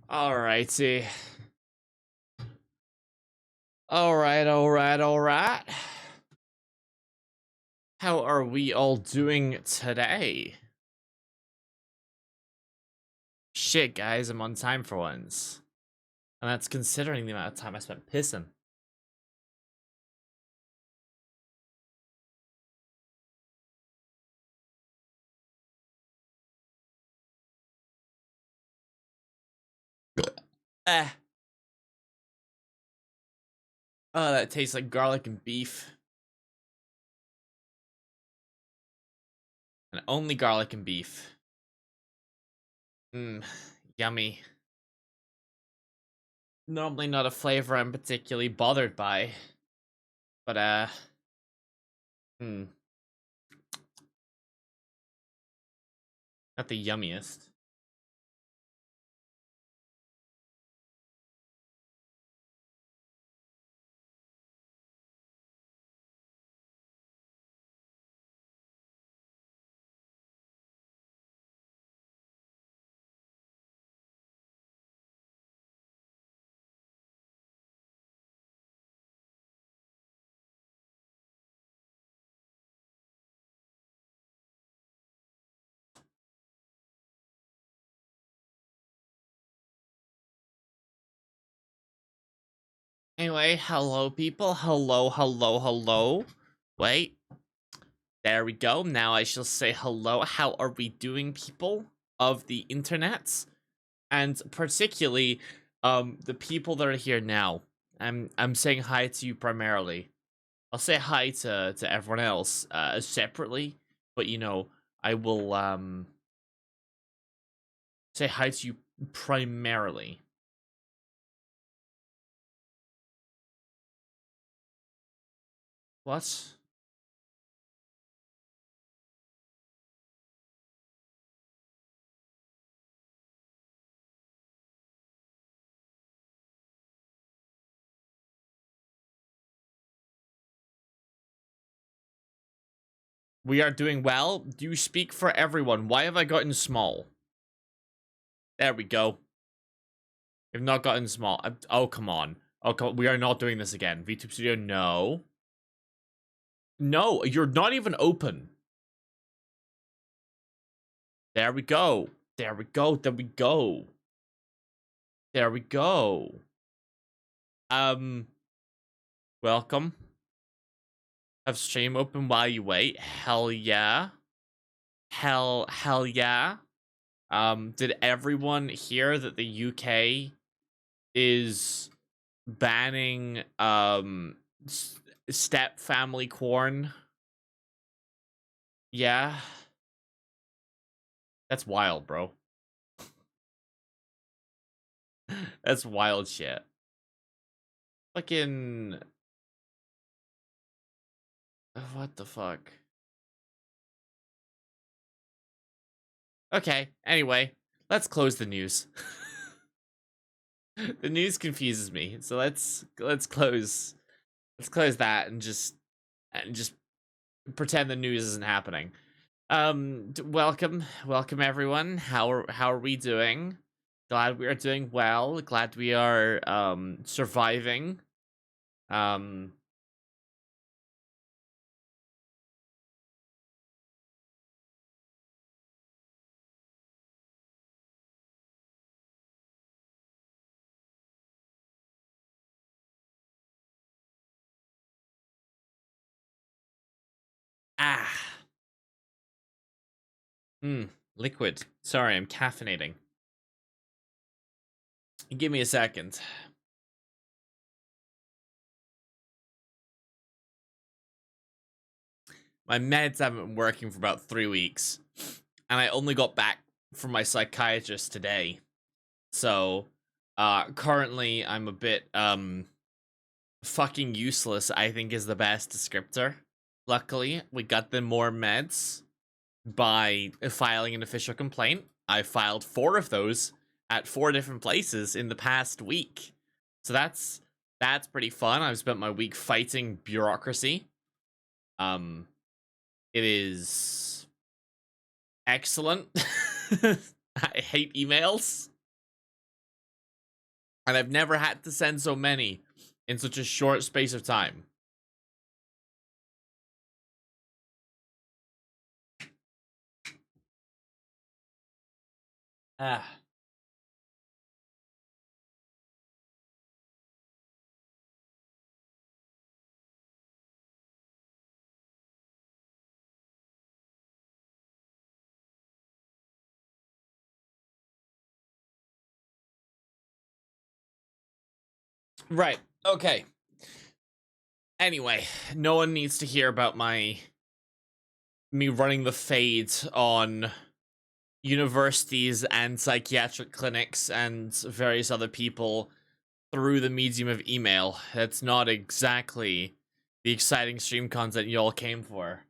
Alrighty. Alright. How are we all doing today? Shit, guys, I'm on time for once. And that's considering the amount of time I spent pissing. Eh. Oh, that tastes like garlic and beef. And only garlic and beef. Mmm, yummy. Normally not a flavor I'm particularly bothered by. But, hmm. Not the yummiest. Anyway, hello people. Hello. Wait. There we go. Now I shall say hello. How are we doing, people of the internet? And particularly, the people that are here now. I'm saying hi to you primarily. I'll say hi to everyone else, separately, but you know, I will say hi to you primarily. What? We are doing well. Do you speak for everyone? Why have I gotten small? There we go. We've not gotten small. Oh, come on. Oh, come on. We are not doing this again. VTube Studio, no. No, you're not even open. There we go. There we go. There we go. There we go. Welcome. Have stream open while you wait. Hell yeah. Hell yeah. Did everyone hear that the UK is banning, step family corn? Yeah. That's wild, bro. That's wild shit. Fucking... What the fuck? Okay, anyway, let's close the news. The news confuses me, so let's close that and just pretend the news isn't happening. Welcome everyone. How are we doing? Glad we are doing well. Glad we are surviving. Um ah. Liquid. Sorry, I'm caffeinating. Give me a second. My meds haven't been working for about 3 weeks, and I only got back from my psychiatrist today. So, currently I'm a bit fucking useless, I think is the best descriptor. Luckily, we got them more meds by filing an official complaint. I filed 4 of those at 4 different places in the past week. So that's pretty fun. I've spent my week fighting bureaucracy. It is excellent. I hate emails. And I've never had to send so many in such a short space of time. Ah. Right. Okay. Anyway, no one needs to hear about me running the fade on universities and psychiatric clinics and various other people through the medium of email. That's not exactly the exciting stream content y'all came for.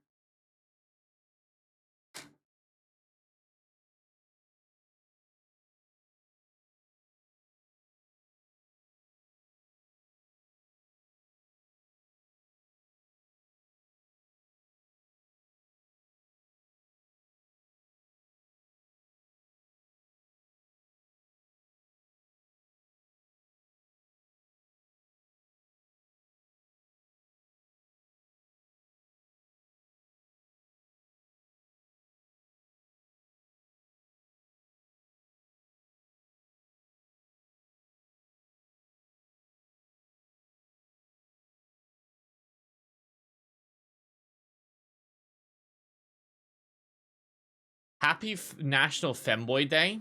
Happy National Femboy Day?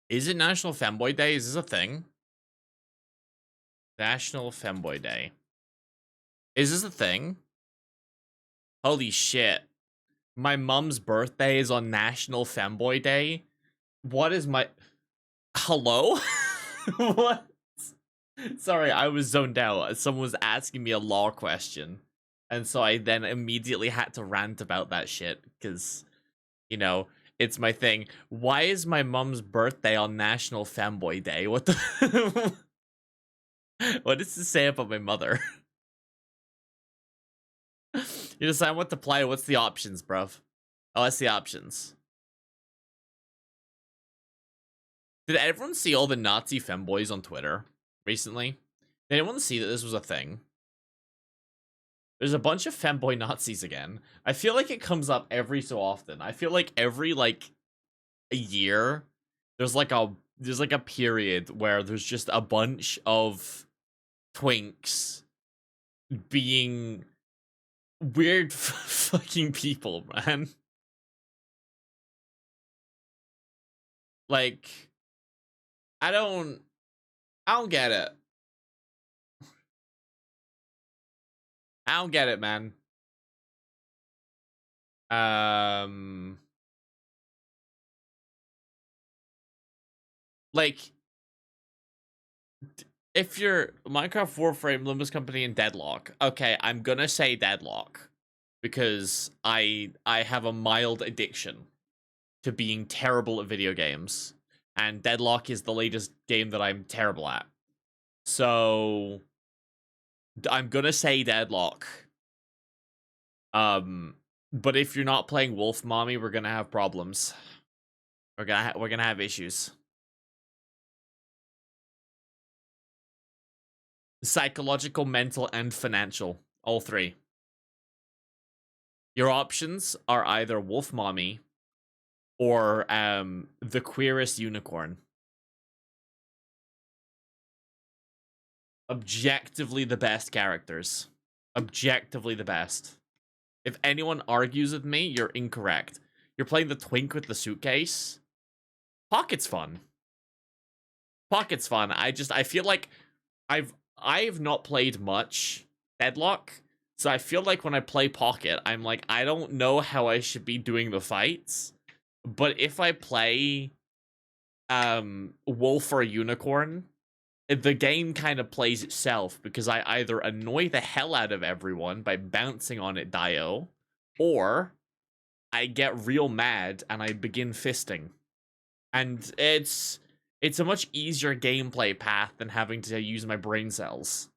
Is it National Femboy Day? Is this a thing? National Femboy Day. Is this a thing? Holy shit. My mom's birthday is on National Femboy Day? What is my... Hello? What? Sorry, I was zoned out. Someone was asking me a law question. And so I then immediately had to rant about that shit. Because, you know, it's my thing. Why is my mom's birthday on National Femboy Day? What the... What does this say about my mother? You decide what to play. What's the options, bruv? Oh, that's the options. Did everyone see all the Nazi femboys on Twitter recently? Did anyone see that this was a thing? There's a bunch of femboy Nazis again. I feel like it comes up every so often. I feel like every, like, a year, there's like a period where there's just a bunch of twinks being weird fucking people, man. Like, I don't get it. I don't get it, man. Like, if you're Minecraft Warframe, Limbus Company, and Deadlock, okay, I'm gonna say Deadlock because I have a mild addiction to being terrible at video games, and Deadlock is the latest game that I'm terrible at. So I'm gonna say Deadlock. But if you're not playing Wolf Mommy, we're gonna have problems. We're gonna have issues. Psychological, mental, and financial. All three. Your options are either Wolf Mommy or the queerest unicorn. Objectively the best characters. Objectively the best. If anyone argues with me, you're incorrect. You're playing the twink with the suitcase. Pocket's fun. Pocket's fun. I feel like I've not played much Deadlock, so I feel like when I play Pocket, I'm like, I don't know how I should be doing the fights. But if I play Wolf or Unicorn, the game kind of plays itself because I either annoy the hell out of everyone by bouncing on it Dio, or I get real mad and I begin fisting. And it's a much easier gameplay path than having to use my brain cells.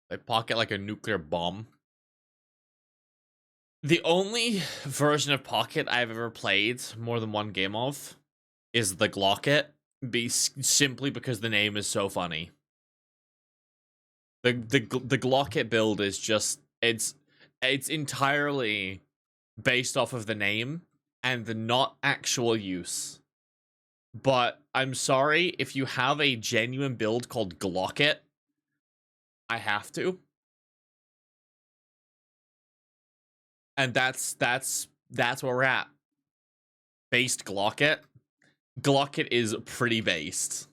They pocket like a nuclear bomb. The only version of Pocket I've ever played more than one game of is the Glocket, simply because the name is so funny. The Glocket build is just it's entirely based off of the name and the not actual use. But I'm sorry, if you have a genuine build called Glocket, I have to. And that's where we're at. Based Glocket. Glocket is pretty based.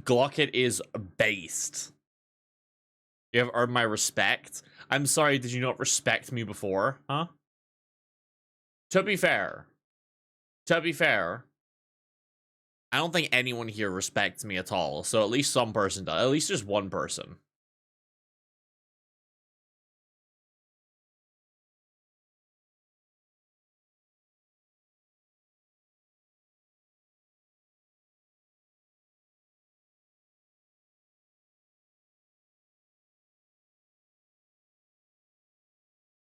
Glocket is based. You have earned my respect. I'm sorry, did you not respect me before? Huh? To be fair, I don't think anyone here respects me at all. So at least some person does. At least just one person.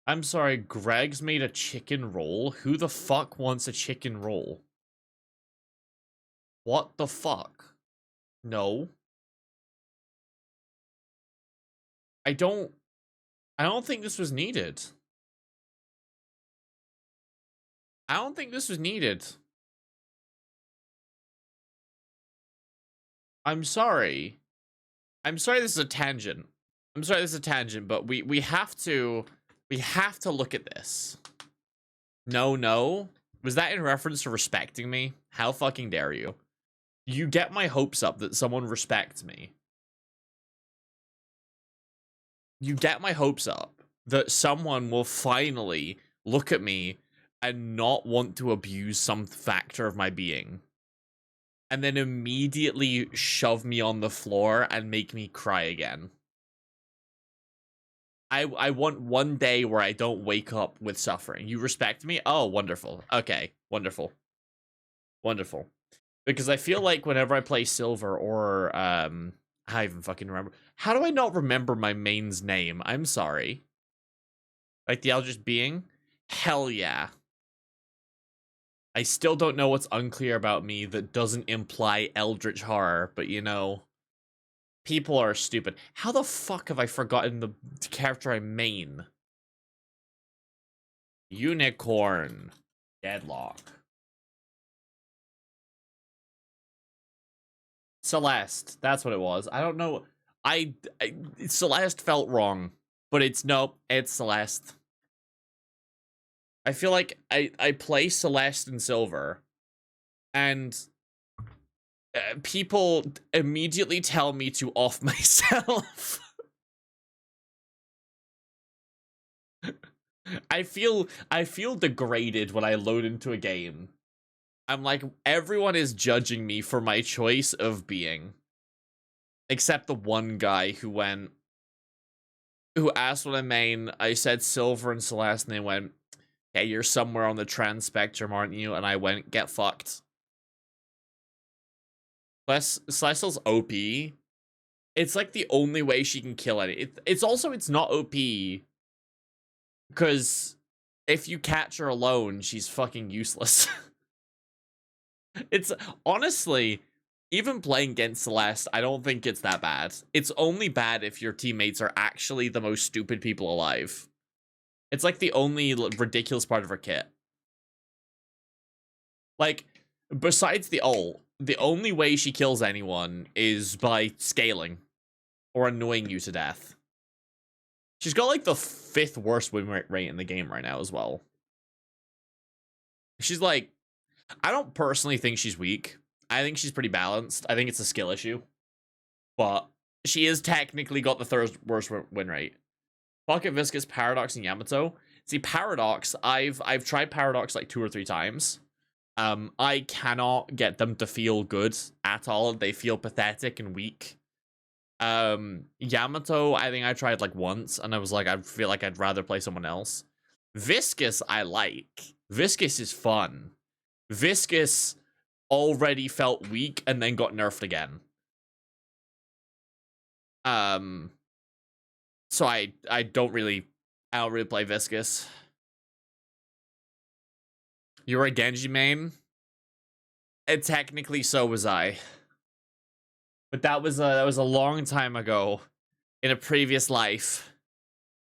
I'm sorry, Greg's made a chicken roll? Who the fuck wants a chicken roll? What the fuck? No. I don't think this was needed. I don't think this was needed. I'm sorry. I'm sorry this is a tangent. I'm sorry this is a tangent, but we have to look at this. No. Was that in reference to respecting me? How fucking dare you? You get my hopes up that someone respects me. You get my hopes up that someone will finally look at me and not want to abuse some factor of my being. And then immediately shove me on the floor and make me cry again. I want one day where I don't wake up with suffering. You respect me? Oh, wonderful. Okay, wonderful. Wonderful. Because I feel like whenever I play Silver or, I even fucking remember. How do I not remember my main's name? I'm sorry. Like the Eldritch being? Hell yeah. I still don't know what's unclear about me that doesn't imply Eldritch Horror, but you know, people are stupid. How the fuck have I forgotten the character I main? Unicorn. Deadlock. Celeste. That's what it was. I don't know. Celeste felt wrong, but nope, it's Celeste. I feel like I play Celeste and Silver, and people immediately tell me to off myself. I feel degraded when I load into a game. I'm like, everyone is judging me for my choice of being. Except the one guy who asked what I main. I said Silver and Celeste, and they went, hey, you're somewhere on the trans spectrum, aren't you? And I went, get fucked. Celestial's OP. It's like the only way she can kill it. It's not OP. Because if you catch her alone, she's fucking useless. It's honestly, even playing against Celeste, I don't think it's that bad. It's only bad if your teammates are actually the most stupid people alive. It's like the only ridiculous part of her kit. Like, besides the ult, the only way she kills anyone is by scaling or annoying you to death. She's got like the 5th worst win rate in the game right now as well. She's like, I don't personally think she's weak. I think she's pretty balanced. I think it's a skill issue. But she is technically got the 3rd worst win rate. Pocket Viscous, Paradox, and Yamato. See, Paradox, I've tried Paradox like 2 or 3 times. I cannot get them to feel good at all. They feel pathetic and weak. Yamato, I think I tried like once, and I was like, I feel like I'd rather play someone else. Viscous, I like. Viscous is fun. Viscous already felt weak and then got nerfed again. So I don't really play Viscous. You're a Genji main? And technically so was I. But that was a long time ago in a previous life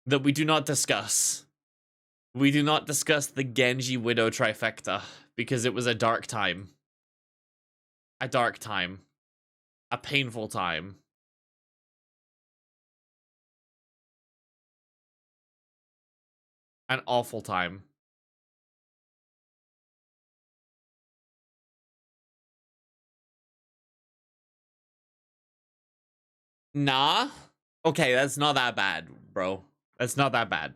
that we do not discuss. We do not discuss the Genji Widow trifecta because it was a dark time. A dark time. A painful time. An awful time. Nah. Okay, that's not that bad, bro. That's not that bad.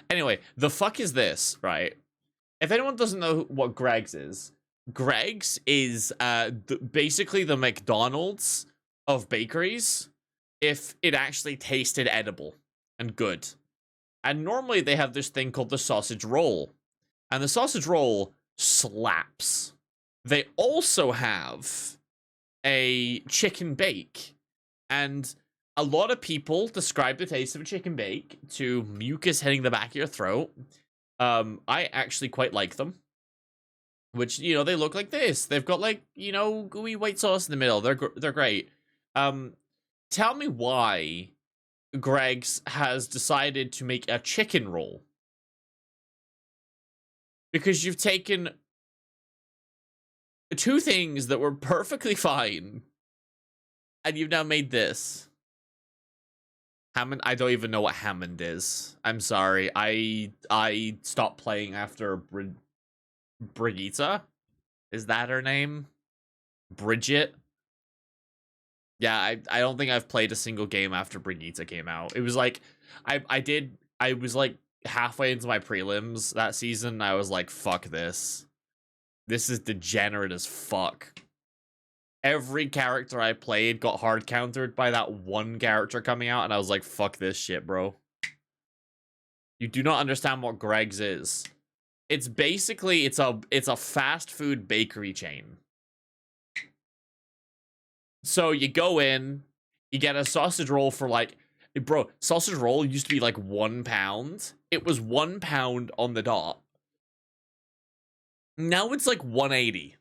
Anyway, the fuck is this, right? If anyone doesn't know what Greg's is basically the McDonald's of bakeries if it actually tasted edible and good. And normally they have this thing called the sausage roll. And the sausage roll slaps. They also have a chicken bake. And a lot of people describe the taste of a chicken bake to mucus hitting the back of your throat. I actually quite like them. Which, you know, they look like this. They've got, like, you know, gooey white sauce in the middle. They're great. Tell me why Greg's has decided to make a chicken roll. Because you've taken two things that were perfectly fine, and you've now made this. Hammond, I don't even know what Hammond is. I'm sorry. I stopped playing after Brigitte? Is that her name? Bridget? Yeah, I don't think I've played a single game after Brigitte came out. It was like, I was like halfway into my prelims that season, and I was like, fuck this. This is degenerate as fuck. Every character I played got hard countered by that one character coming out, and I was like, fuck this shit, bro. You do not understand what Greg's is. It's basically, it's a fast food bakery chain. So you go in, you get a sausage roll for like, bro, sausage roll used to be like £1. It was £1 on the dot. Now it's like 180.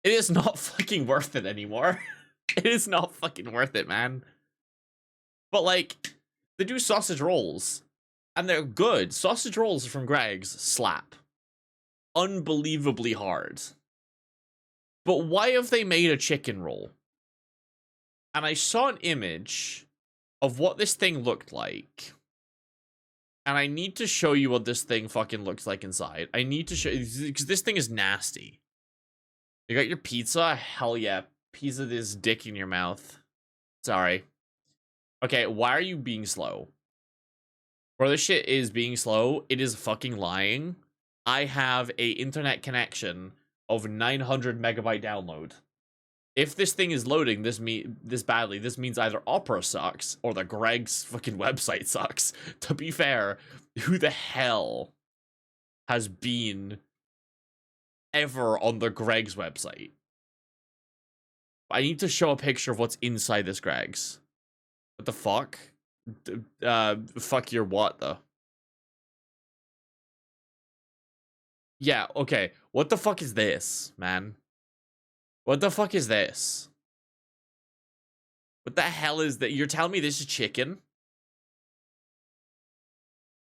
It is not fucking worth it anymore. It is not fucking worth it, man. But like, they do sausage rolls, and they're good. Sausage rolls from Greg's slap. Unbelievably hard. But why have they made a chicken roll? And I saw an image of what this thing looked like. And I need to show you what this thing fucking looks like inside. I need to show you, because this thing is nasty. You got your pizza? Hell yeah. Pizza this dick in your mouth. Sorry. Okay, why are you being slow? Bro, this shit is being slow. It is fucking lying. I have a internet connection of 900 megabyte download. If this thing is loading this badly, this means either Opera sucks or the Greg's fucking website sucks. To be fair, who the hell has been ever on the Greg's website? I need to show a picture of what's inside this Greg's. What the fuck? Fuck your what, though? Yeah, okay. What the fuck is this, man? What the fuck is this? What the hell is that? You're telling me this is chicken?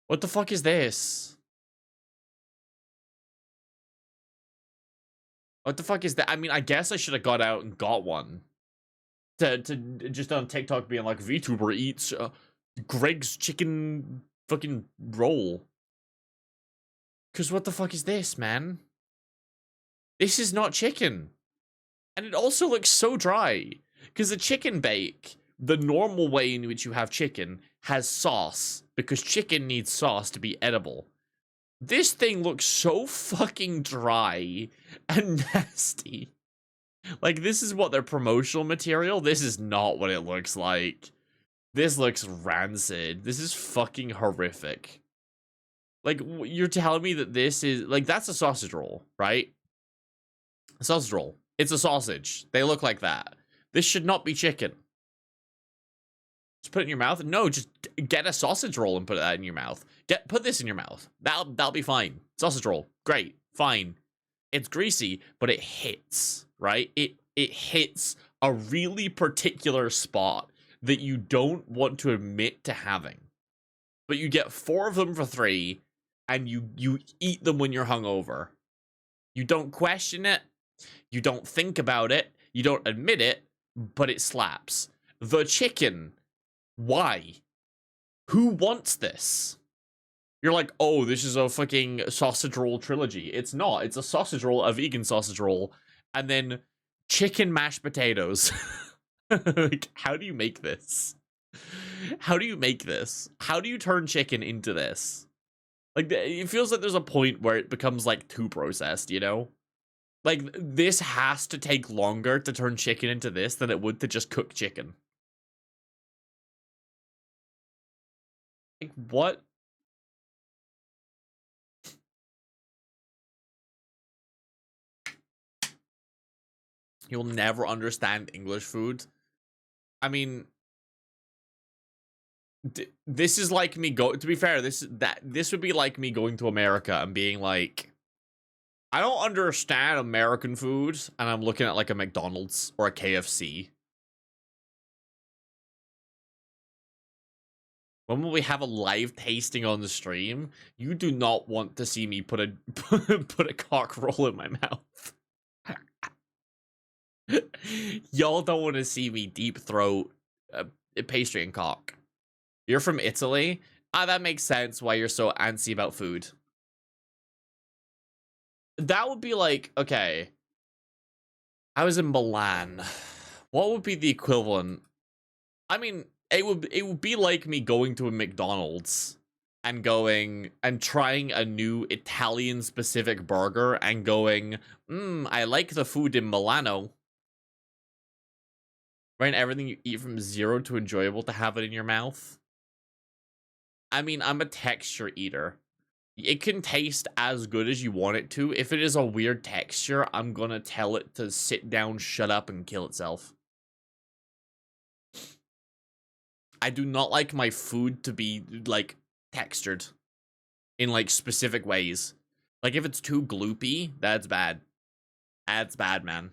What the fuck is this? What the fuck is that? I mean, I guess I should have got out and got one. To just on TikTok being like, VTuber eats Greg's chicken fucking roll. Because what the fuck is this, man? This is not chicken. And it also looks so dry. Because the chicken bake, the normal way in which you have chicken, has sauce. Because chicken needs sauce to be edible. This thing looks so fucking dry and nasty. Like, this is what their promotional material. This is not what it looks like. This looks rancid. This is fucking horrific. Like, you're telling me that this is, like, that's a sausage roll, right? A sausage roll. It's a sausage. They look like that. This should not be chicken. Just put it in your mouth? No, just get a sausage roll and put that in your mouth. Put this in your mouth. That'll be fine. Sausage roll. Great. Fine. It's greasy, but it hits, right? It hits a really particular spot that you don't want to admit to having. But you get 4 of them for 3, and you eat them when you're hungover. You don't question it. You don't think about it. You don't admit it, but it slaps. The chicken. Why? Who wants this? You're like, oh, this is a fucking sausage roll trilogy. It's not. It's a sausage roll, a vegan sausage roll, and then chicken mashed potatoes. Like, how do you make this? How do you make this? How do you turn chicken into this? Like, it feels like there's a point where it becomes, like, too processed, you know? Like, this has to take longer to turn chicken into this than it would to just cook chicken. Like, what? You'll never understand English food. I mean, this is like me to be fair, this would be like me going to America and being like, I don't understand American food, and I'm looking at like a McDonald's or a KFC. When will we have a live tasting on the stream? You do not want to see me put a put a cock roll in my mouth. Y'all don't want to see me deep throat pastry and cock. You're from Italy? Ah, that makes sense why you're so antsy about food. That would be like, okay, I was in Milan. What would be the equivalent? I mean, it would be like me going to a McDonald's and going and trying a new Italian specific burger and going, I like the food in Milano. Right? Everything you eat from 0 to enjoyable to have it in your mouth. I mean, I'm a texture eater. It can taste as good as you want it to. If it is a weird texture, I'm gonna tell it to sit down, shut up, and kill itself. I do not like my food to be, like, textured in, like, specific ways. Like, if it's too gloopy, that's bad. That's bad, man.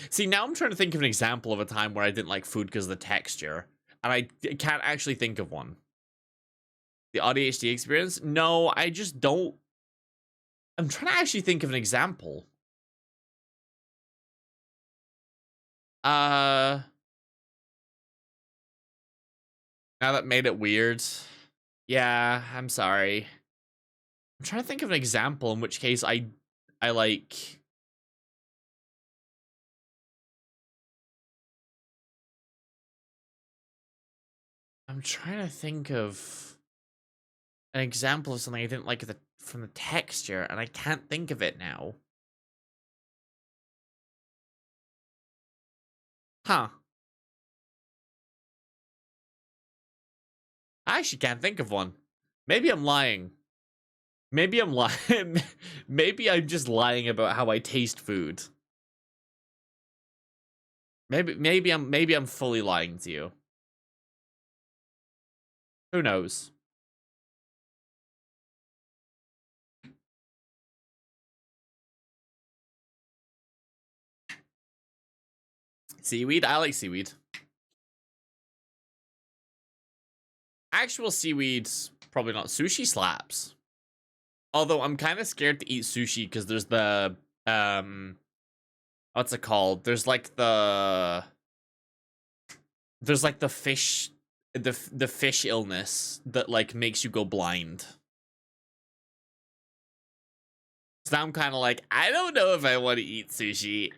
See, now I'm trying to think of an example of a time where I didn't like food because of the texture. And I can't actually think of one. The ADHD experience? No, I just don't. I'm trying to actually think of an example. Now that made it weird. Yeah, I'm sorry. I'm trying to think of an example in which case I like. I'm trying to think of an example of something I didn't like from the texture, and I can't think of it now. Huh. I actually can't think of one. Maybe I'm lying. Maybe I'm lying. Maybe I'm just lying about how I taste food. Maybe I'm fully lying to you. Who knows? Seaweed? I like seaweed. Actual seaweed's probably not. Sushi slaps. Although I'm kind of scared to eat sushi because there's the what's it called? There's like the fish the fish illness that like makes you go blind. So now I'm kind of like, I don't know if I want to eat sushi.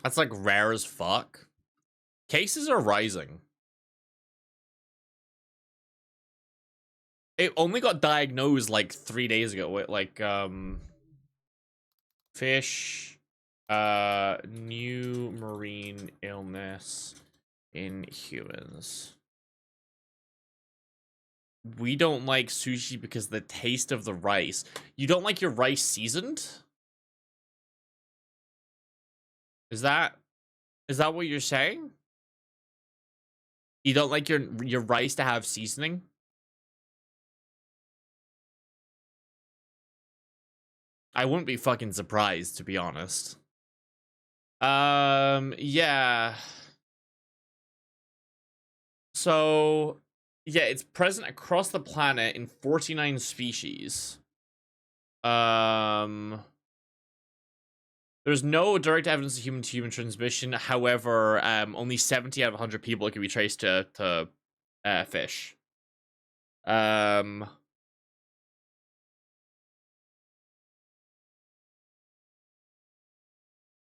That's like rare as fuck. Cases are rising. It only got diagnosed like 3 days ago. Like, fish, new marine illness in humans. We don't like sushi because the taste of the rice. You don't like your rice seasoned? Is that what you're saying? You don't like your rice to have seasoning? I wouldn't be fucking surprised, to be honest. Yeah. So, yeah, it's present across the planet in 49 species. There's no direct evidence of human-to-human transmission. However, only 70 out of 100 people can be traced to fish.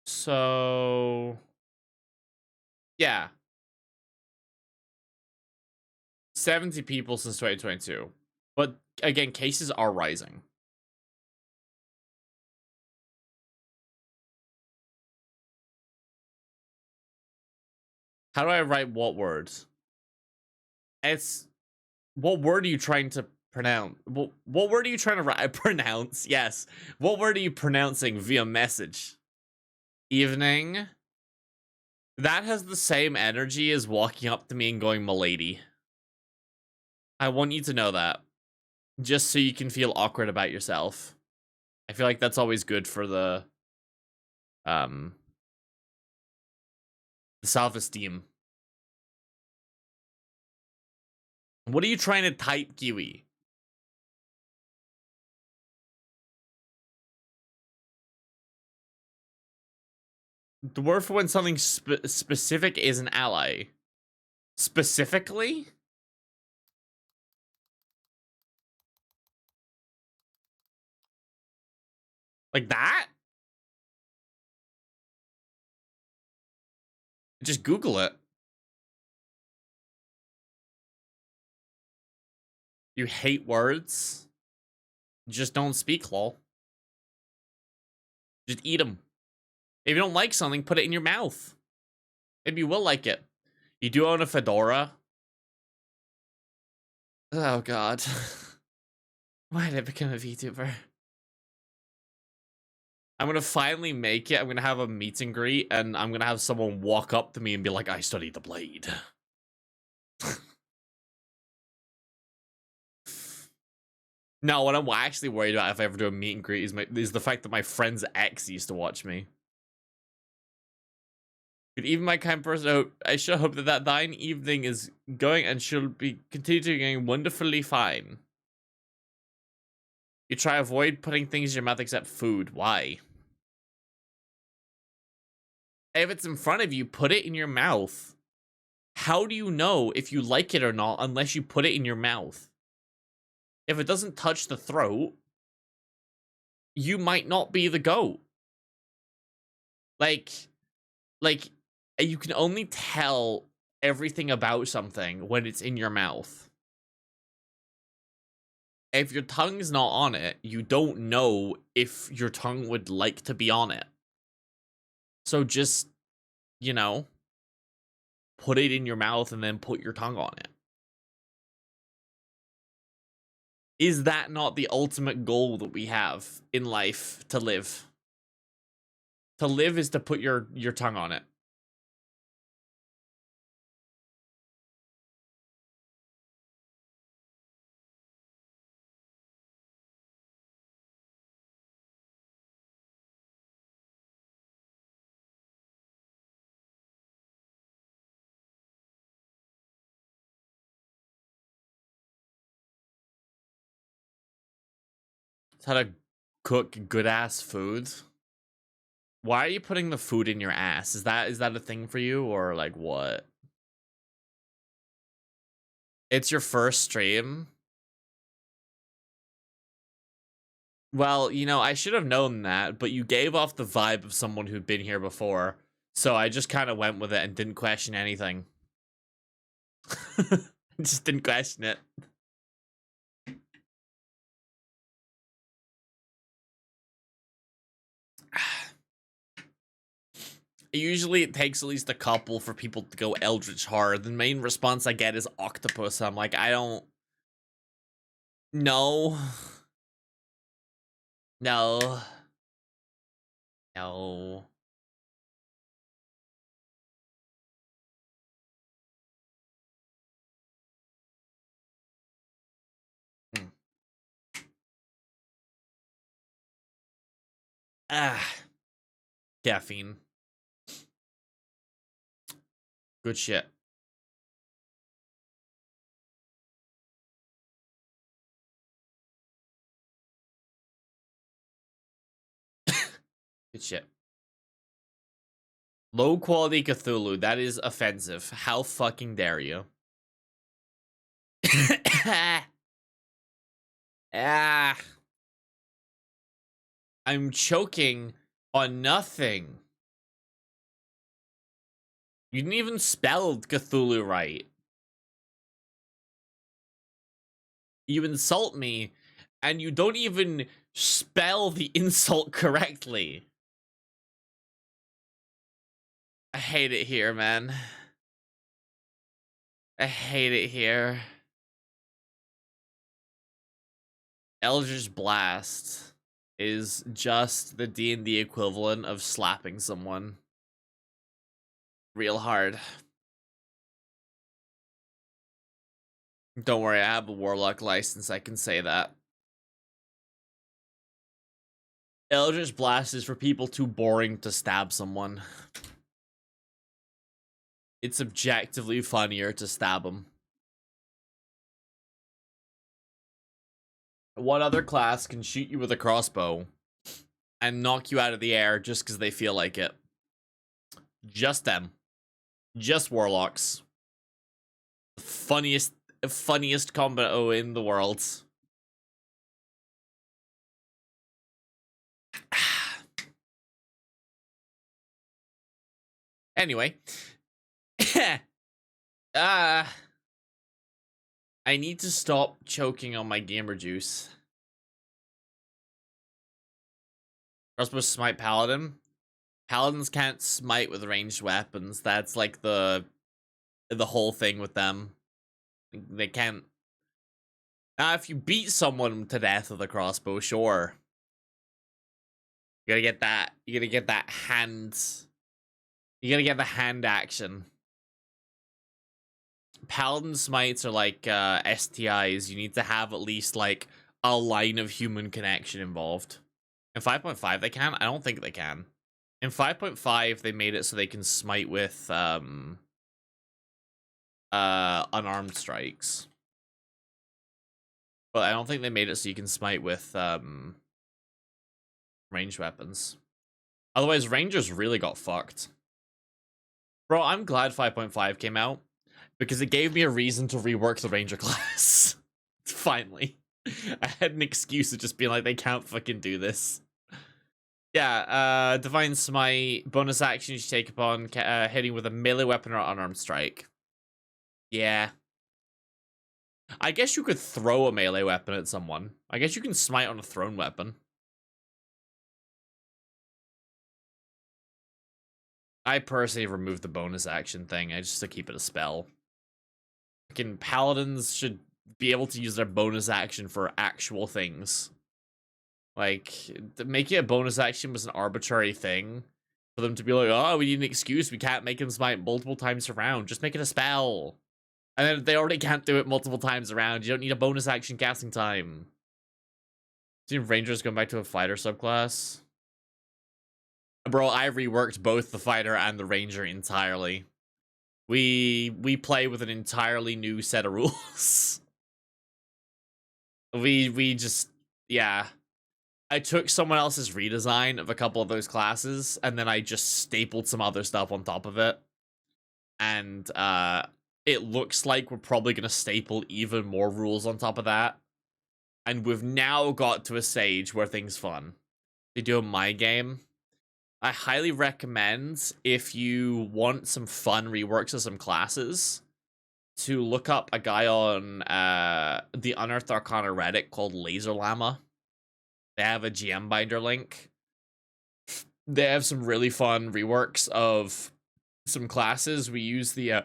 So yeah, 70 people since 2022. But again, cases are rising. How do I write what words? It's what word are you trying to pronounce? What word are you trying to write? Pronounce? Yes. What word are you pronouncing via message? Evening. That has the same energy as walking up to me and going, "Milady." I want you to know that. Just so you can feel awkward about yourself. I feel like that's always good for the self-esteem. What are you trying to type, Kiwi? The word for when something specific is an ally. Specifically? Like that? Just Google it. You hate words? Just don't speak, lol. Just eat them. If you don't like something, put it in your mouth. Maybe you will like it. You do own a fedora? Oh god. Why did I become a VTuber? I'm gonna finally make it. I'm gonna have a meet and greet, and I'm gonna have someone walk up to me and be like, "I studied the blade." No, what I'm actually worried about if I ever do a meet and greet is the fact that my friend's ex used to watch me. Could even my kind person hope, I should hope that thine evening is going and should be continuing wonderfully fine. You try avoid putting things in your mouth except food. Why? If it's in front of you, put it in your mouth. How do you know if you like it or not unless you put it in your mouth? If it doesn't touch the throat, you might not be the goat. Like, you can only tell everything about something when it's in your mouth. If your tongue's not on it, you don't know if your tongue would like to be on it. So just, you know, put it in your mouth and then put your tongue on it. Is that not the ultimate goal that we have in life to live? To live is to put your tongue on it. It's how to cook good ass food. Why are you putting the food in your ass? Is that a thing for you or like what? It's your first stream? Well, you know, I should have known that, but you gave off the vibe of someone who'd been here before. So I just kind of went with it and didn't question anything. Just didn't question it. Usually it takes at least a couple for people to go Eldritch Horror. The main response I get is Octopus. I'm like, I don't... No. No. No. Hmm. Ah. Caffeine. Good shit. Good shit. Low quality Cthulhu. That is offensive. How fucking dare you? Ah. I'm choking on nothing. You didn't even spell Cthulhu right. You insult me, and you don't even spell the insult correctly. I hate it here, man. I hate it here. Eldritch Blast is just the D&D equivalent of slapping someone real hard. Don't worry, I have a Warlock license, I can say that. Eldritch Blast is for people too boring to stab someone. It's objectively funnier to stab them. What other class can shoot you with a crossbow and knock you out of the air just because they feel like it? Just them. Just Warlocks. Funniest combo in the world. Anyway. I need to stop choking on my gamer juice. We're supposed to smite Paladin. Paladins can't smite with ranged weapons. That's like the whole thing with them. They can't. Now, if you beat someone to death with a crossbow, sure. You gotta get that. You gotta get that hand. You gotta get the hand action. Paladin smites are like STIs. You need to have at least like a line of human connection involved. In 5.5 they can? I don't think they can. In 5.5 they made it so they can smite with unarmed strikes. But I don't think they made it so you can smite with ranged weapons. Otherwise Rangers really got fucked. Bro, I'm glad 5.5 came out because it gave me a reason to rework the Ranger class. Finally. I had an excuse of just being like, they can't fucking do this. Yeah, Divine Smite, bonus action you take upon hitting with a melee weapon or unarmed strike. Yeah. I guess you could throw a melee weapon at someone. I guess you can smite on a thrown weapon. I personally removed the bonus action thing, just to keep it a spell. Fucking paladins should be able to use their bonus action for actual things. Like, making a bonus action was an arbitrary thing. For them to be like, oh, we need an excuse, we can't make him smite multiple times around, just make it a spell. And then they already can't do it multiple times around, you don't need a bonus action casting time. See Rangers going back to a fighter subclass? Bro, I reworked both the fighter and the ranger entirely. We play with an entirely new set of rules. we just, yeah. I took someone else's redesign of a couple of those classes, and then I just stapled some other stuff on top of it. And it looks like we're probably going to staple even more rules on top of that. And we've now got to a stage where things fun. They do a my game. I highly recommend, if you want some fun reworks of some classes, to look up a guy on the Unearthed Arcana Reddit called Laser Llama. They have a GM binder link. They have some really fun reworks of some classes. We use the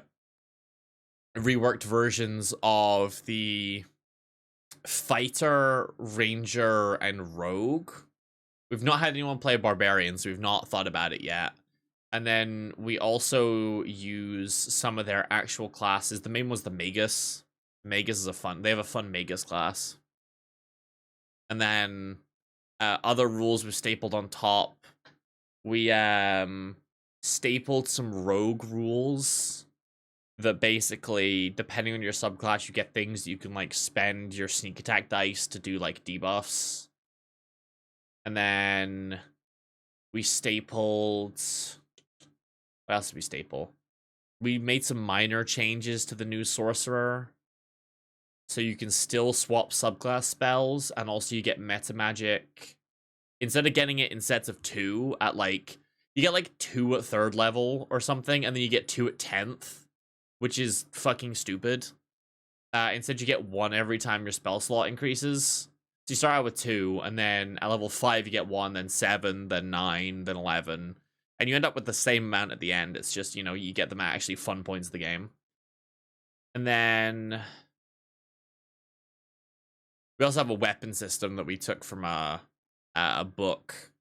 reworked versions of the Fighter, Ranger, and Rogue. We've not had anyone play Barbarian, so we've not thought about it yet. And then we also use some of their actual classes. The main was the Magus. Magus is they have a fun Magus class. And then other rules we stapled on top. We stapled some rogue rules that basically, depending on your subclass, you get things that you can like spend your sneak attack dice to do like debuffs. And then we stapled... What else did we staple? We made some minor changes to the new sorcerer. So you can still swap subclass spells, and also you get meta magic. Instead of getting it in sets of 2 at like... You get like 2 at 3rd level or something, and then you get 2 at 10th, which is fucking stupid. Instead you get 1 every time your spell slot increases. So you start out with 2, and then at level 5 you get 1, then 7, then 9, then 11. And you end up with the same amount at the end. It's just, you know, you get them at actually fun points of the game. And then... We also have a weapon system that we took from a book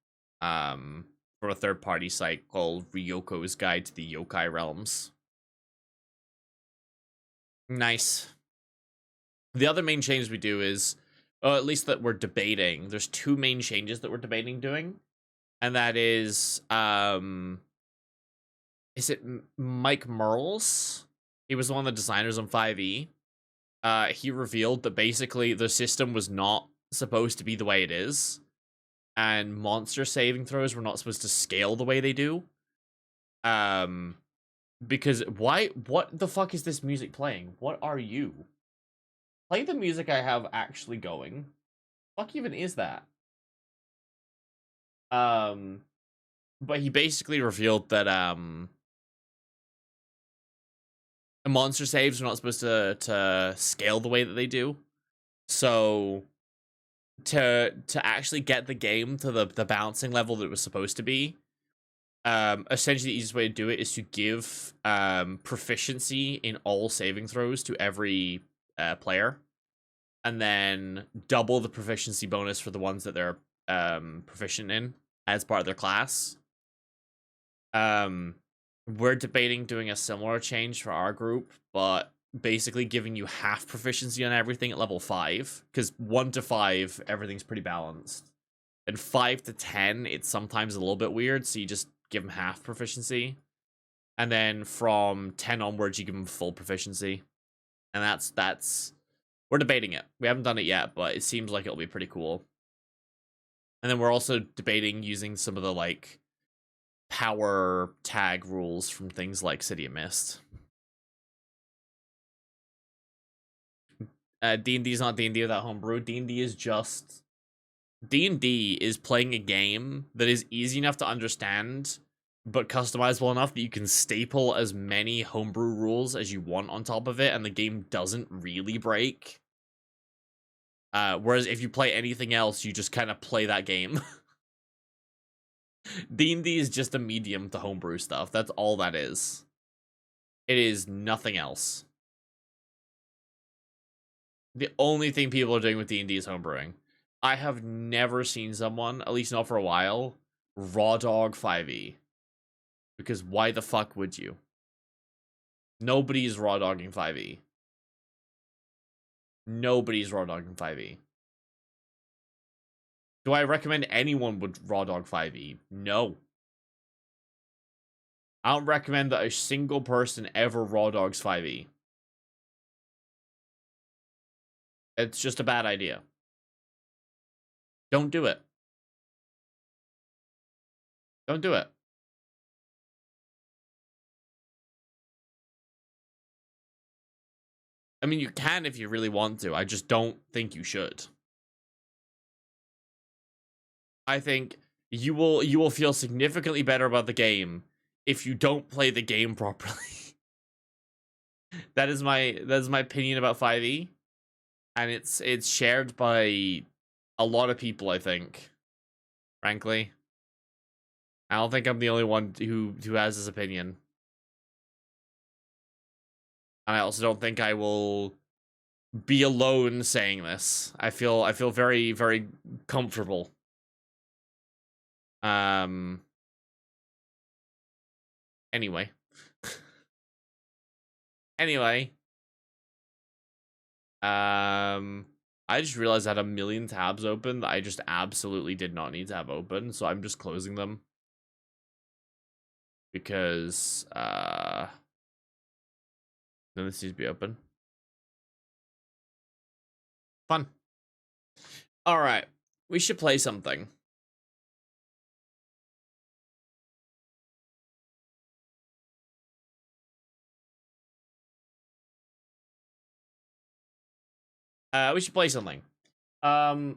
from a third-party site called Ryoko's Guide to the Yokai Realms. Nice. The other main change we do is, at least that we're debating, there's 2 main changes that we're debating doing. And that is it Mike Merles? He was one of the designers on 5e. He revealed that basically the system was not supposed to be the way it is. And monster saving throws were not supposed to scale the way they do. Because what the fuck is this music playing? What are you? Play the music I have actually going. Fuck even is that? But he basically revealed that monster saves are not supposed to scale the way that they do. So to actually get the game to the balancing level that it was supposed to be, essentially the easiest way to do it is to give proficiency in all saving throws to every player, and then double the proficiency bonus for the ones that they're proficient in as part of their class. We're debating doing a similar change for our group, but basically giving you half proficiency on everything at level 5, because 1 to 5 everything's pretty balanced, and 5 to 10 it's sometimes a little bit weird, so you just give them half proficiency, and then from 10 onwards you give them full proficiency. And that's we're debating it. We haven't done it yet, but it seems like it'll be pretty cool. And then we're also debating using some of the like power tag rules from things like City of Mist. D&D is not D&D without homebrew. D&D is just... D&D is playing a game that is easy enough to understand, but customizable enough that you can staple as many homebrew rules as you want on top of it, and the game doesn't really break. Whereas if you play anything else, you just kind of play that game. D&D is just a medium to homebrew stuff. That's all that is. It is nothing else. The only thing people are doing with D&D is homebrewing. I have never seen someone, at least not for a while, raw dog 5e. Because why the fuck would you? Nobody's raw dogging 5e. Nobody's raw dogging 5e. Do I recommend anyone would raw dog 5e? No. I don't recommend that a single person ever raw dogs 5e. It's just a bad idea. Don't do it. Don't do it. I mean, you can if you really want to. I just don't think you should. I think you will feel significantly better about the game if you don't play the game properly. That is my opinion about 5e, and it's shared by a lot of people, I think. Frankly, I don't think I'm the only one who has this opinion. And I also don't think I will be alone saying this. I feel very, very comfortable. Anyway. Anyway. I just realized I had a million tabs open that I just absolutely did not need to have open, so I'm just closing them. Because, then this needs to be open. Fun. Alright, we should play something. We should play something. I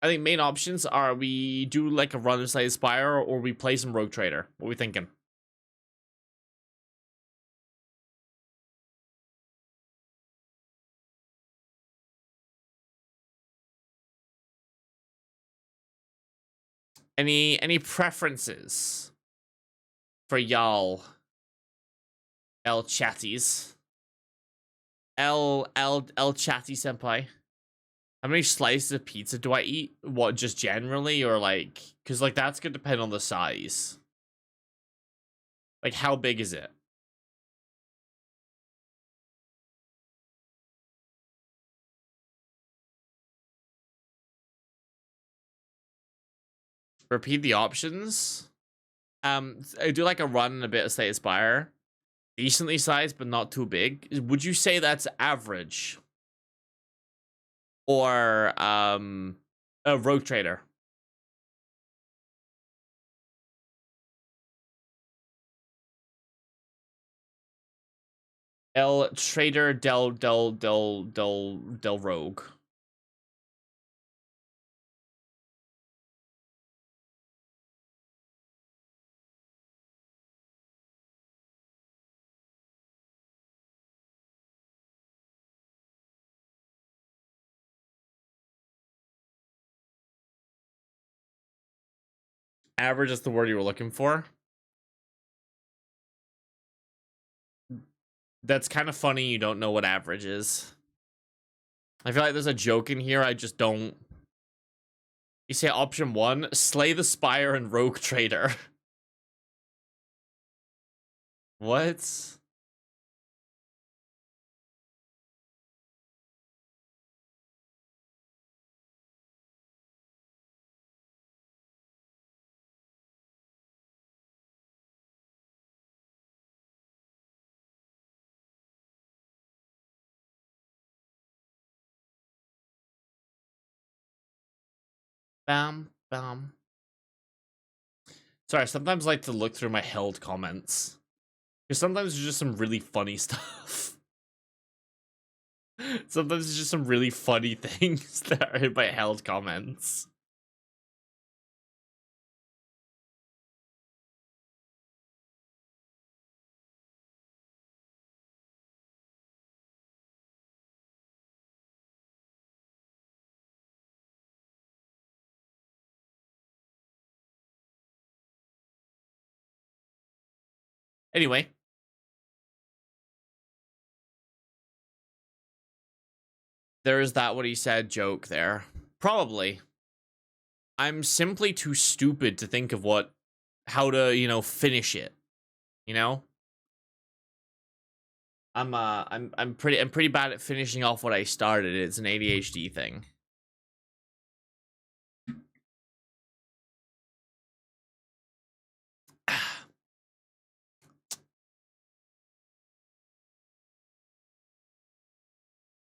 think main options are we do like a run inside Spire, or we play some Rogue Trader. What are we thinking? Any preferences for y'all? L chatties. L chatty senpai. How many slices of pizza do I eat? What, just generally, or like, because like that's gonna depend on the size. Like, how big is it? Repeat the options. I do like a run and a bit of State Aspire. Decently sized, but not too big. Would you say that's average? Or a Rogue Trader? El Trader del Rogue. Average is the word you were looking for. That's kind of funny. You don't know what average is. I feel like there's a joke in here. I just don't. You say option 1, Slay the Spire and Rogue Trader. What? Bam, bam. Sorry, sometimes I like to look through my held comments. Because sometimes there's just some really funny stuff. Sometimes it's just some really funny things that are in my held comments. Anyway. There is that what he said joke there. Probably. I'm simply too stupid to think of how to, finish it. You know? I'm pretty bad at finishing off what I started. It's an ADHD thing.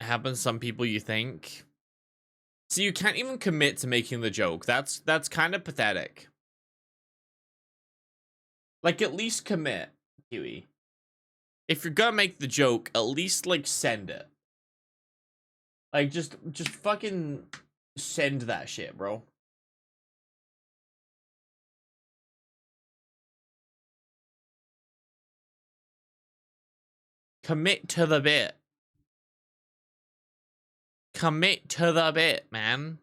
It happens to some people, you think. So you can't even commit to making the joke. That's kind of pathetic. Like, at least commit, Huey. If you're gonna make the joke, at least, like, send it. Like, just fucking send that shit, bro. Commit to the bit. Commit to the bit, man.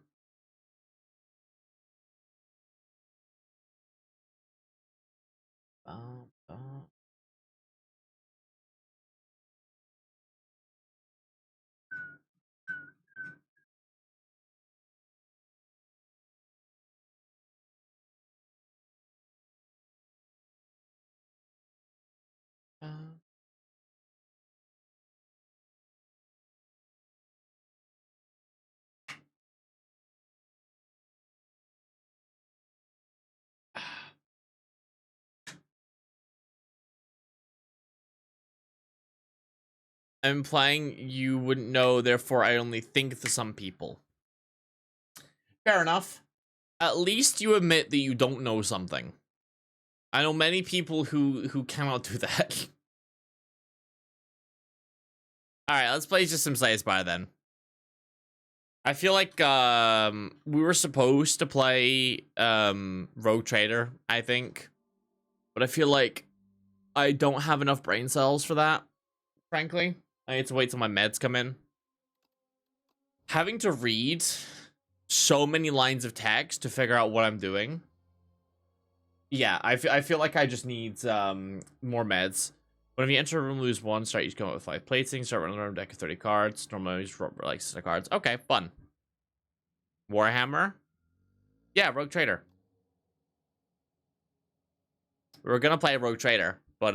I'm implying you wouldn't know, therefore I only think to some people. Fair enough. At least you admit that you don't know something. I know many people who cannot do that. Alright, let's play just some Slay Spire then. I feel like we were supposed to play Rogue Trader, I think. But I feel like I don't have enough brain cells for that, frankly. I need to wait till my meds come in. Having to read so many lines of text to figure out what I'm doing. Yeah, I feel like I just need more meds. Whenever you enter a room, lose one, start each combat with 5 placings, start running around a deck of 30 cards, normally just like 6 cards. Okay, fun. Warhammer? Yeah, Rogue Trader. We were gonna play Rogue Trader, but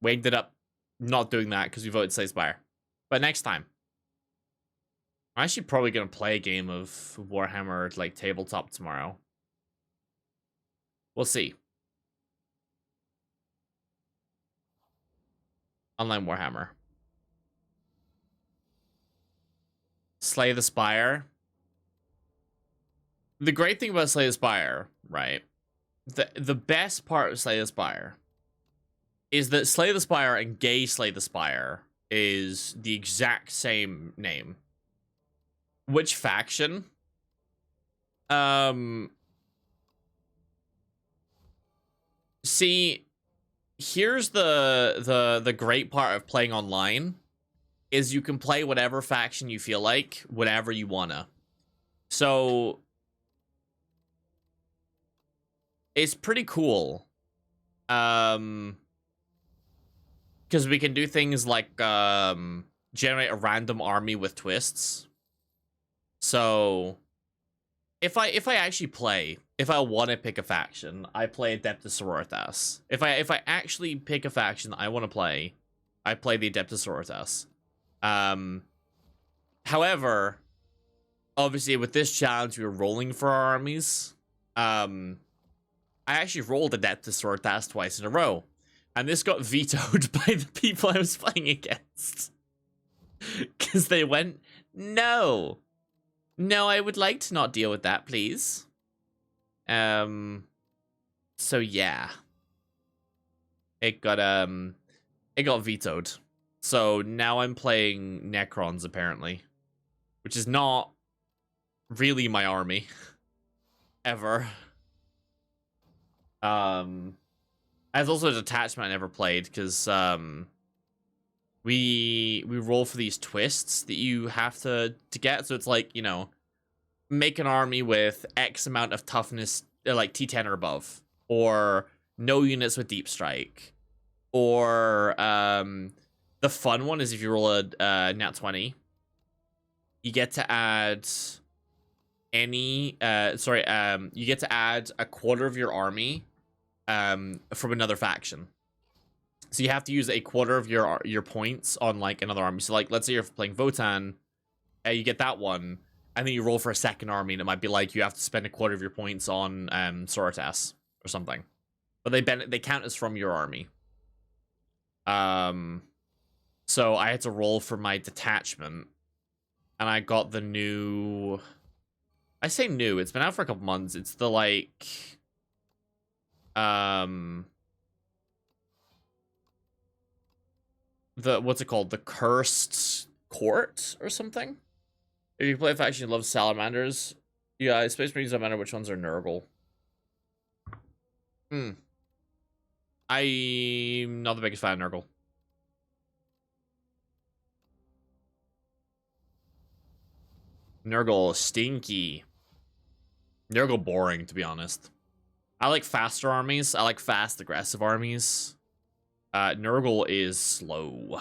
we ended up not doing that because we voted Slay Spire. But next time. I'm actually probably gonna play a game of Warhammer like tabletop tomorrow. We'll see. Online Warhammer. Slay the Spire. The great thing about Slay the Spire, right? The best part of Slay the Spire is that Slay the Spire and Gay Slay the Spire is the exact same name. Which faction? See, here's the great part of playing online is you can play whatever faction you feel like, whatever you wanna. So it's pretty cool. Because we can do things like generate a random army with twists. So if I actually play, if I want to pick a faction, I play Adeptus Sororitas. If I actually pick a faction that I want to play, I play the Adeptus Sororitas. However, obviously with this challenge we were rolling for our armies. I actually rolled Adeptus Sororitas twice in a row, and this got vetoed by the people I was playing against. Because they went, no, I would like to not deal with that, please. So yeah, it got vetoed. So now I'm playing Necrons apparently, which is not really my army ever. As also a detachment I never played because we roll for these twists that you have to get. So it's like, you know, make an army with X amount of toughness, like T10 or above, or no units with deep strike, or the fun one is if you roll a nat 20, you get to add any you get to add a quarter of your army from another faction. So you have to use a quarter of your points on like another army. So like let's say you're playing Votann, you get that one, and then you roll for a second army, and it might be like you have to spend a quarter of your points on Sororitas or something. But they count as from your army. So I had to roll for my detachment, and I got the new. I say new. It's been out for a couple months. It's the like. What's it called? The Cursed Court or something? If you play a faction you love salamanders, yeah, Space Marines don't matter which ones are Nurgle. I'm not the biggest fan of Nurgle. Nurgle stinky. Nurgle boring, to be honest. I like faster armies. I like fast, aggressive armies. Nurgle is slow.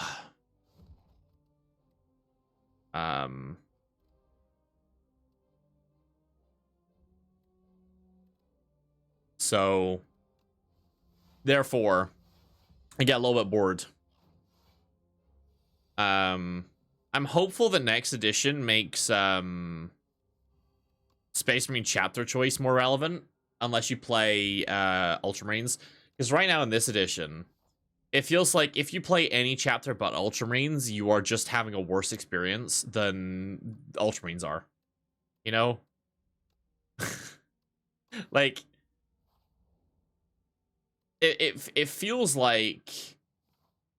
So, therefore, I get a little bit bored. I'm hopeful that next edition makes Space Marine chapter choice more relevant, unless you play Ultramarines. Because right now in this edition, it feels like if you play any chapter but Ultramarines, you are just having a worse experience than Ultramarines are. You know? Like, it feels like,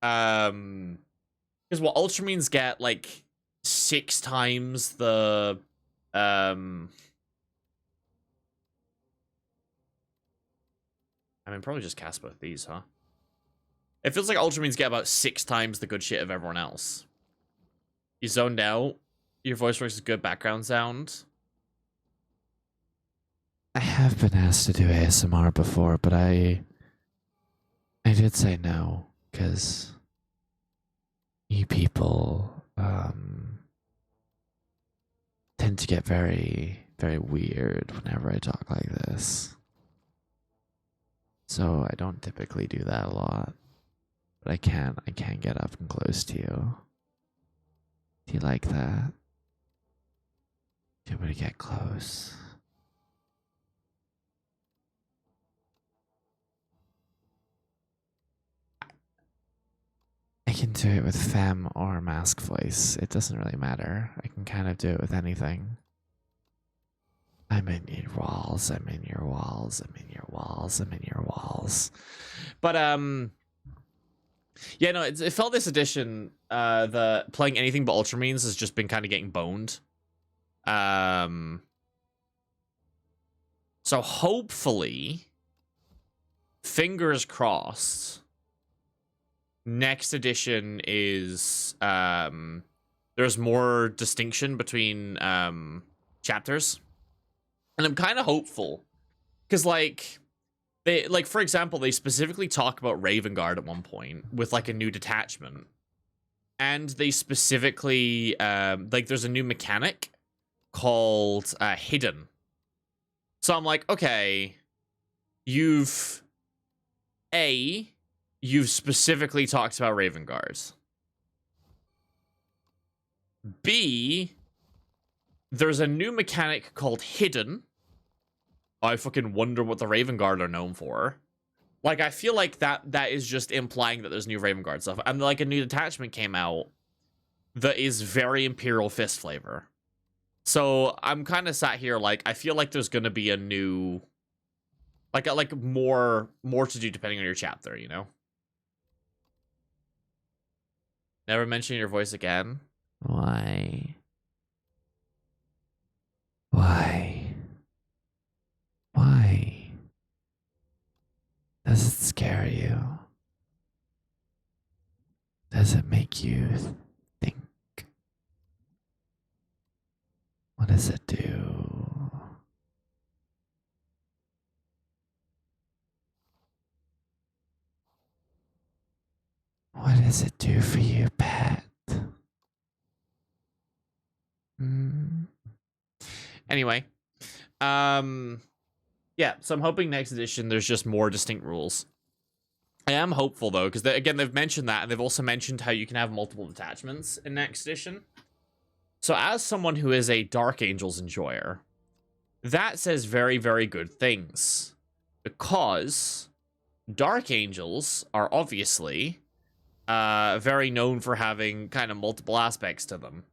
because Ultramarines get like 6 times the, I mean, probably just cast both these, huh? It feels like Ultramarines get about 6 times the good shit of everyone else. You zoned out. Your voice works as good background sound. I have been asked to do ASMR before, but I did say no, because you people tend to get very, very weird whenever I talk like this. So I don't typically do that a lot. But I can get up and close to you. Do you like that? Do you want me to get close? I can do it with femme or mask voice. It doesn't really matter. I can kind of do it with anything. I'm in your walls, I'm in your walls, I'm in your walls, I'm in your walls. But, yeah, no, it felt this edition, the playing anything but Ultramarines has just been kind of getting boned. So hopefully, fingers crossed, next edition is, there's more distinction between, chapters. And I'm kind of hopeful. Because, like, for example, they specifically talk about Raven Guard at one point with, like, a new detachment. And they specifically, like, there's a new mechanic called Hidden. So I'm like, okay, you've specifically talked about Raven Guards. B, there's a new mechanic called Hidden. I fucking wonder what the Raven Guard are known for. Like, I feel like that is just implying that there's new Raven Guard stuff. And, like, a new detachment came out that is very Imperial Fist flavor. So, I'm kind of sat here, like, I feel like there's gonna be a new... Like more to do depending on your chapter, you know? Never mention your voice again. Why? Why? Why? Does it scare you? Does it make you think? What does it do? What does it do for you, pet? Anyway, yeah, so I'm hoping next edition there's just more distinct rules. I am hopeful, though, because, again, they've mentioned that, and they've also mentioned how you can have multiple detachments in next edition. So as someone who is a Dark Angels enjoyer, that says very, very good things. Because Dark Angels are obviously very known for having kind of multiple aspects to them.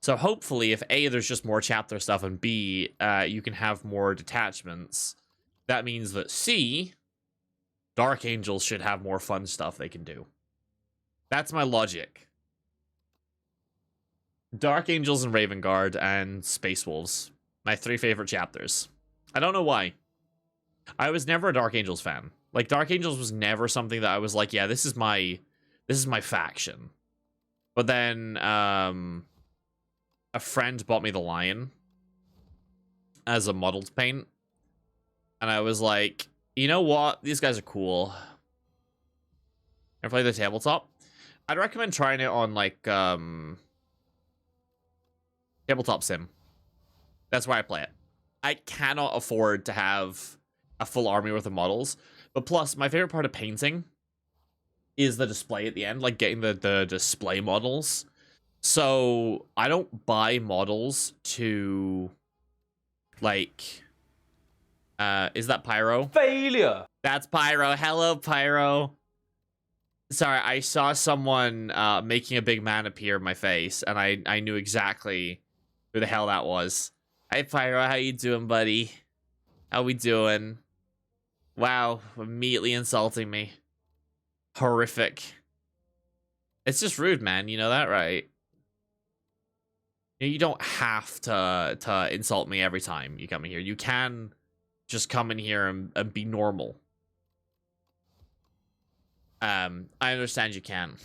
So hopefully, if A, there's just more chapter stuff, and B, you can have more detachments, that means that C, Dark Angels should have more fun stuff they can do. That's my logic. Dark Angels and Raven Guard and Space Wolves. My 3 favorite chapters. I don't know why. I was never a Dark Angels fan. Like, Dark Angels was never something that I was like, yeah, this is my faction. But then, a friend bought me the Lion as a model to paint. And I was like, you know what? These guys are cool. And play the tabletop. I'd recommend trying it on, like, tabletop sim. That's why I play it. I cannot afford to have a full army worth of models. But plus, my favorite part of painting is the display at the end, like getting the display models. So I don't buy models to, like, is that Pyro? Failure! That's Pyro. Hello, Pyro. Sorry, I saw someone making a big man appear in my face, and I knew exactly who the hell that was. Hi, Pyro. How you doing, buddy? How we doing? Wow, immediately insulting me. Horrific. It's just rude, man. You know that, right? You don't have to insult me every time you come in here. You can just come in here and be normal. I understand you can.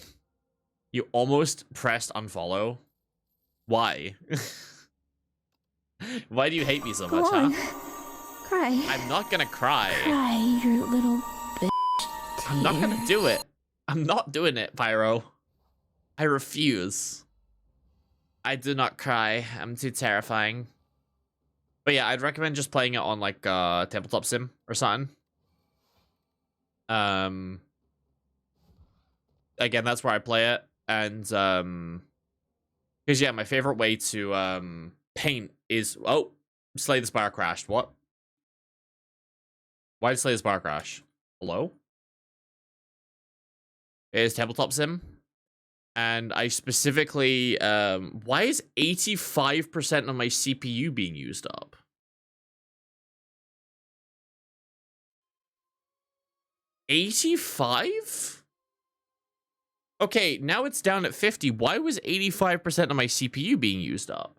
You almost pressed unfollow. Why? Why do you hate me so much, huh? Cry. I'm not gonna cry. Cry, you little bitch. I'm not gonna do it. I'm not doing it, Pyro. I refuse. I do not cry. I'm too terrifying. But yeah, I'd recommend just playing it on, like, tabletop sim or something. Again, that's where I play it. And, because, yeah, my favorite way to, paint is... Oh, Slay the Spire crashed. What? Why did Slay the Spire crash? Hello? It is tabletop sim. And I specifically... why is 85% of my CPU being used up? $85? Okay, now it's down at 50. Why was 85% of my CPU being used up?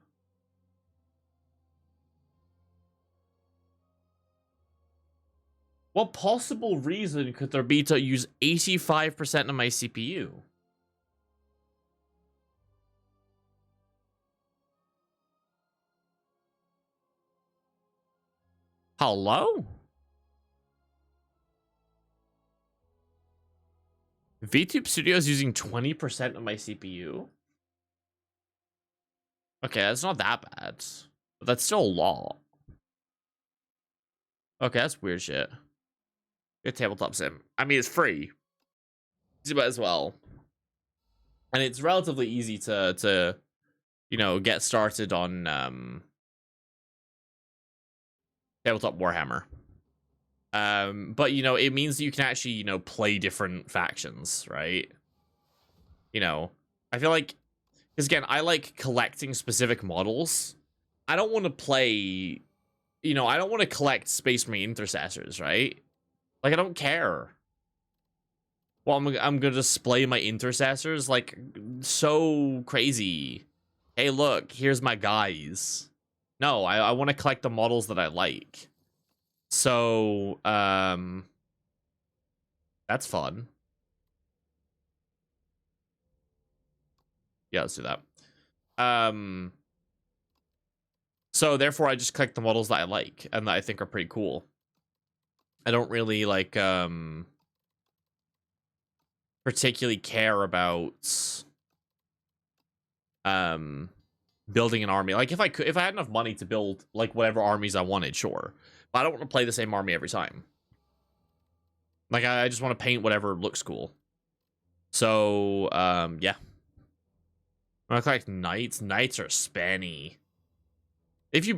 What possible reason could there be to use 85% of my CPU? Hello? VTube Studio is using 20% of my CPU? Okay, that's not that bad. But that's still a lot. Okay, that's weird shit. Good tabletop sim. I mean, it's free. You might as well. And it's relatively easy to you know, get started on tabletop Warhammer. But, you know, it means that you can actually, you know, play different factions, right? You know, I feel like, because again, I like collecting specific models. I don't want to play, you know, I don't want to collect Space Marine Intercessors, right? Like, I don't care. Well, I'm gonna display my Intercessors, like, so crazy. Hey, look, here's my guys. No, I want to collect the models that I like. So, that's fun. Yeah, let's do that. So therefore I just collect the models that I like and that I think are pretty cool. I don't really like, particularly care about, building an army. Like, if I had enough money to build, like, whatever armies I wanted, sure. But I don't want to play the same army every time. Like, I just want to paint whatever looks cool. So, yeah. I collect knights. Knights are spanny.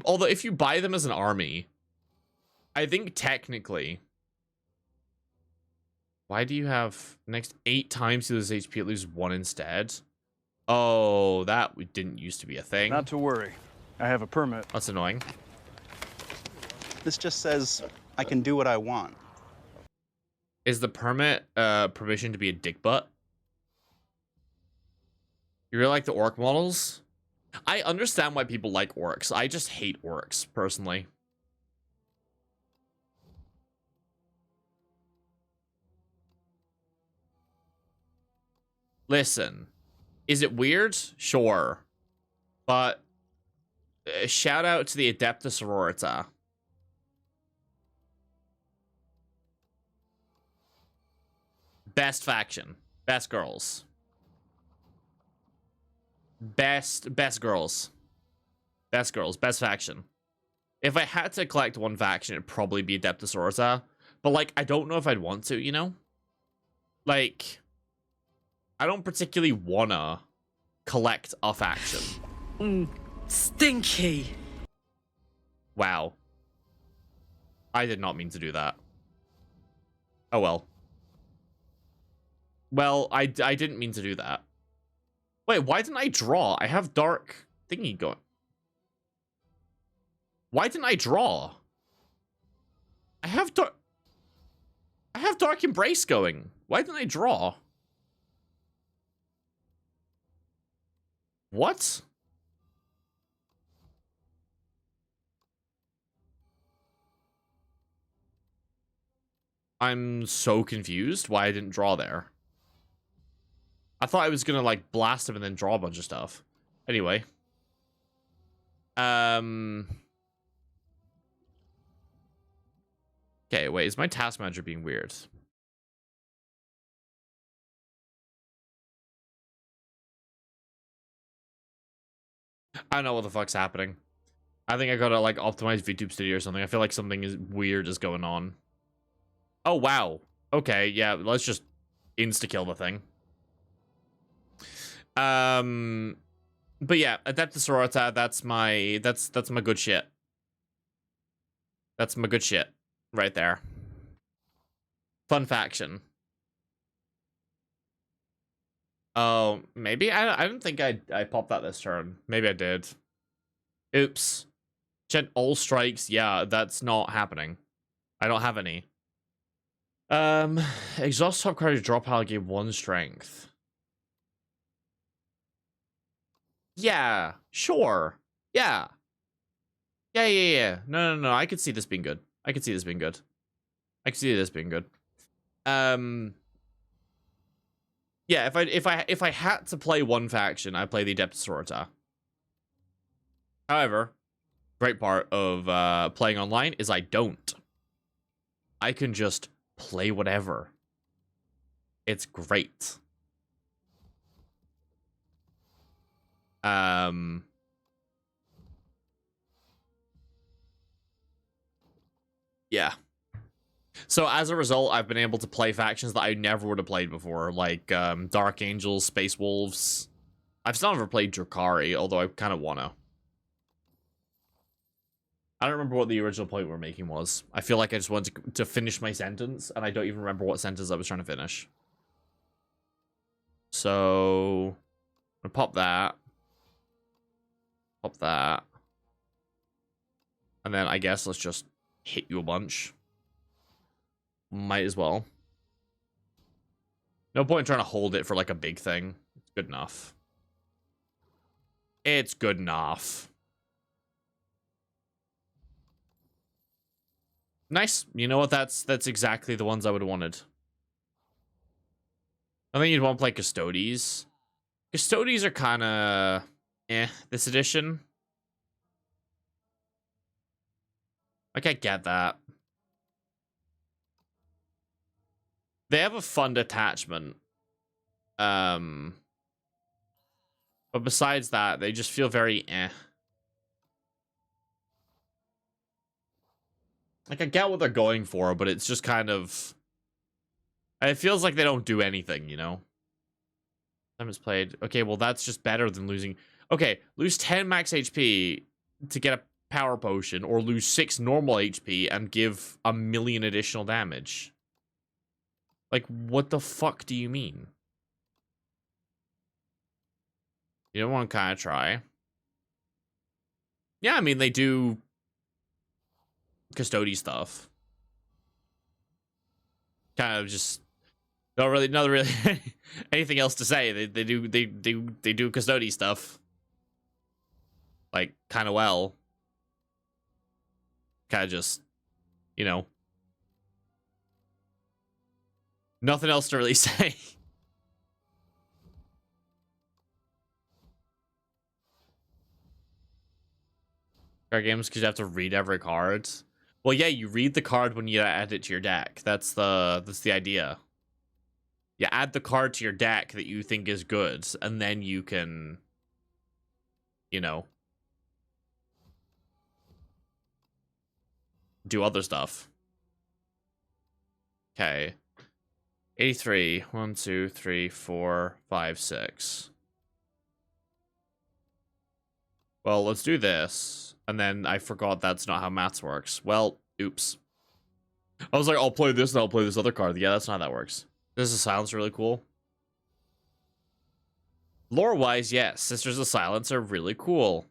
Although if you buy them as an army, I think technically... Why do you have next 8 times you lose HP, lose 1 instead? Oh, that didn't used to be a thing. Not to worry. I have a permit. That's annoying. This just says I can do what I want. Is the permit permission to be a dick butt? You really like the orc models? I understand why people like orcs. I just hate orcs, personally. Listen, is it weird? Sure. But shout out to the Adeptus Sororita. Best faction. Best girls. Best girls. Best girls. Best faction. If I had to collect one faction, it'd probably be Adeptus Sororita. But, like, I don't know if I'd want to, you know? Like, I don't particularly wanna collect a faction. Stinky. Wow. I did not mean to do that. Oh well. Well, I didn't mean to do that. Wait, why didn't I draw? I have dark thingy going. Why didn't I draw? I have dark embrace going. Why didn't I draw? What? I'm so confused why I didn't draw there. I thought I was gonna, like, blast him and then draw a bunch of stuff. Anyway. Okay, wait, is my task manager being weird? I don't know what the fuck's happening. I think I gotta, like, optimize VTube Studio or something. I feel like something weird is going on. Oh, wow. Okay, yeah, let's just insta-kill the thing. But yeah, Adeptus Sororita, that's my good shit. That's my good shit. Right there. Fun faction. Oh, maybe? I don't think I popped that this turn. Maybe I did. Oops. Gent all strikes. Yeah, that's not happening. I don't have any. Exhaust top card to drop pile, give 1 strength. Yeah, sure. Yeah. Yeah. No. I could see this being good. I could see this being good. Yeah, if I had to play one faction, I'd play the Adeptus Sororita. However, great part of playing online is I don't. I can just play whatever. It's great. Yeah. So as a result, I've been able to play factions that I never would have played before, like Dark Angels, Space Wolves. I've still never played Drakari, although I kind of wanna. I don't remember what the original point we're making was. I feel like I just wanted to finish my sentence, and I don't even remember what sentence I was trying to finish. So, I'm gonna pop that. Pop that. And then I guess let's just hit you a bunch. Might as well. No point in trying to hold it for like a big thing. It's good enough. It's good enough. Nice. You know what? That's exactly the ones I would have wanted. I think you'd want to play Custodes. Custodes are kind of this edition. Like, I get that. They have a fun detachment. But besides that, they just feel very Like, I get what they're going for, but it's just kind of... It feels like they don't do anything, you know? Time is played. Okay, well, that's just better than losing... Okay, lose 10 max HP to get a power potion, or lose 6 normal HP and give 1,000,000 additional damage. Like, what the fuck do you mean? You don't want to kind of try? Yeah, I mean, they do... Custody stuff. Kind of just... not really anything else to say. They do Custody stuff. Like, kind of well. Kind of just, you know. Nothing else to really say. Card games because you have to read every card. Well, yeah, you read the card when you add it to your deck. That's the idea. You add the card to your deck that you think is good, and then you can, you know, do other stuff. Okay. 83. 1, 2, 3, 4, 5, 6. Well, let's do this. And then I forgot that's not how maths works. Well, oops. I was like, I'll play this and I'll play this other card. Yeah, that's not how that works. This is Silence really cool. Lore-wise, yes, Sisters of Silence are really cool.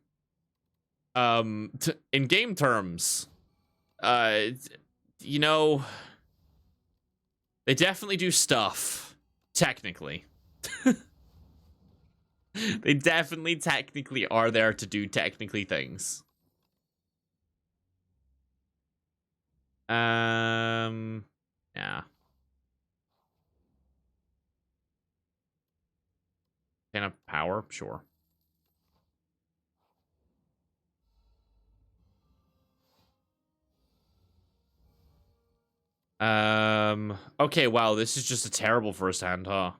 In game terms, you know, they definitely do stuff, technically. They definitely technically are there to do technically things. Yeah. 10 of power, sure. Okay, wow, this is just a terrible first hand, huh?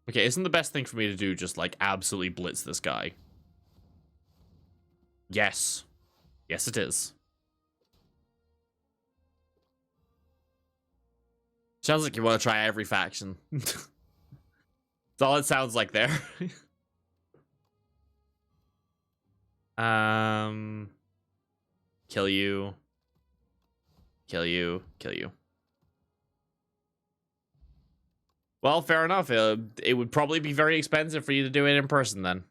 Okay, isn't the best thing for me to do just, like, absolutely blitz this guy? Yes. Yes, it is. Sounds like you want to try every faction. That's all it sounds like there. Kill you. Kill you. Kill you. Well, fair enough. It would probably be very expensive for you to do it in person then.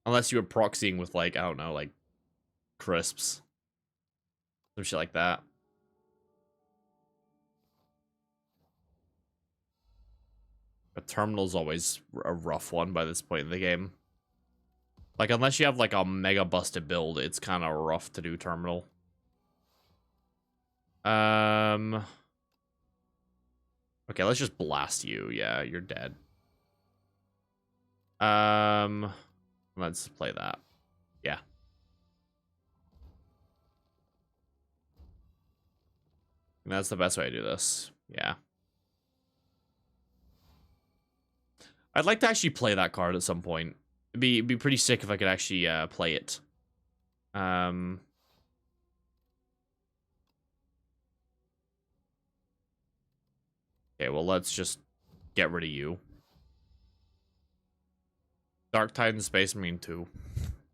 Unless you were proxying with, like, I don't know, like, crisps. Some shit like that. But terminal's always a rough one by this point in the game. Like, unless you have, like, a mega busted build, it's kind of rough to do terminal. Okay, let's just blast you. Yeah, you're dead. Let's play that. Yeah. And that's the best way to do this. Yeah. I'd like to actually play that card at some point. It'd be pretty sick if I could actually play it. Okay, well, let's just get rid of you. Dark Tide and Space Marine 2.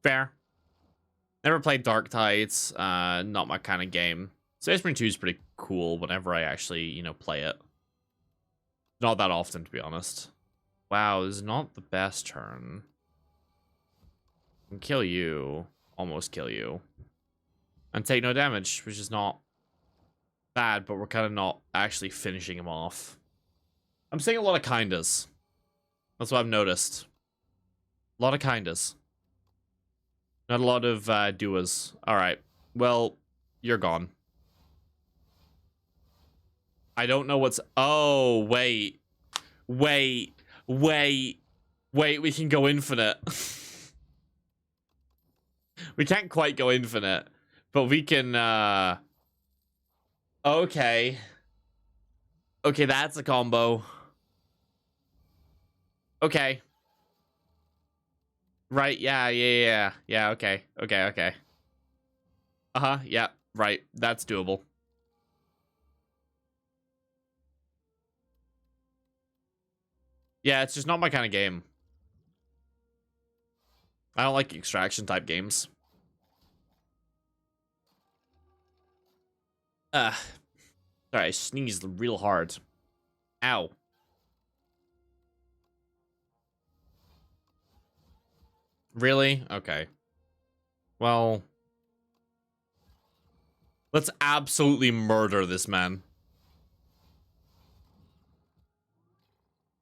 Fair. Never played Dark Tides. Not my kind of game. Space Marine 2 is pretty cool whenever I actually, you know, play it. Not that often, to be honest. Wow, this is not the best turn. Can kill you. Almost kill you. And take no damage, which is not bad, but we're kind of not actually finishing him off. I'm seeing a lot of kindas. That's what I've noticed. A lot of kindas. Not a lot of doers. Alright. Well, you're gone. I don't know what's... Oh, wait. Wait. Wait. Wait, we can go infinite. We can't quite go infinite. But we can, Okay. Okay, that's a combo. Okay. Right, yeah, okay. Uh-huh, yeah, right. That's doable. Yeah, it's just not my kind of game. I don't like extraction type games. Sorry, I sneezed real hard. Ow. Really? Okay. Well, let's absolutely murder this man.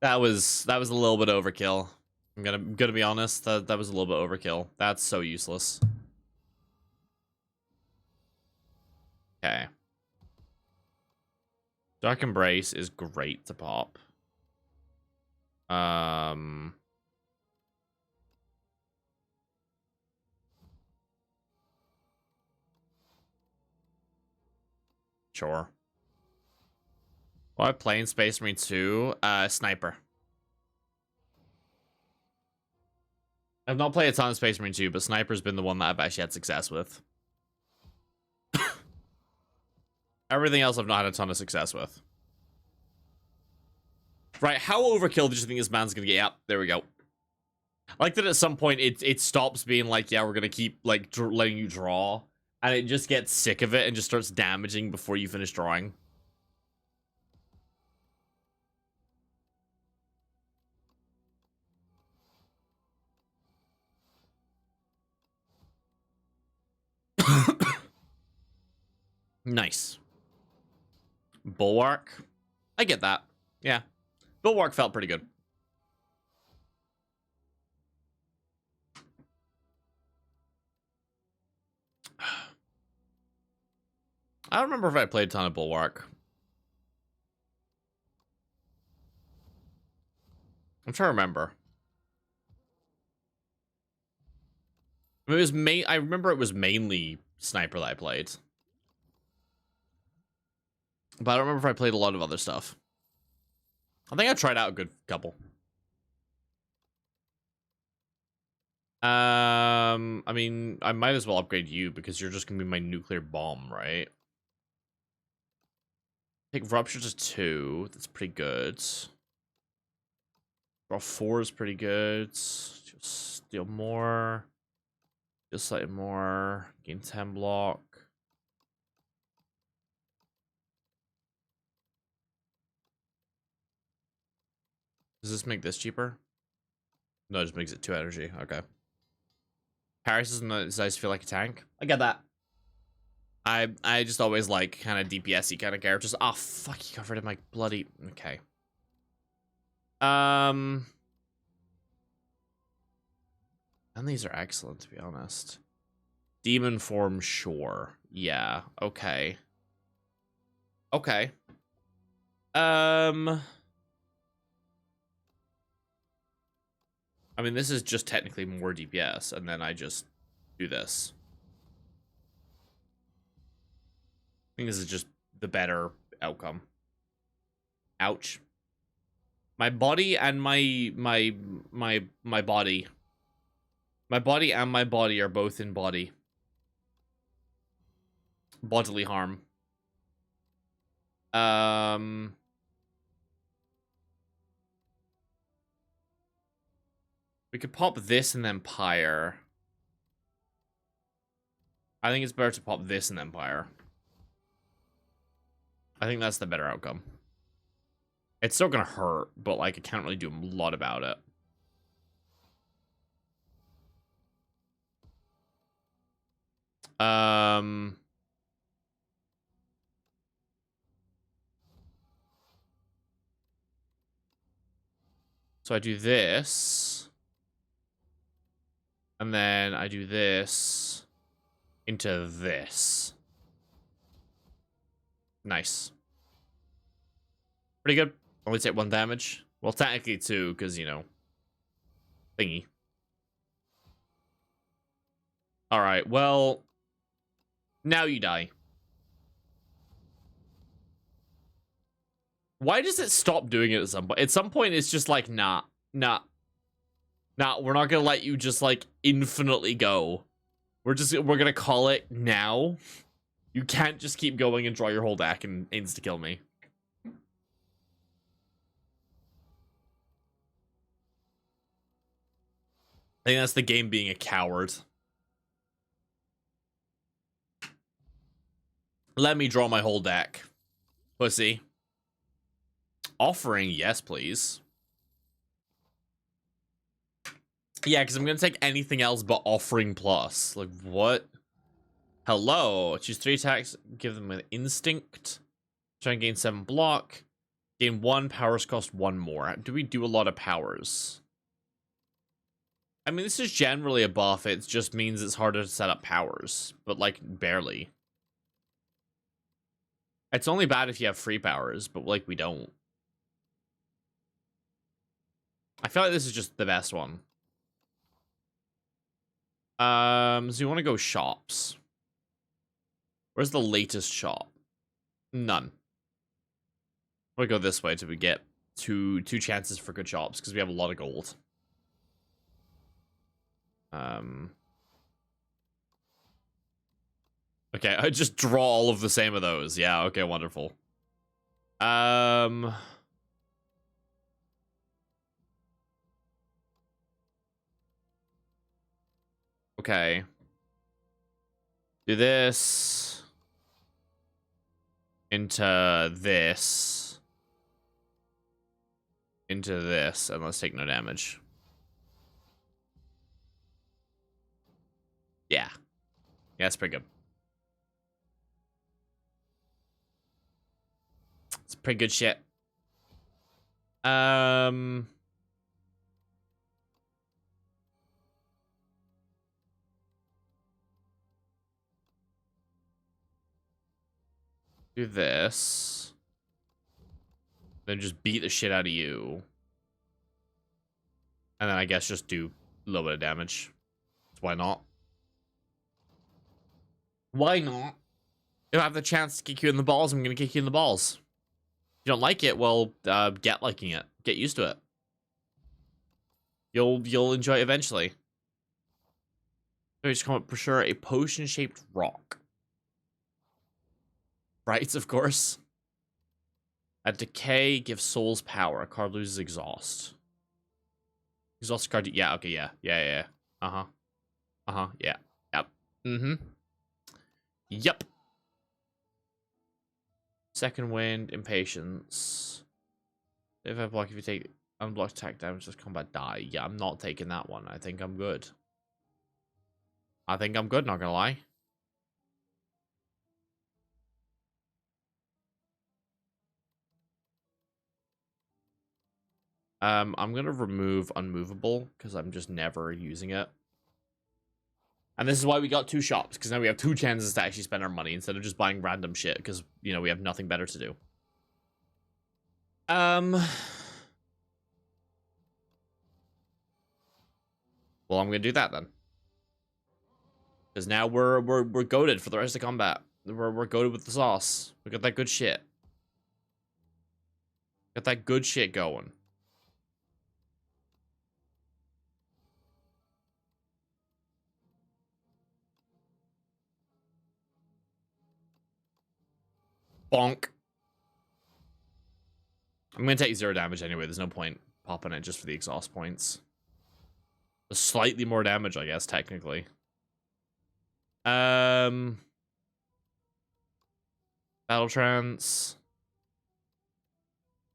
That was a little bit overkill. I'm gonna be honest. That was a little bit overkill. That's so useless. Okay. Dark Embrace is great to pop. Sure. Well, I play in Space Marine 2, Sniper. I've not played a ton of Space Marine 2, but Sniper's been the one that I've actually had success with. Everything else I've not had a ton of success with. Right, how overkill do you think this man's gonna get? Yep, there we go. I like that at some point it stops being like, yeah, we're gonna keep like letting you draw, and it just gets sick of it and just starts damaging before you finish drawing. Nice. Bulwark. I get that. Yeah. Bulwark felt pretty good. I don't remember if I played a ton of Bulwark. I'm trying to remember. It was I remember it was mainly Sniper that I played. But I don't remember if I played a lot of other stuff. I think I tried out a good couple. I mean, I might as well upgrade you because you're just gonna be my nuclear bomb, right? Take Rupture to 2. That's pretty good. Draw 4 is pretty good. Just steal more. Just slightly more. Gain 10 block. Does this make this cheaper? No, it just makes it 2 energy. Okay. Paris isn't as nice to feel like a tank. I get that. I just always like kind of DPS-y kind of characters. Oh, fuck, you got rid of my bloody... Okay. And these are excellent, to be honest. Demon form, sure. Yeah, okay. Okay. I mean, this is just technically more DPS, and then I just do this. I think this is just the better outcome. Ouch. My body and my body. My body and my body are both in body. Bodily harm. We could pop this and then Pyre. I think it's better to pop this and then Pyre. I think that's the better outcome. It's still gonna hurt, but like I can't really do a lot about it. So I do this. And then I do this into this. Nice. Pretty good. Only take 1 damage. Well, technically 2, because, you know, thingy. Alright, well, now you die. Why does it stop doing it at some point? At some point, it's just like, nah, we're not gonna let you just, like, infinitely go. We're gonna call it now. You can't just keep going and draw your whole deck and insta-kill me. I think that's the game being a coward. Let me draw my whole deck. Pussy. Offering, yes, please. Yeah, because I'm going to take anything else but Offering Plus. Like, what? Hello. Choose 3 attacks. Give them with Instinct. Try and gain 7 block. Gain 1. Powers cost 1 more. Do we do a lot of powers? I mean, this is generally a buff. It just means it's harder to set up powers. But, like, barely. It's only bad if you have free powers, but like we don't. I feel like this is just the best one. So you want to go shops? Where's the latest shop? None. We'll go this way till we get two chances for good shops because we have a lot of gold. Okay, I just draw all of the same of those. Yeah, okay, wonderful. Okay. Do this. Into this. Into this, and let's take no damage. Yeah. Yeah, that's pretty good. It's pretty good shit. Do this. Then just beat the shit out of you. And then I guess just do a little bit of damage. Why not? Why not? If I have the chance to kick you in the balls, I'm gonna kick you in the balls. If you don't like it, well, get liking it. Get used to it. You'll enjoy it eventually. So we just come up for sure a potion-shaped rock. Right, of course. A decay gives souls power. A card loses exhaust. Exhaust card. Yeah. Okay. Yeah. Uh huh. Yeah. Yep. Yep. Second wind. Impatience. If I block, if you take unblocked attack damage, does combat die? Yeah, I'm not taking that one. I think I'm good. Not gonna lie. I'm gonna remove unmovable because I'm just never using it. And this is why we got two shops, because now we have two chances to actually spend our money instead of just buying random shit, because, you know, we have nothing better to do. Well, I'm gonna do that then. Because now we're goated for the rest of combat. We're goated with the sauce. We got that good shit. Got that good shit going. Bonk. I'm gonna take 0 damage anyway. There's no point popping it just for the exhaust points. Slightly more damage, I guess, technically. Battle trance.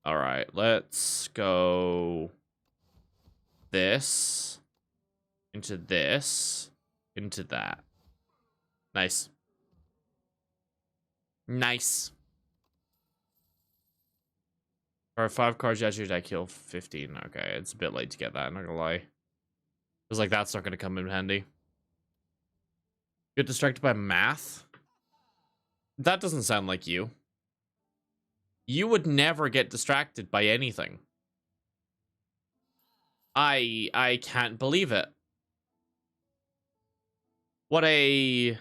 Alright, let's go this into this into that. Nice. Nice. For 5 cards, you actually kill 15. Okay, it's a bit late to get that, I'm not gonna lie. Feels like that's not gonna come in handy. Get distracted by math? That doesn't sound like you. You would never get distracted by anything. I can't believe it. What a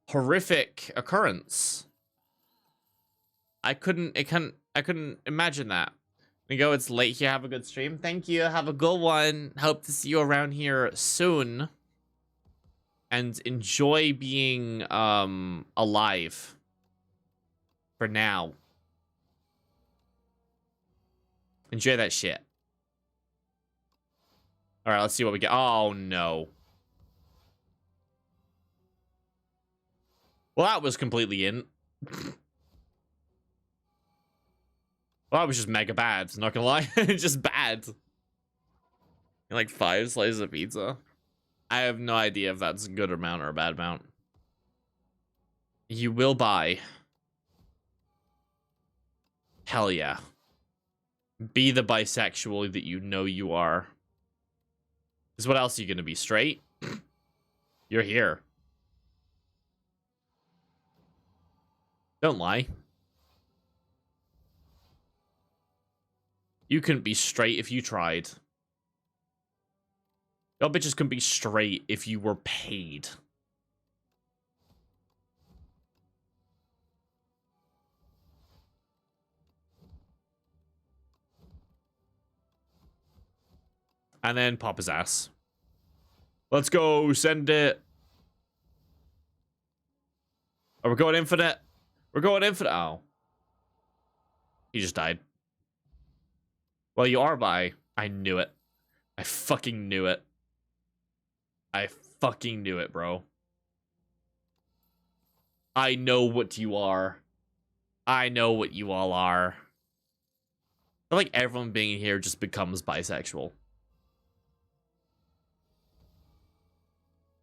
horrific occurrence. I couldn't imagine that. We go, it's late here. Have a good stream. Thank you. Have a good one. Hope to see you around here soon. And enjoy being alive. For now. Enjoy that shit. Alright, let's see what we get. Oh no. Well, that was completely in. Well, that was just mega bad, not gonna lie. Just bad. Like 5 slices of pizza. I have no idea if that's a good amount or a bad amount. You will buy. Hell yeah. Be the bisexual that you know you are. Because what else are you gonna be? Straight? You're here. Don't lie. You couldn't be straight if you tried. Y'all bitches couldn't be straight if you were paid. And then pop his ass. Let's go, send it. Oh, we're going infinite. We're going infinite. Oh. He just died. Well, you are bi. I knew it. I fucking knew it. I fucking knew it, bro. I know what you are. I know what you all are. I feel like everyone being here just becomes bisexual.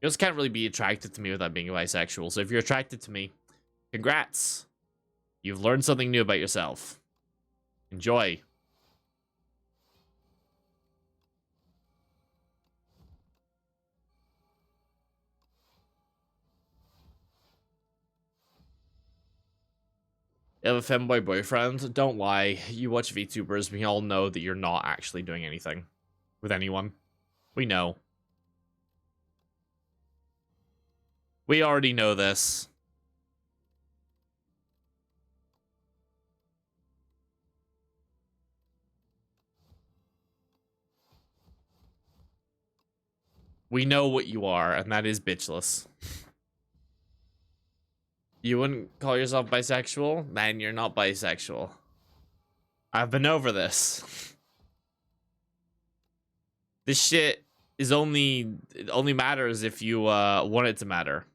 You just can't really be attracted to me without being bisexual. So if you're attracted to me, congrats. You've learned something new about yourself. Enjoy. You have a femboy boyfriend? Don't lie. You watch VTubers, we all know that you're not actually doing anything with anyone. We know. We already know this. We know what you are, and that is bitchless. You wouldn't call yourself bisexual? Man, you're not bisexual. I've been over this. This shit is it only matters if you want it to matter.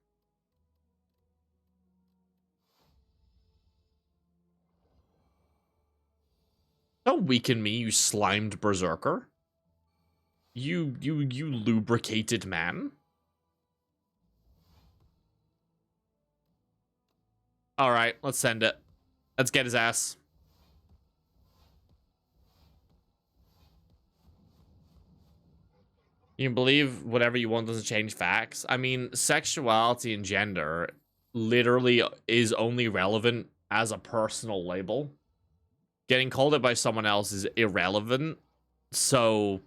Don't weaken me, you slimed berserker. You lubricated man. All right, let's send it. Let's get his ass. You can believe whatever you want doesn't change facts. I mean, sexuality and gender literally is only relevant as a personal label. Getting called it by someone else is irrelevant. So,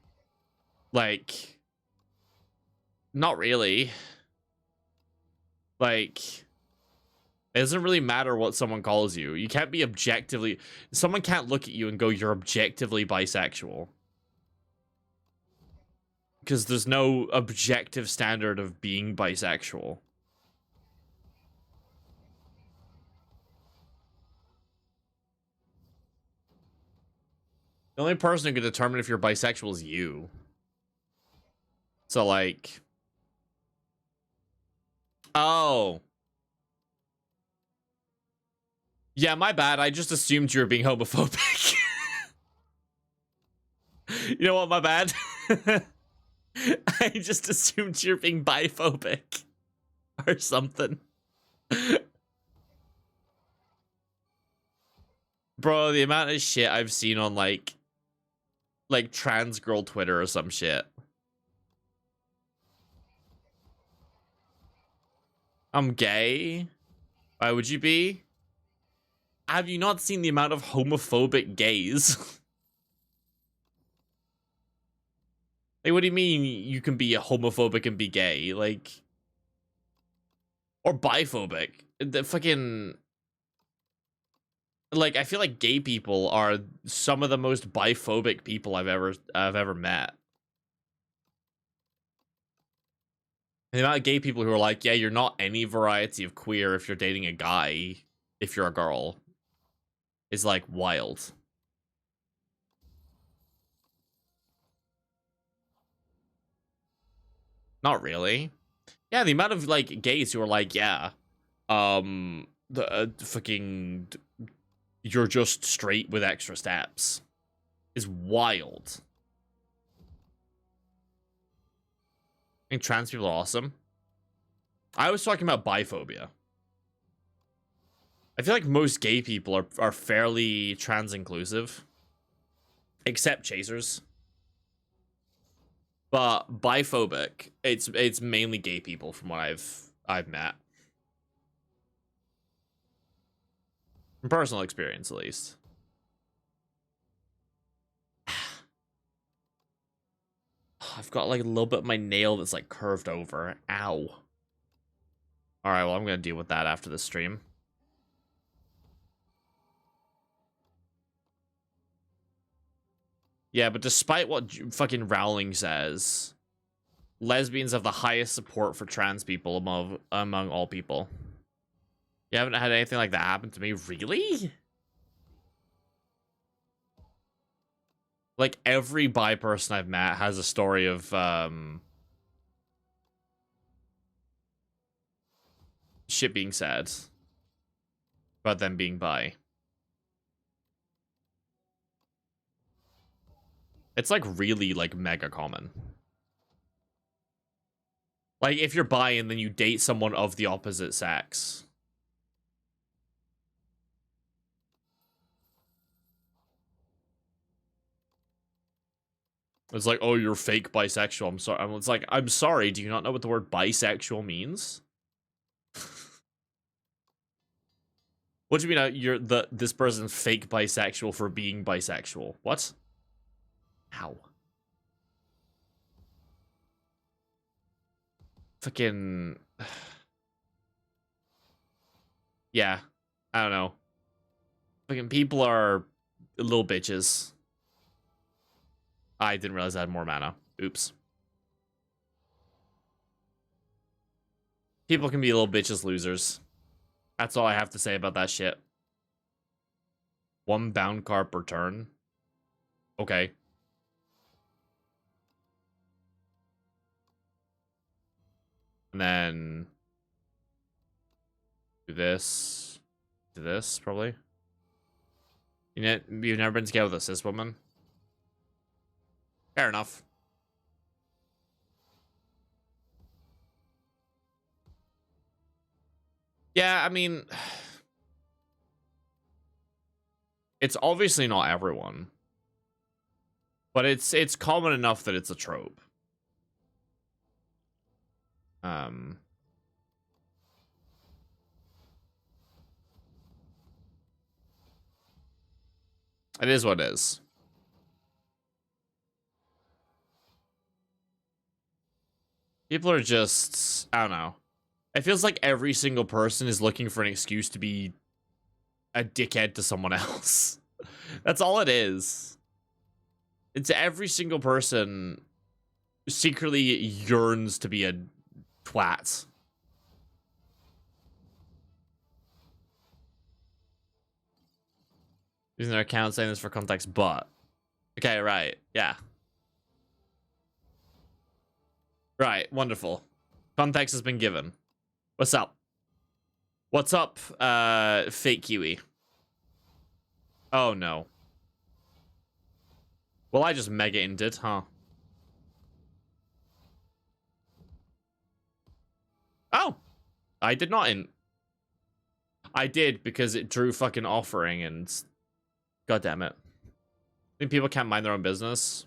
like, not really. Like, it doesn't really matter what someone calls you. You can't be objectively... Someone can't look at you and go, you're objectively bisexual. Because there's no objective standard of being bisexual. The only person who can determine if you're bisexual is you. So, like... Oh... Yeah, my bad. I just assumed you were being homophobic. You know what? My bad. I just assumed you're being biphobic. Or something. Bro, the amount of shit I've seen on, like trans girl Twitter or some shit. I'm gay? Why would you be? Have you not seen the amount of homophobic gays? Like, what do you mean you can be a homophobic and be gay? Like... Or biphobic. The fucking... Like, I feel like gay people are some of the most biphobic people I've ever met. And the amount of gay people who are like, yeah, you're not any variety of queer if you're dating a guy, if you're a girl, is like wild. Not really. Yeah, the amount of like gays who are like, yeah, fucking, you're just straight with extra steps, is wild. I think trans people are awesome. I was talking about biphobia. I feel like most gay people are fairly trans inclusive, except chasers. But biphobic, it's mainly gay people from what I've met. From personal experience, at least. I've got like a little bit of my nail that's like curved over. Ow. Alright, well, I'm gonna deal with that after the stream. Yeah, but despite what fucking Rowling says, lesbians have the highest support for trans people among all people. You haven't had anything like that happen to me? Really? Like, every bi person I've met has a story of, shit being said about them being bi. It's, like, really, like, mega common. Like, if you're bi and then you date someone of the opposite sex. It's like, oh, you're fake bisexual. I'm sorry. It's like, I'm sorry. Do you not know what the word bisexual means? What do you mean? This person's fake bisexual for being bisexual? What? How? Fucking. Yeah, I don't know. Fucking people are little bitches. I didn't realize I had more mana. Oops. People can be little bitches losers. That's all I have to say about that shit. 1 bound card per turn. Okay. And then do this. Do this, probably. You've never been together with a cis woman? Fair enough. Yeah, I mean, it's obviously not everyone, but it's common enough that it's a trope. It is what it is. People are just, I don't know. It feels like every single person is looking for an excuse to be a dickhead to someone else. That's all it is. It's every single person secretly yearns to be a twat. Using their account, saying this for context, but. Okay, right. Yeah. Right, wonderful. Context has been given. What's up? What's up, fake Kiwi? Oh, no. Well, I just mega ended, huh? Oh! I did not int. I did because it drew fucking offering and... God damn it. I think people can't mind their own business.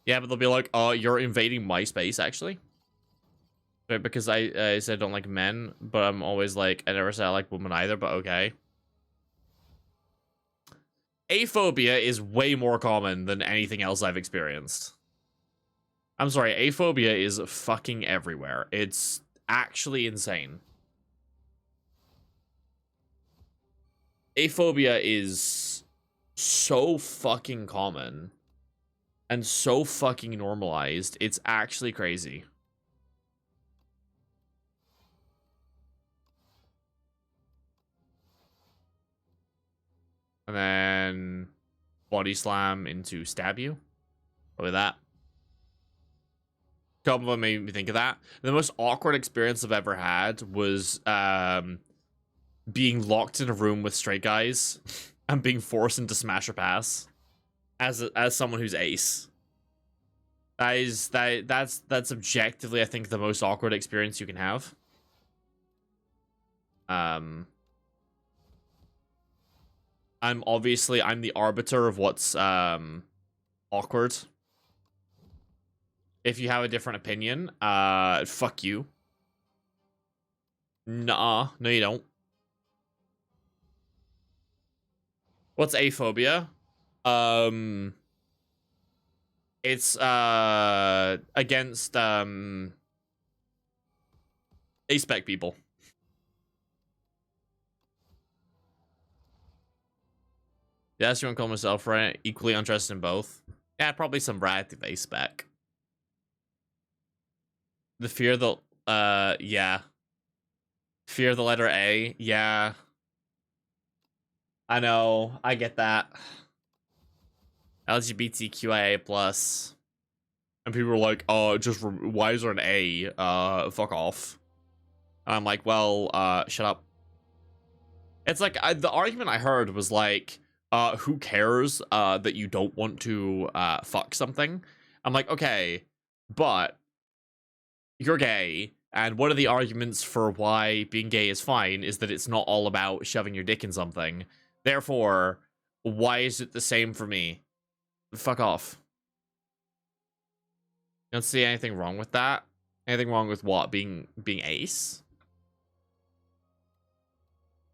Yeah, but they'll be like, oh, you're invading my space, actually. Right, because I said I don't like men, but I'm always like, I never said I like women either, but okay. Aphobia is way more common than anything else I've experienced. I'm sorry, aphobia is fucking everywhere. It's actually insane. Aphobia is so fucking common and so fucking normalized. It's actually crazy. And then body slam into stab you. Probably that. A couple of them made me think of that. The most awkward experience I've ever had was being locked in a room with straight guys and being forced into smash or pass as someone who's ace. That's objectively, I think, the most awkward experience you can have. I'm the arbiter of what's awkward. If you have a different opinion, fuck you. Nah, no you don't. What's aphobia? It's against A-spec people. Yes, you want to call myself right? Equally interested in both. Yeah, probably some reactive A-spec. The fear of the yeah. Fear of the letter A, yeah. I know, I get that. LGBTQIA plus. And people are like, oh, why is there an A? Fuck off. And I'm like, well, shut up. It's like, the argument I heard was like, who cares, that you don't want to, fuck something? I'm like, okay, but you're gay, and one of the arguments for why being gay is fine is that it's not all about shoving your dick in something. Therefore, why is it the same for me? Fuck off. You don't see anything wrong with that? Anything wrong with what? Being ace?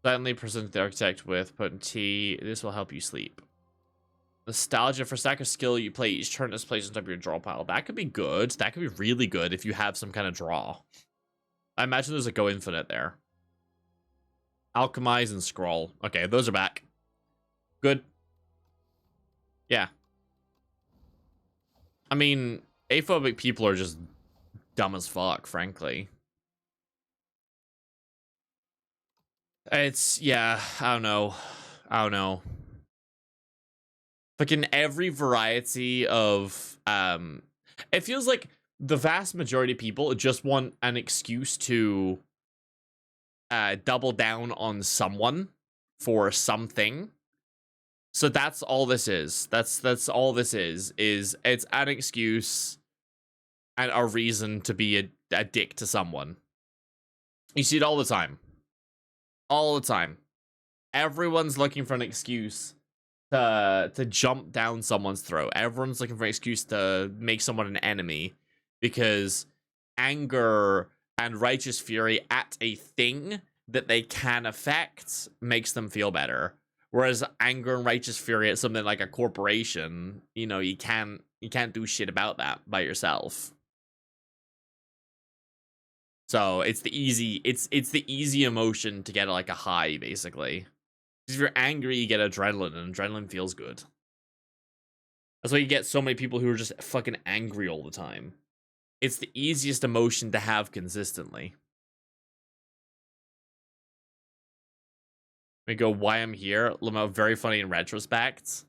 Suddenly present the architect with potent tea. This will help you sleep. Nostalgia for stack of skill you play each turn is placed on top of your draw pile. That could be good. That could be really good if you have some kind of draw. I imagine there's a go infinite there. Alchemize and scroll. Okay, those are back. Good. Yeah. I mean, aphobic people are just dumb as fuck, frankly. It's, yeah, I don't know. I don't know. Like in every variety of, it feels like the vast majority of people just want an excuse to double down on someone for something. So that's all this is. That's all this is it's an excuse and a reason to be a dick to someone. You see it all the time. All the time. Everyone's looking for an excuse to jump down someone's throat. Everyone's looking for an excuse to make someone an enemy because anger and righteous fury at a thing that they can affect makes them feel better. Whereas anger and righteous fury at something like a corporation, you know, you can't do shit about that by yourself. So it's the easy emotion to get like a high, basically. If you're angry, you get adrenaline, and adrenaline feels good. That's why you get so many people who are just fucking angry all the time. It's the easiest emotion to have consistently. We go, why I'm here? lmao, very funny in retrospect.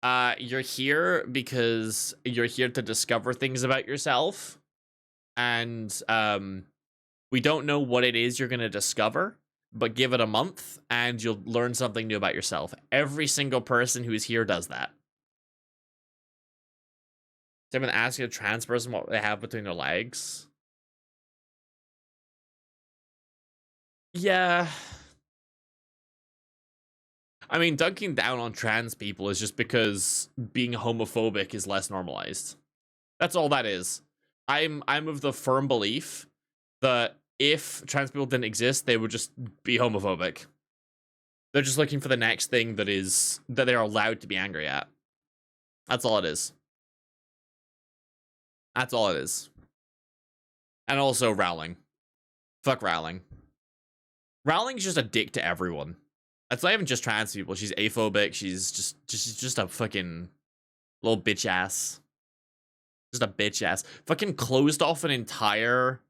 You're here because you're here to discover things about yourself. And we don't know what it is you're going to discover, but give it a month and you'll learn something new about yourself. Every single person who is here does that. I've been asking a trans person what they have between their legs. Yeah. I mean, dunking down on trans people is just because being homophobic is less normalized. That's all that is. I'm of the firm belief that if trans people didn't exist, they would just be homophobic. They're just looking for the next thing that they're allowed to be angry at. That's all it is. That's all it is. And also Rowling. Fuck Rowling. Rowling's just a dick to everyone. That's not even just trans people. She's aphobic. She's just a fucking little bitch ass. Just a bitch ass. Fucking closed off an entire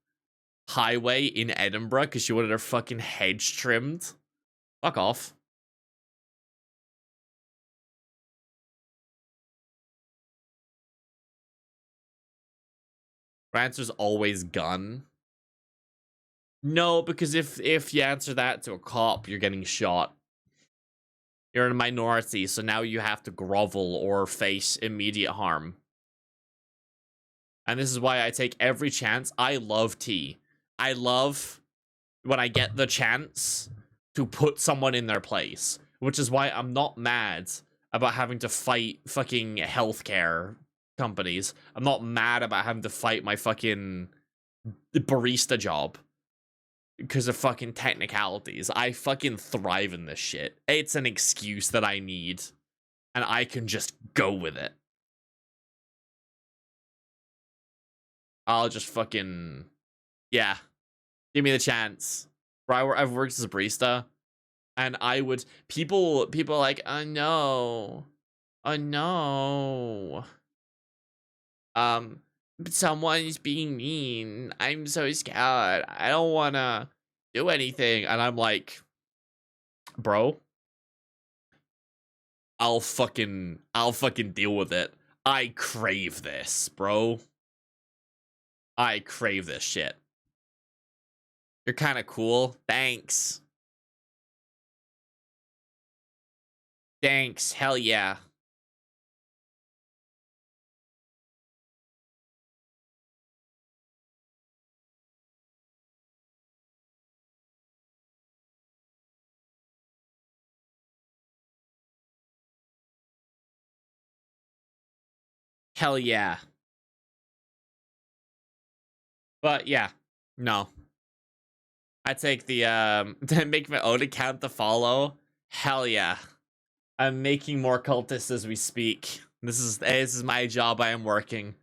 highway in Edinburgh because she wanted her fucking hedge trimmed. Fuck off. Her answer's always gun. No, because if you answer that to a cop, you're getting shot. You're in a minority, so now you have to grovel or face immediate harm. And this is why I take every chance. I love tea. I love when I get the chance to put someone in their place, which is why I'm not mad about having to fight fucking healthcare companies. I'm not mad about having to fight my fucking barista job. because of fucking technicalities. I fucking thrive in this shit. It's an excuse that I need, and I can just go with it. I'll just fucking, yeah, give me the chance. Bro, I've worked as a barista, and I would, people are like, oh no, but someone's being mean. I'm so scared. I don't wanna do anything. And I'm like, bro, I'll fucking deal with it. I crave this, bro. I crave this shit. You're kind of cool. Thanks. Thanks. Hell yeah. Hell yeah. But yeah, no. I take the to make my own account to follow. Hell yeah. I'm making more cultists as we speak. This is my job. I am working.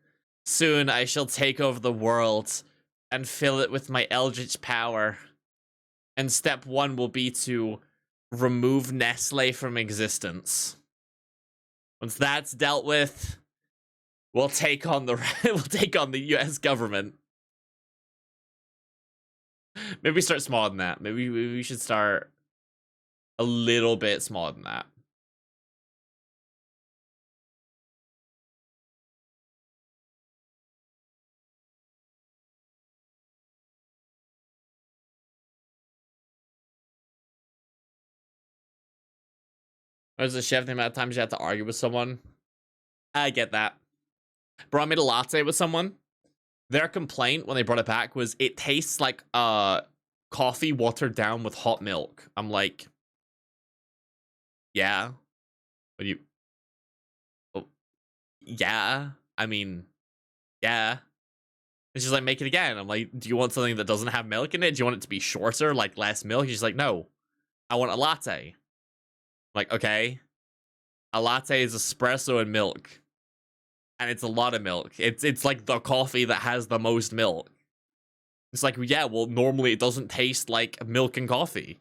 Soon I shall take over the world and fill it with my eldritch power. And step 1 will be to remove Nestle from existence. Once that's dealt with, we'll take on the US government. Maybe start smaller than that. Maybe we should start a little bit smaller than that. There's a chef the amount of times you have to argue with someone. I get that. Bro, I made a latte with someone. Their complaint when they brought it back was it tastes like coffee watered down with hot milk. I'm like, yeah. What do you? Oh, yeah. I mean, yeah. And she's like, make it again. I'm like, do you want something that doesn't have milk in it? Do you want it to be shorter, like less milk? She's like, no, I want a latte. I'm like, okay. A latte is espresso and milk. And it's a lot of milk. It's like the coffee that has the most milk. It's like, yeah, well, normally it doesn't taste like milk and coffee.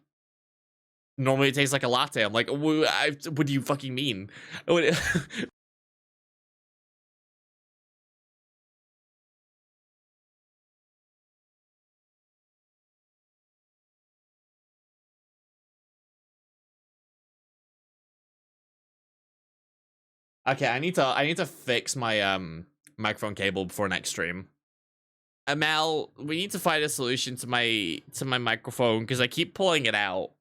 Normally it tastes like a latte. I'm like, what do you fucking mean? Okay, I need to fix my microphone cable before next stream. Mel, we need to find a solution to my microphone because I keep pulling it out.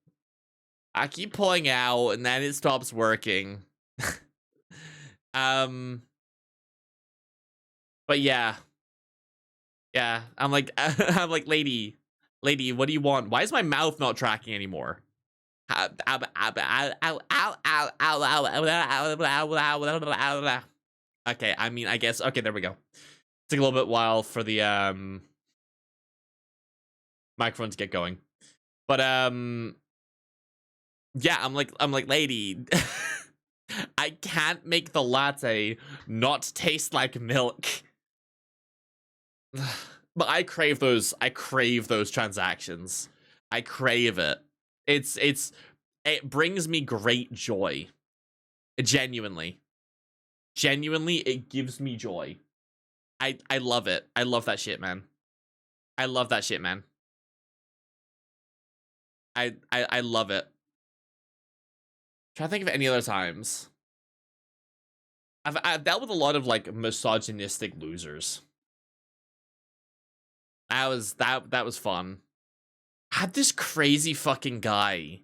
I keep pulling it out and then it stops working. But yeah. Yeah, I'm like I'm like, lady, what do you want? Why is my mouth not tracking anymore? Okay, I mean, I guess, okay, there we go. Took a little bit while for the microphone to get going. But yeah, I'm like, lady, I can't make the latte not taste like milk. But I crave those transactions. I crave it. It brings me great joy. Genuinely, it gives me joy. I love it. I love that shit, man. I love that shit, man. I love it. Trying to think of any other times. I've dealt with a lot of like misogynistic losers. That was fun. I had this crazy fucking guy.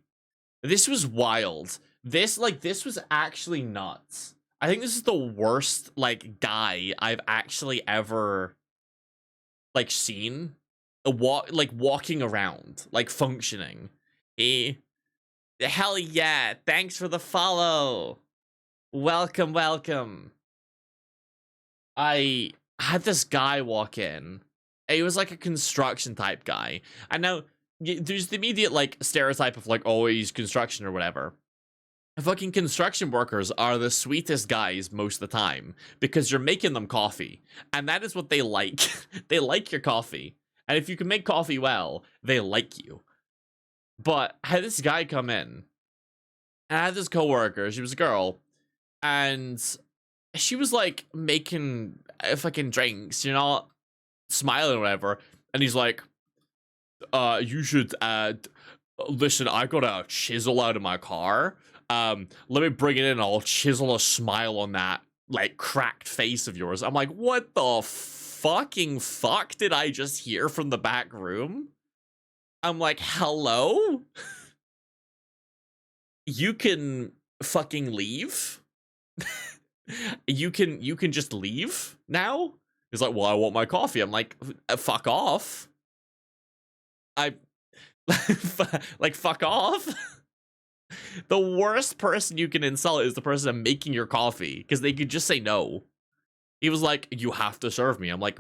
This was wild. This was actually nuts. I think this is the worst like guy I've actually ever like seen. Walking around, like functioning. Hell yeah, thanks for the follow. Welcome. I had this guy walk in. He was like a construction type guy. And now there's the immediate like stereotype of like always construction or whatever. Fucking construction workers are the sweetest guys most of the time because you're making them coffee, and that is what they like. They like your coffee, and if you can make coffee well, they like you. But I had this guy come in, and I had this coworker. She was a girl, and she was like making fucking drinks, you know, smiling or whatever. And he's like, you should listen, I got a chisel out of my car. Let me bring it in and I'll chisel a smile on that like cracked face of yours. I'm like, what the fucking fuck did I just hear from the back room? I'm like, hello? You can fucking leave? you can just leave now? He's like, well, I want my coffee. I'm like, fuck off. Like, fuck off. The worst person you can insult is the person making your coffee, because they could just say no. He was like, you have to serve me. I'm like,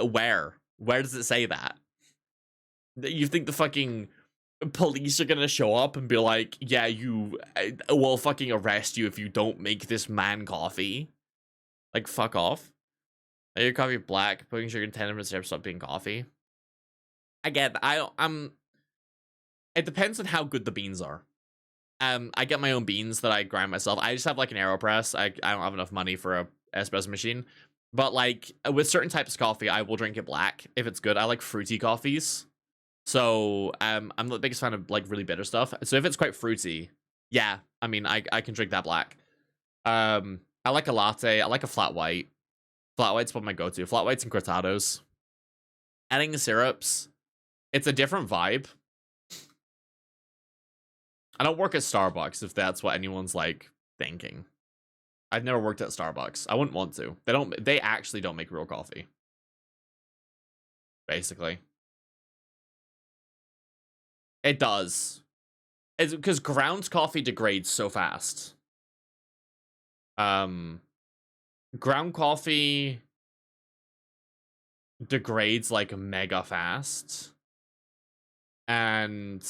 where? Where does it say that? You think the fucking police are gonna show up and be like, yeah, we'll fucking arrest you if you don't make this man coffee? Like, fuck off. Your coffee black, putting sugar in 10 minutes to stop being coffee. Again, it depends on how good the beans are. I get my own beans that I grind myself. I just have like an AeroPress. I don't have enough money for a espresso machine. But like with certain types of coffee, I will drink it black if it's good. I like fruity coffees. So I'm the biggest fan of like really bitter stuff. So if it's quite fruity, yeah, I mean I can drink that black. I like a latte. I like a flat white. Flat white's what my go-to. Flat whites and cortados. Adding the syrups, it's a different vibe. I don't work at Starbucks, if that's what anyone's like thinking. I've never worked at Starbucks. I wouldn't want to. They actually don't make real coffee. Basically. It does. It's because ground coffee degrades so fast. Ground coffee degrades like mega fast. And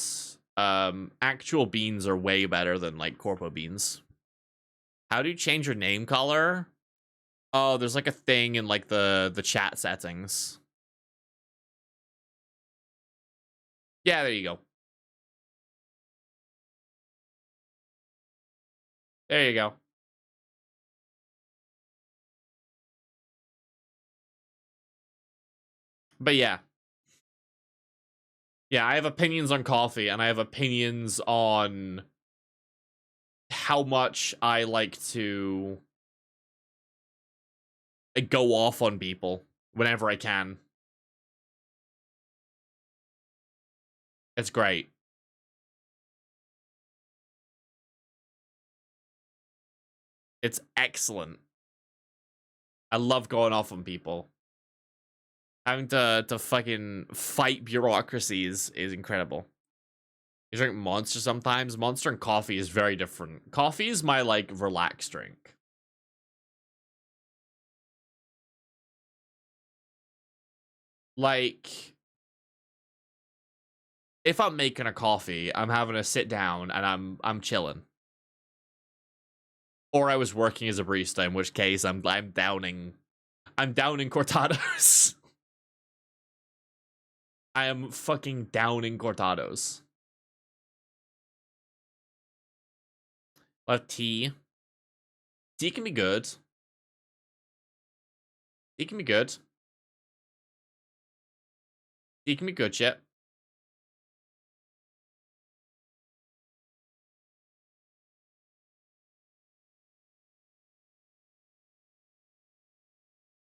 actual beans are way better than like corpo beans. How do you change your name color? Oh, there's like a thing in like the chat settings. Yeah, there you go. There you go. But yeah. Yeah, I have opinions on coffee, and I have opinions on how much I like to go off on people whenever I can. It's great. It's excellent. I love going off on people. Having to fucking fight bureaucracies is incredible. You drink Monster sometimes. Monster and coffee is very different. Coffee is my, like, relaxed drink. Like, if I'm making a coffee, I'm having to sit down and I'm chilling. Or I was working as a barista, in which case I'm downing cortados. I am fucking downing cortados. Tea. Tea can be good. Tea can be good. Tea can be good, shit.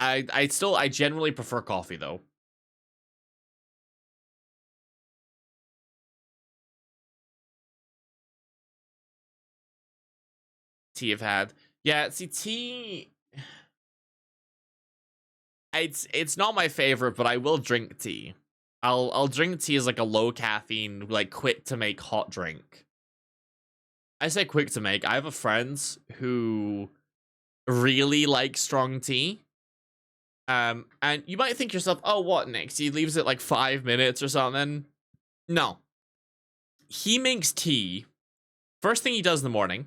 I generally prefer coffee though. Tea I've had. Yeah, see, tea, it's not my favorite, but I will drink tea. I'll drink tea as like a low caffeine, like quick to make hot drink. I say quick to make. I have a friend who really likes strong tea. And you might think yourself, oh, what next? He leaves it like 5 minutes or something. No. He makes tea. First thing he does in the morning,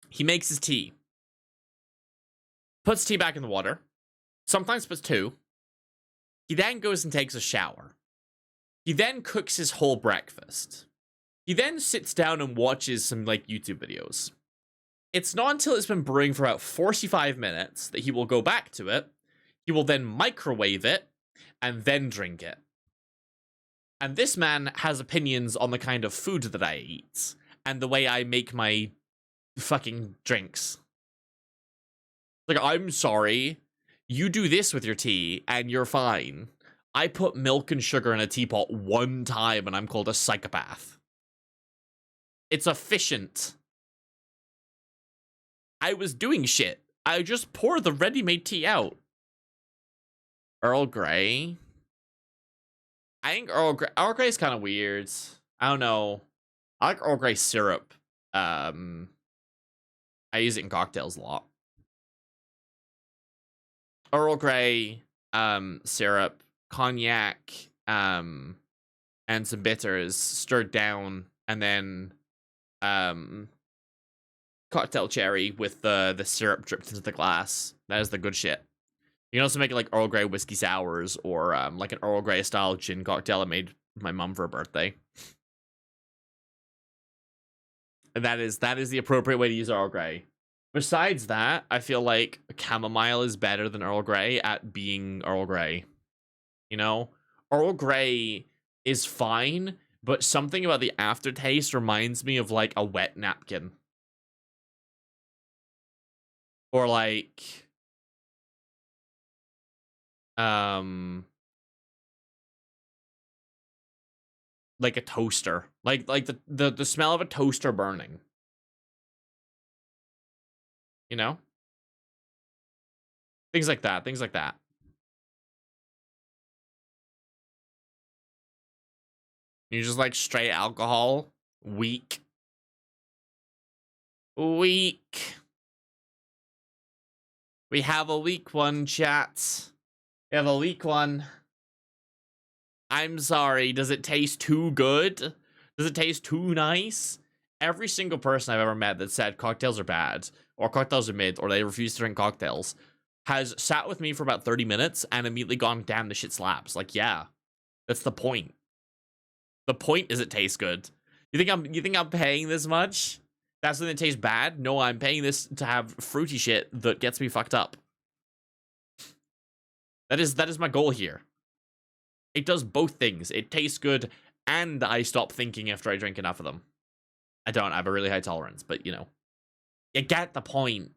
he makes his tea. Puts tea back in the water. Sometimes puts 2. He then goes and takes a shower. He then cooks his whole breakfast. He then sits down and watches some, like, YouTube videos. It's not until it's been brewing for about 45 minutes that he will go back to it. He will then microwave it and then drink it. And this man has opinions on the kind of food that I eat and the way I make my fucking drinks. Like, I'm sorry. You do this with your tea and you're fine. I put milk and sugar in a teapot one time and I'm called a psychopath. It's efficient. I was doing shit. I just pour the ready-made tea out. Earl Grey? I think Earl Grey is kind of weird. I don't know. I like Earl Grey syrup. I use it in cocktails a lot. Earl Grey, syrup, cognac, and some bitters stirred down, and then, cocktail cherry with the syrup dripped into the glass. That is the good shit. You can also make it like Earl Grey whiskey sours or like an Earl Grey style gin cocktail I made my mum for her birthday. And that is the appropriate way to use Earl Grey. Besides that, I feel like chamomile is better than Earl Grey at being Earl Grey. You know? Earl Grey is fine, but something about the aftertaste reminds me of like a wet napkin. Or like like a toaster. Like the smell of a toaster burning. You know? Things like that. Things like that. You just like straight alcohol. Weak. Weak. We have a weak one, chat. We have a weak one. I'm sorry. Does it taste too good? Does it taste too nice? Every single person I've ever met that said cocktails are bad, or cocktails are mid, or they refuse to drink cocktails, has sat with me for about 30 minutes and immediately gone, damn, this shit slaps. Like, yeah, that's the point. The point is it tastes good. You think I'm paying this much? That's when it tastes bad? No, I'm paying this to have fruity shit that gets me fucked up. That is my goal here. It does both things. It tastes good, and I stop thinking after I drink enough of them. I don't. I have a really high tolerance, but, you know. You get the point.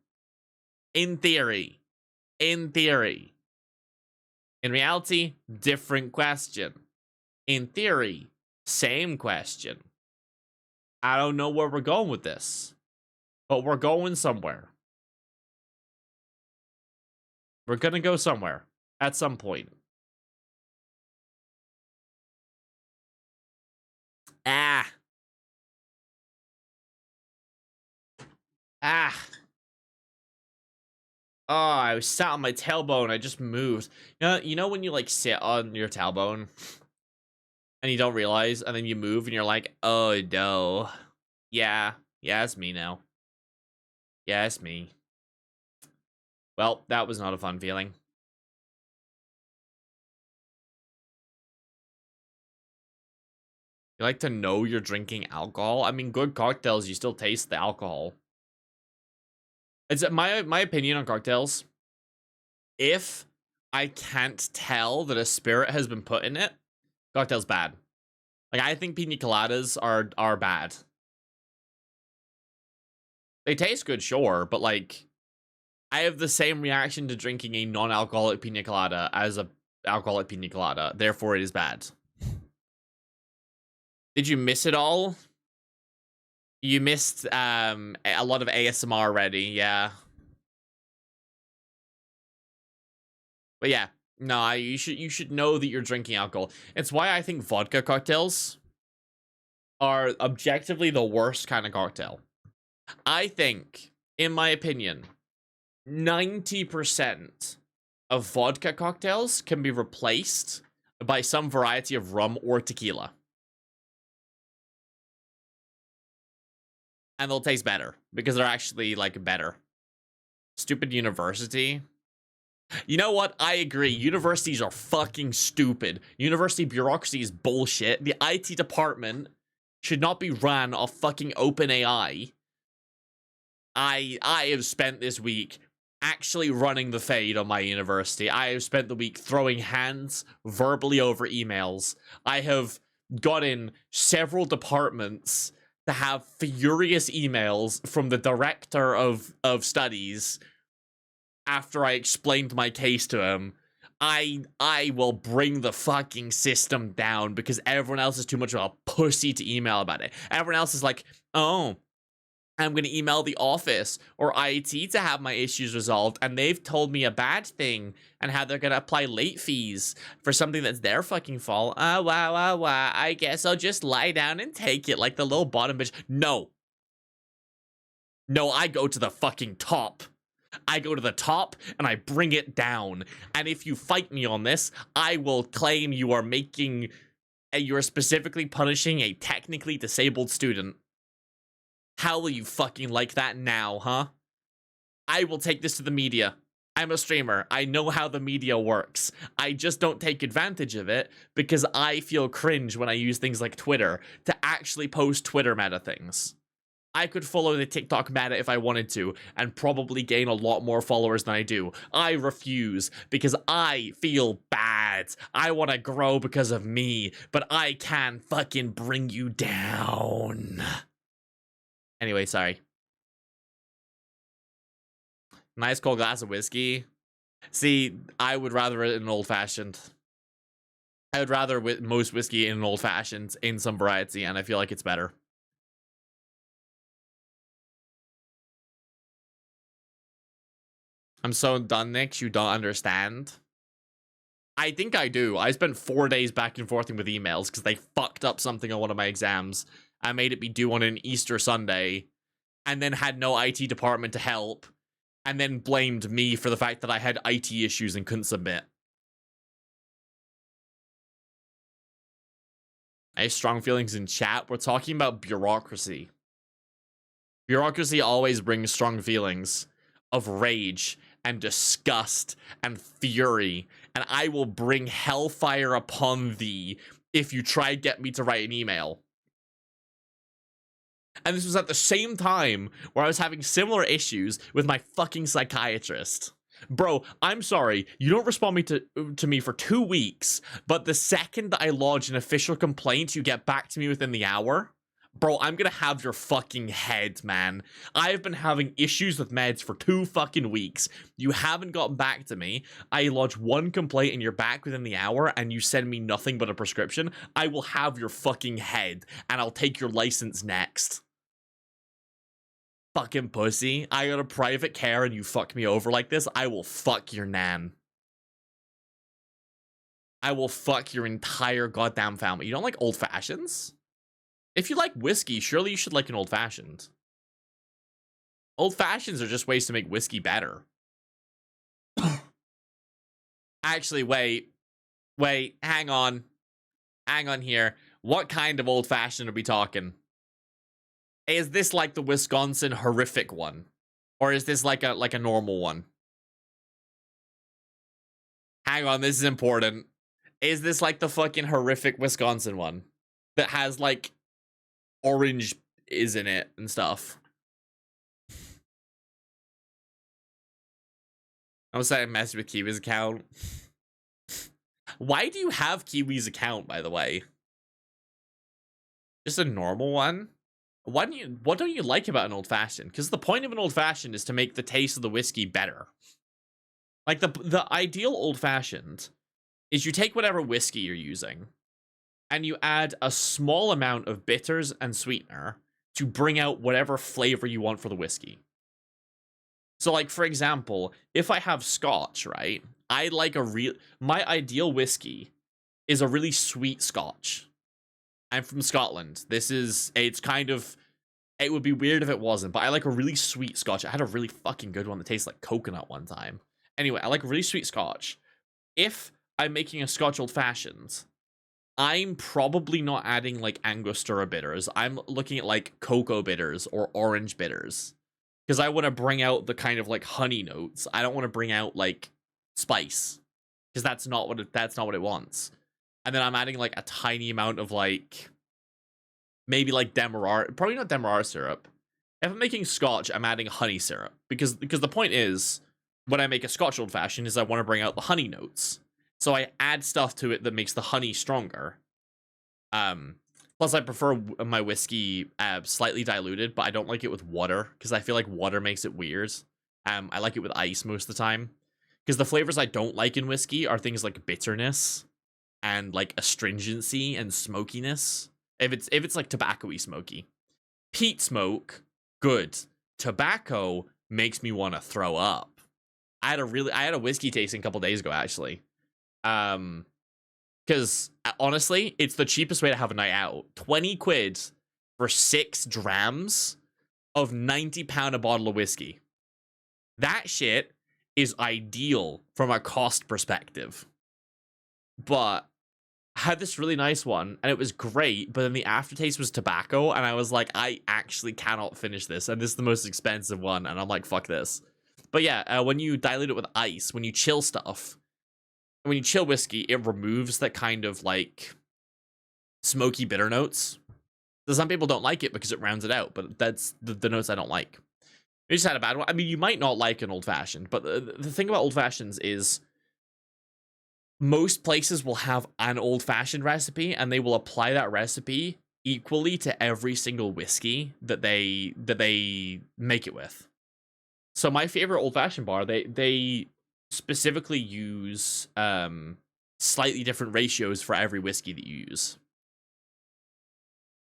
In theory. In theory. In reality, different question. In theory, same question. I don't know where we're going with this, but we're going somewhere. We're gonna go somewhere at some point. Ah. Oh, I was sat on my tailbone. I just moved. You know when you like sit on your tailbone and you don't realize, and then you move and you're like, oh no. Yeah, it's me now. Yeah, it's me. Well, that was not a fun feeling. You like to know you're drinking alcohol? I mean, good cocktails, you still taste the alcohol. It's my opinion on cocktails. If I can't tell that a spirit has been put in it, cocktail's bad. Like, I think pina coladas are bad. They taste good, sure, but like, I have the same reaction to drinking a non-alcoholic pina colada as a alcoholic pina colada. Therefore, it is bad. Did you miss it all? You missed a lot of ASMR already, yeah. But yeah, no, you should know that you're drinking alcohol. It's why I think vodka cocktails are objectively the worst kind of cocktail. I think, in my opinion, 90% of vodka cocktails can be replaced by some variety of rum or tequila. and they'll taste better because they're actually like better. Stupid university. You know what? I agree. Universities are fucking stupid. University bureaucracy is bullshit. The IT department should not be run off fucking OpenAI. I have spent this week actually running the fade on my university. I have spent the week throwing hands verbally over emails. I have got in several departments to have furious emails from the director of studies after I explained my case to him. I will bring the fucking system down because everyone else is too much of a pussy to email about it. Everyone else is like, oh, I'm going to email the office or IT to have my issues resolved, and they've told me a bad thing and how they're going to apply late fees for something that's their fucking fault. Wow. I guess I'll just lie down and take it like the little bottom bitch. No, I go to the fucking top. I go to the top and I bring it down. And if you fight me on this, I will claim you are specifically punishing a technically disabled student. How will you fucking like that now, huh? I will take this to the media. I'm a streamer. I know how the media works. I just don't take advantage of it because I feel cringe when I use things like Twitter to actually post Twitter meta things. I could follow the TikTok meta if I wanted to and probably gain a lot more followers than I do. I refuse because I feel bad. I want to grow because of me, but I can fucking bring you down. Anyway, sorry. Nice cold glass of whiskey. See, I would rather it in an old-fashioned. I would rather most whiskey in an old-fashioned in some variety, and I feel like it's better. I'm so done, Nick. You don't understand. I think I do. I spent 4 days back and forthing with emails because they fucked up something on one of my exams. I made it be due on an Easter Sunday, and then had no IT department to help, and then blamed me for the fact that I had IT issues and couldn't submit. I have strong feelings in chat. We're talking about bureaucracy. Bureaucracy always brings strong feelings of rage and disgust and fury, and I will bring hellfire upon thee if you try to get me to write an email. And this was at the same time where I was having similar issues with my fucking psychiatrist. Bro, I'm sorry, you don't respond to me for 2 weeks, but the second that I lodge an official complaint, you get back to me within the hour? Bro, I'm gonna have your fucking head, man. I've been having issues with meds for 2 fucking weeks. You haven't gotten back to me. I lodge 1 complaint and you're back within the hour and you send me nothing but a prescription. I will have your fucking head and I'll take your license next. Fucking pussy. I got a private care and you fuck me over like this. I will fuck your nan. I will fuck your entire goddamn family. You don't like old fashions? If you like whiskey, surely you should like an old fashioned. Old fashions are just ways to make whiskey better. Actually, wait, hang on here. What kind of old fashioned are we talking? Is this like the Wisconsin horrific one? Or is this like a normal one? Hang on, this is important. Is this like the fucking horrific Wisconsin one? That has like orange is in it and stuff. I was saying mess with Kiwi's account. Why do you have Kiwi's account, by the way? Just a normal one? What don't you like about an old fashioned? Because the point of an old fashioned is to make the taste of the whiskey better. Like the ideal old fashioned is you take whatever whiskey you're using and you add a small amount of bitters and sweetener to bring out whatever flavor you want for the whiskey. So like, for example, if I have scotch, right? I like my ideal whiskey is a really sweet scotch. I'm from Scotland. It would be weird if it wasn't, but I like a really sweet scotch. I had a really fucking good one that tastes like coconut one time. Anyway, I like a really sweet scotch. If I'm making a scotch old fashioned, I'm probably not adding like Angostura bitters. I'm looking at like cocoa bitters or orange bitters. Because I want to bring out the kind of like honey notes. I don't want to bring out like spice. Because that's not what it wants. And then I'm adding like a tiny amount of like maybe like demerara, probably not demerara syrup. If I'm making scotch, I'm adding honey syrup. Because the point is, when I make a scotch old fashioned is I want to bring out the honey notes. So I add stuff to it that makes the honey stronger. Plus I prefer my whiskey slightly diluted, but I don't like it with water because I feel like water makes it weird. I like it with ice most of the time because the flavors I don't like in whiskey are things like bitterness and like astringency and smokiness. If it's like tobacco-y smoky. Peat smoke, good. Tobacco makes me want to throw up. I had a whiskey tasting a couple days ago actually. Because honestly, it's the cheapest way to have a night out. 20 quid for 6 drams of 90-pound a bottle of whiskey. That shit is ideal from a cost perspective. But I had this really nice one, and it was great, but then the aftertaste was tobacco, and I was like, I actually cannot finish this, and this is the most expensive one, and I'm like, fuck this. But yeah, when you dilute it with ice, when you chill stuff, when you chill whiskey, it removes that kind of like smoky bitter notes. So some people don't like it because it rounds it out, but that's the notes I don't like. You just had a bad one. I mean, you might not like an old fashioned, but the thing about old fashions is most places will have an old fashioned recipe and they will apply that recipe equally to every single whiskey that they make it with. So my favorite old fashioned bar, they specifically use slightly different ratios for every whiskey that you use.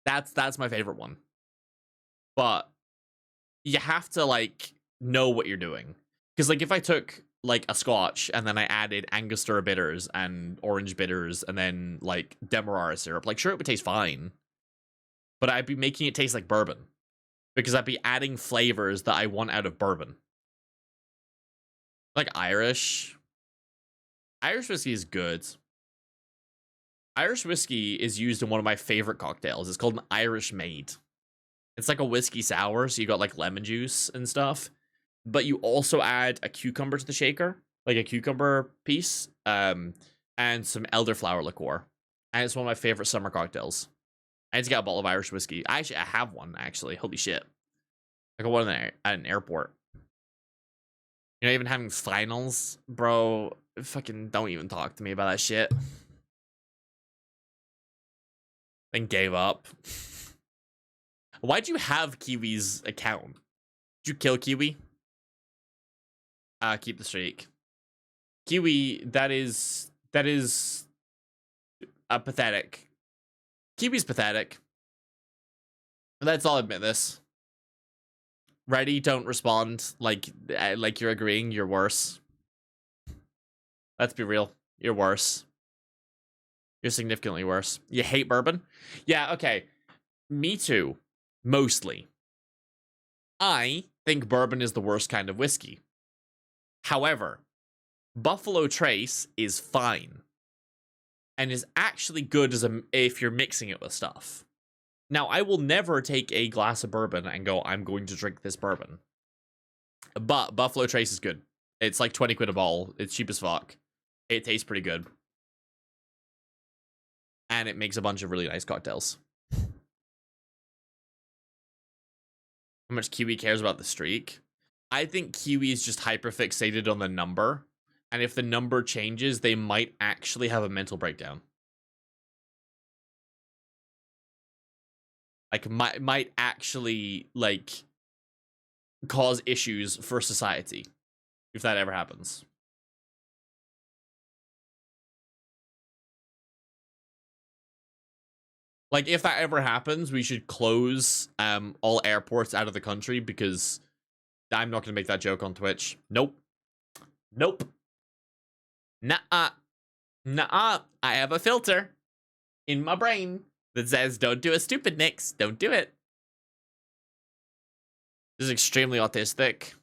That's my favorite one. But you have to like know what you're doing. Because like if I took like a scotch and then I added Angostura bitters and orange bitters and then like demerara syrup, like sure it would taste fine. But I'd be making it taste like bourbon. Because I'd be adding flavors that I want out of bourbon. Like Irish whiskey is good. Irish whiskey is used in one of my favorite cocktails. It's called an Irish Maid. It's like a whiskey sour, so you got like lemon juice and stuff. But you also add a cucumber to the shaker, like a cucumber piece, and some elderflower liqueur. And it's one of my favorite summer cocktails. I just got a bottle of Irish whiskey. I have one, actually. Holy shit. I got one at an airport. You're not even having finals, bro. Fucking don't even talk to me about that shit. Then gave up. Why'd you have Kiwi's account? Did you kill Kiwi? Keep the streak. Kiwi, that is pathetic. Kiwi's pathetic. I'll admit this. Ready, don't respond like you're agreeing you're worse. Let's be real. You're worse. You're significantly worse. You hate bourbon? Yeah, okay. Me too. Mostly. I think bourbon is the worst kind of whiskey. However, Buffalo Trace is fine. And is actually good if you're mixing it with stuff. Now, I will never take a glass of bourbon and go, I'm going to drink this bourbon. But Buffalo Trace is good. It's like 20 quid a bottle. It's cheap as fuck. It tastes pretty good. And it makes a bunch of really nice cocktails. How much Kiwi cares about the streak? I think Kiwi is just hyperfixated on the number. And if the number changes, they might actually have a mental breakdown. Like, might actually, like, cause issues for society. If that ever happens. Like, if that ever happens, we should close all airports out of the country because I'm not going to make that joke on Twitch. Nope. Nope. Nuh-uh. Nuh-uh. I have a filter in my brain that says, don't do a stupid Nix. Don't do it. This is extremely autistic.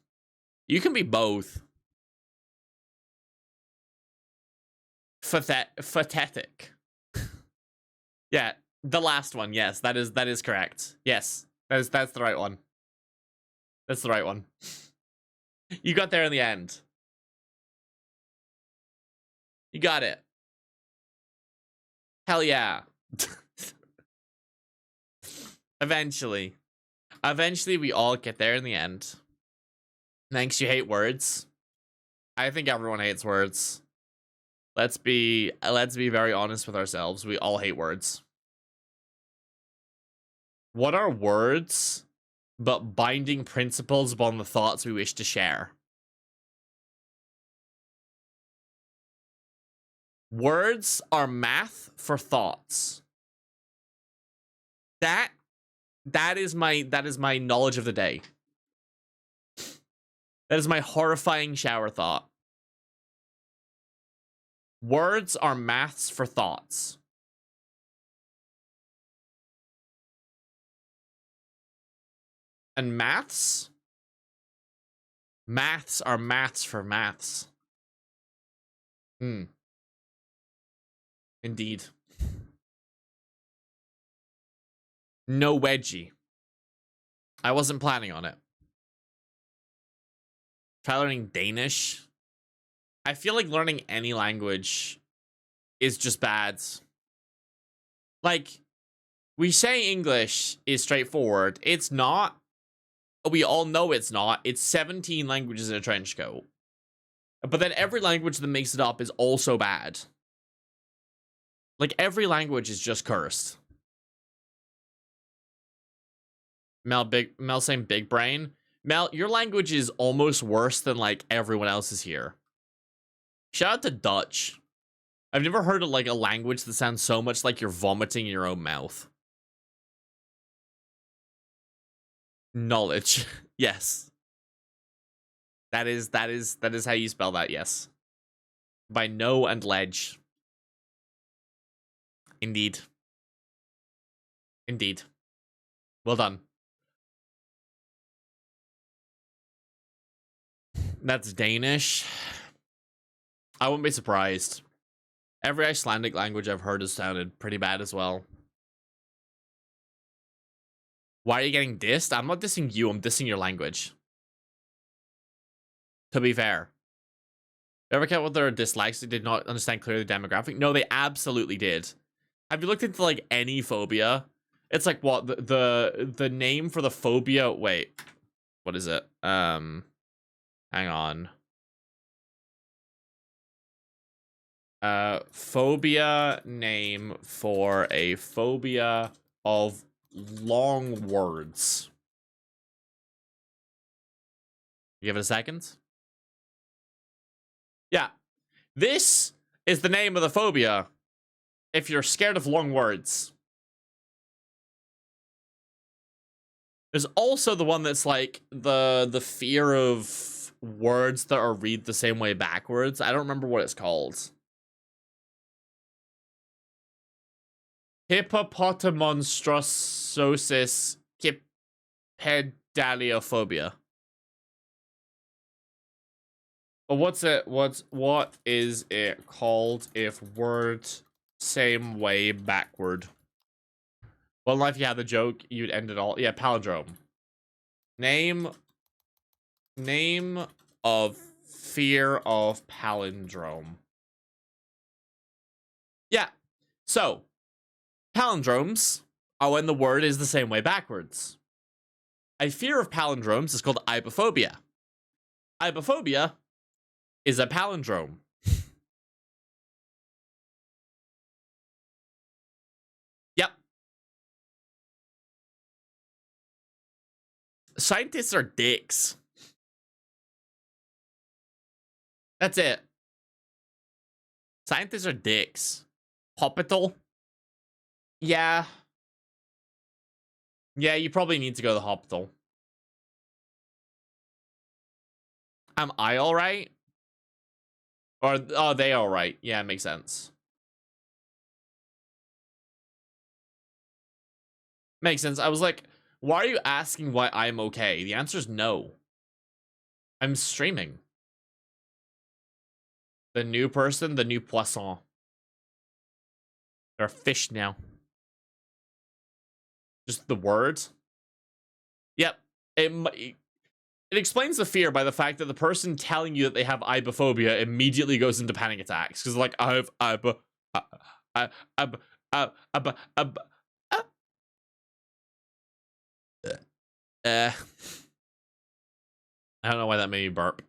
You can be both. Pathetic. Yeah, the last one. Yes, that is correct. Yes, that's the right one. That's the right one. You got there in the end. You got it. Hell yeah. Eventually. Eventually, we all get there in the end. Thanks, you hate words. I think everyone hates words. Let's be very honest with ourselves. We all hate words. What are words but binding principles upon the thoughts we wish to share? Words are math for thoughts. That is my knowledge of the day. That is my horrifying shower thought. Words are maths for thoughts. And maths are maths for maths. Indeed. No wedgie. I wasn't planning on it. Try learning Danish. I feel like learning any language is just bad. Like, we say English is straightforward. It's not. We all know it's not. It's 17 languages in a trench coat. But then every language that makes it up is also bad. Like, every language is just cursed. Mel saying big brain. Mel, your language is almost worse than, like, everyone else's here. Shout out to Dutch. I've never heard of, like, a language that sounds so much like you're vomiting in your own mouth. Knowledge. Yes. That is how you spell that, yes. By know and ledge. Indeed. Indeed. Well done. That's Danish. I wouldn't be surprised. Every Icelandic language I've heard has sounded pretty bad as well. Why are you getting dissed? I'm not dissing you, I'm dissing your language. To be fair. You ever count what their dislikes? They did not understand clearly the demographic? No, they absolutely did. Have you looked into, like, any phobia? It's like, what? The name for the phobia... Wait. What is it? Hang on. Phobia name for a phobia of long words. Give it a second. Yeah. This is the name of the phobia if you're scared of long words. There's also the one that's like the fear of words that are read the same way backwards. I don't remember what it's called. Hippopotamonstrosis pedaliophobia. But what is it called if word same way backward? Well, in life you had the joke, you'd end it all. Yeah, palindrome. Name of fear of palindrome. Yeah. So, palindromes are when the word is the same way backwards. A fear of palindromes is called ibophobia. Ibophobia is a palindrome. Yep. Scientists are dicks. That's it. Scientists are dicks. Hospital? Yeah. Yeah, you probably need to go to the hospital. Am I alright? Or are they alright? Yeah, it makes sense. Makes sense. I was like, why are you asking why I'm okay? The answer is no. I'm streaming. The new person, the new poisson. They're fish now. Just the word. Yep. It explains the fear by the fact that the person telling you that they have ibophobia immediately goes into panic attacks. Because like, I have I don't know why that made me burp.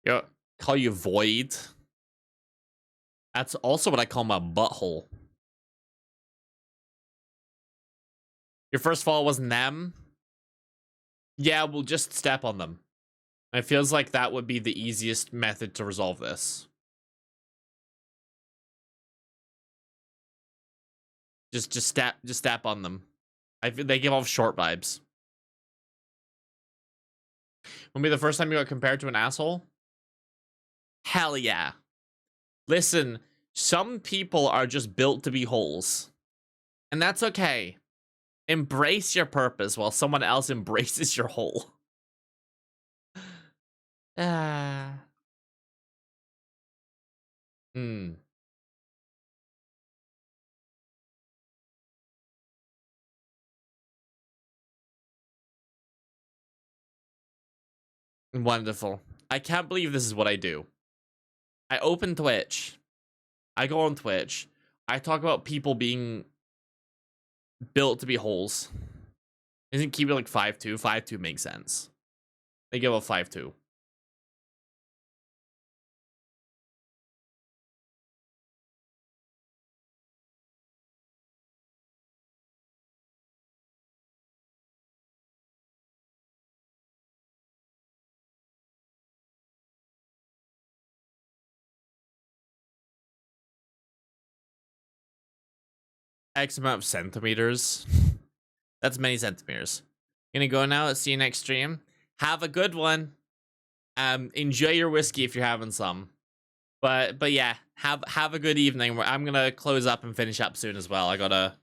Yo, call you void. That's also what I call my butthole. Your first fall wasn't them? Yeah, we'll just step on them. It feels like that would be the easiest method to resolve this. Just step on them. They give off short vibes. Will be the first time you got compared to an asshole? Hell yeah. Listen, some people are just built to be holes. And that's okay. Embrace your purpose while someone else embraces your hole. Wonderful. I can't believe this is what I do. I open Twitch. I go on Twitch. I talk about people being built to be holes. Isn't Kiwi like 5'2"? 5'2" makes sense. They give up 5'2". X amount of centimeters. That's many centimeters. Gonna go now. See you next stream. Have a good one. Enjoy your whiskey if you're having some. But yeah, have a good evening. I'm gonna close up and finish up soon as well. I gotta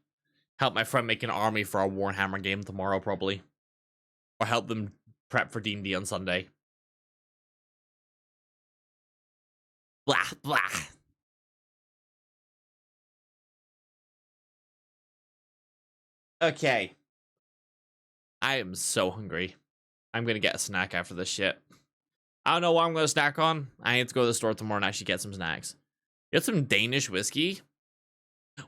help my friend make an army for our Warhammer game tomorrow, probably, or help them prep for D&D on Sunday. Blah blah. Okay. I am so hungry. I'm gonna get a snack after this shit. I don't know what I'm gonna snack on. I need to go to the store tomorrow and actually get some snacks. Get some Danish whiskey.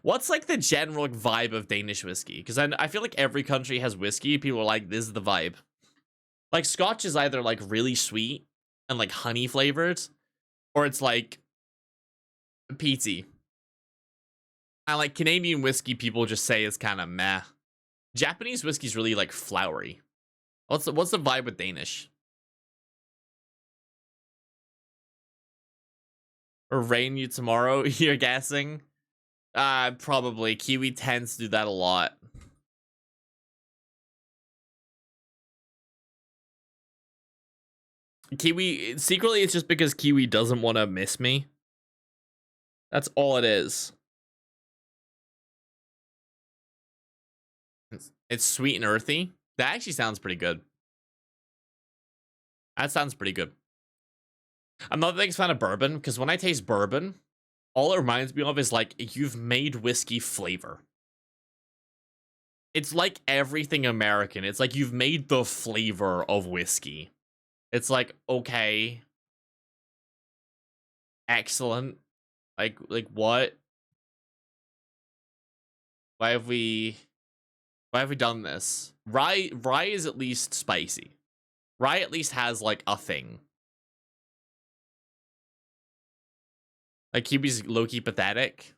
What's like the general vibe of Danish whiskey? Because I feel like every country has whiskey. People are like, this is the vibe. Like Scotch is either like really sweet and like honey flavored, or it's like peaty. And like Canadian whiskey, people just say is kind of meh. Japanese whiskey's really like flowery. What's the vibe with Danish? Or rain you tomorrow? You're guessing? Probably. Kiwi tends to do that a lot. Kiwi, secretly, it's just because Kiwi doesn't want to miss me. That's all it is. It's sweet and earthy. That actually sounds pretty good. That sounds pretty good. I'm not the biggest fan of bourbon, because when I taste bourbon, all it reminds me of is like, you've made whiskey flavor. It's like everything American. It's like you've made the flavor of whiskey. It's like, okay. Excellent. Like what? Why have we done this? Rye is at least spicy. Rye at least has like a thing. Like Kiwi's low-key pathetic.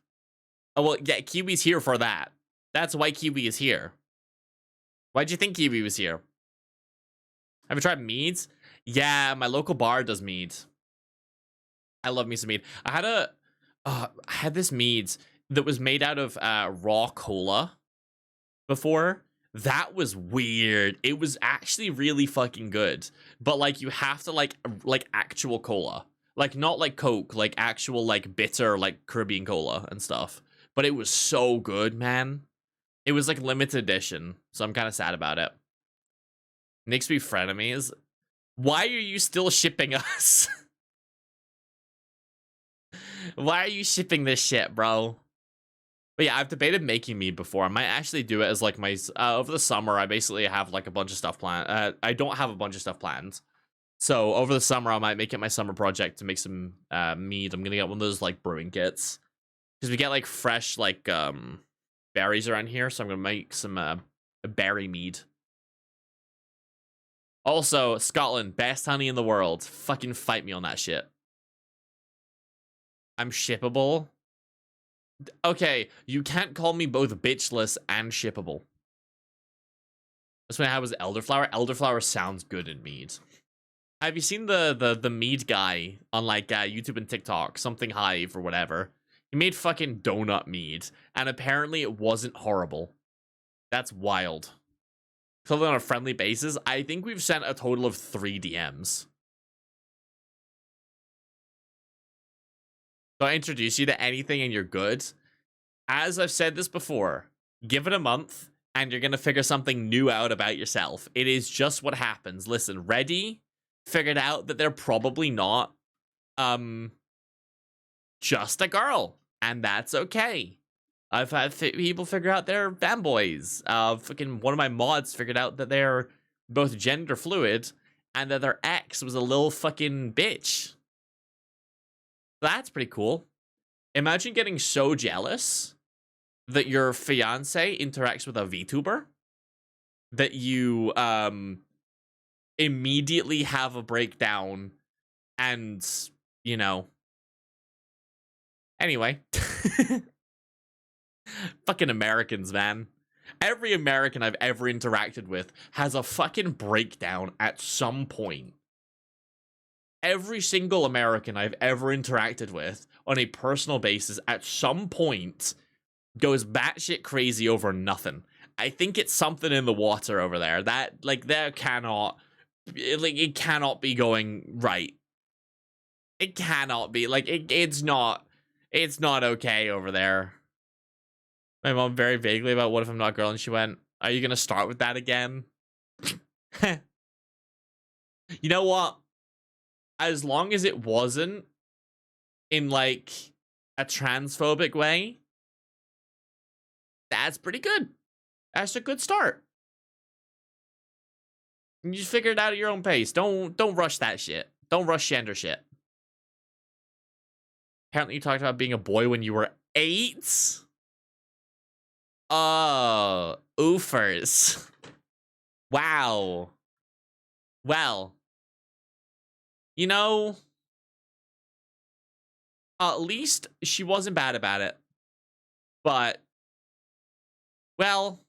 Oh well, yeah, Kiwi's here for that. That's why Kiwi is here. Why'd you think Kiwi was here? Have you tried meads? Yeah, my local bar does mead. I love me some mead. I had this meads that was made out of raw cola before. That was weird. It was actually really fucking good. But like you have to like actual cola. Like, not like Coke, like actual, like, bitter, like, Caribbean cola and stuff. But it was so good, man. It was, like, limited edition, so I'm kind of sad about it. Nick's be frenemies. Why are you still shipping us? Why are you shipping this shit, bro? But yeah, I've debated making mead before. I might actually do it as, like, my... over the summer, I basically have, like, a bunch of stuff planned. I don't have a bunch of stuff planned. So over the summer, I might make it my summer project to make some mead. I'm gonna get one of those like brewing kits because we get like fresh like berries around here. So I'm gonna make some berry mead. Also, Scotland, best honey in the world. Fucking fight me on that shit. I'm shippable. Okay, you can't call me both bitchless and shippable. That's when I was elderflower. Elderflower sounds good in mead. Have you seen the mead guy on like YouTube and TikTok, something Hive or whatever? He made fucking donut mead, and apparently it wasn't horrible. That's wild. Totally on a friendly basis. I think we've sent a total of 3 DMs. So I introduce you to anything and you're good. As I've said this before, give it a month and you're gonna figure something new out about yourself. It is just what happens. Listen, Ready figured out that they're probably not just a girl, and that's okay. I've had people figure out they're fanboys. Fucking one of my mods figured out that they're both gender fluid and that their ex was a little fucking bitch. That's pretty cool. Imagine getting so jealous that your fiance interacts with a VTuber that you immediately have a breakdown and, you know. Anyway. Fucking Americans, man. Every American I've ever interacted with has a fucking breakdown at some point. Every single American I've ever interacted with on a personal basis at some point goes batshit crazy over nothing. I think it's something in the water over there. That, like, there cannot... Like, it cannot be going right. It cannot be. Like, it's not okay over there. My mom very vaguely about what if I'm not a girl, and she went, are you gonna start with that again? You know what? As long as it wasn't in, like, a transphobic way, that's pretty good. That's a good start. You just figure it out at your own pace. Don't rush that shit. Don't rush gender shit. Apparently you talked about being a boy when you were 8? Oh, oofers. Wow. Well, you know, at least she wasn't bad about it. But, well,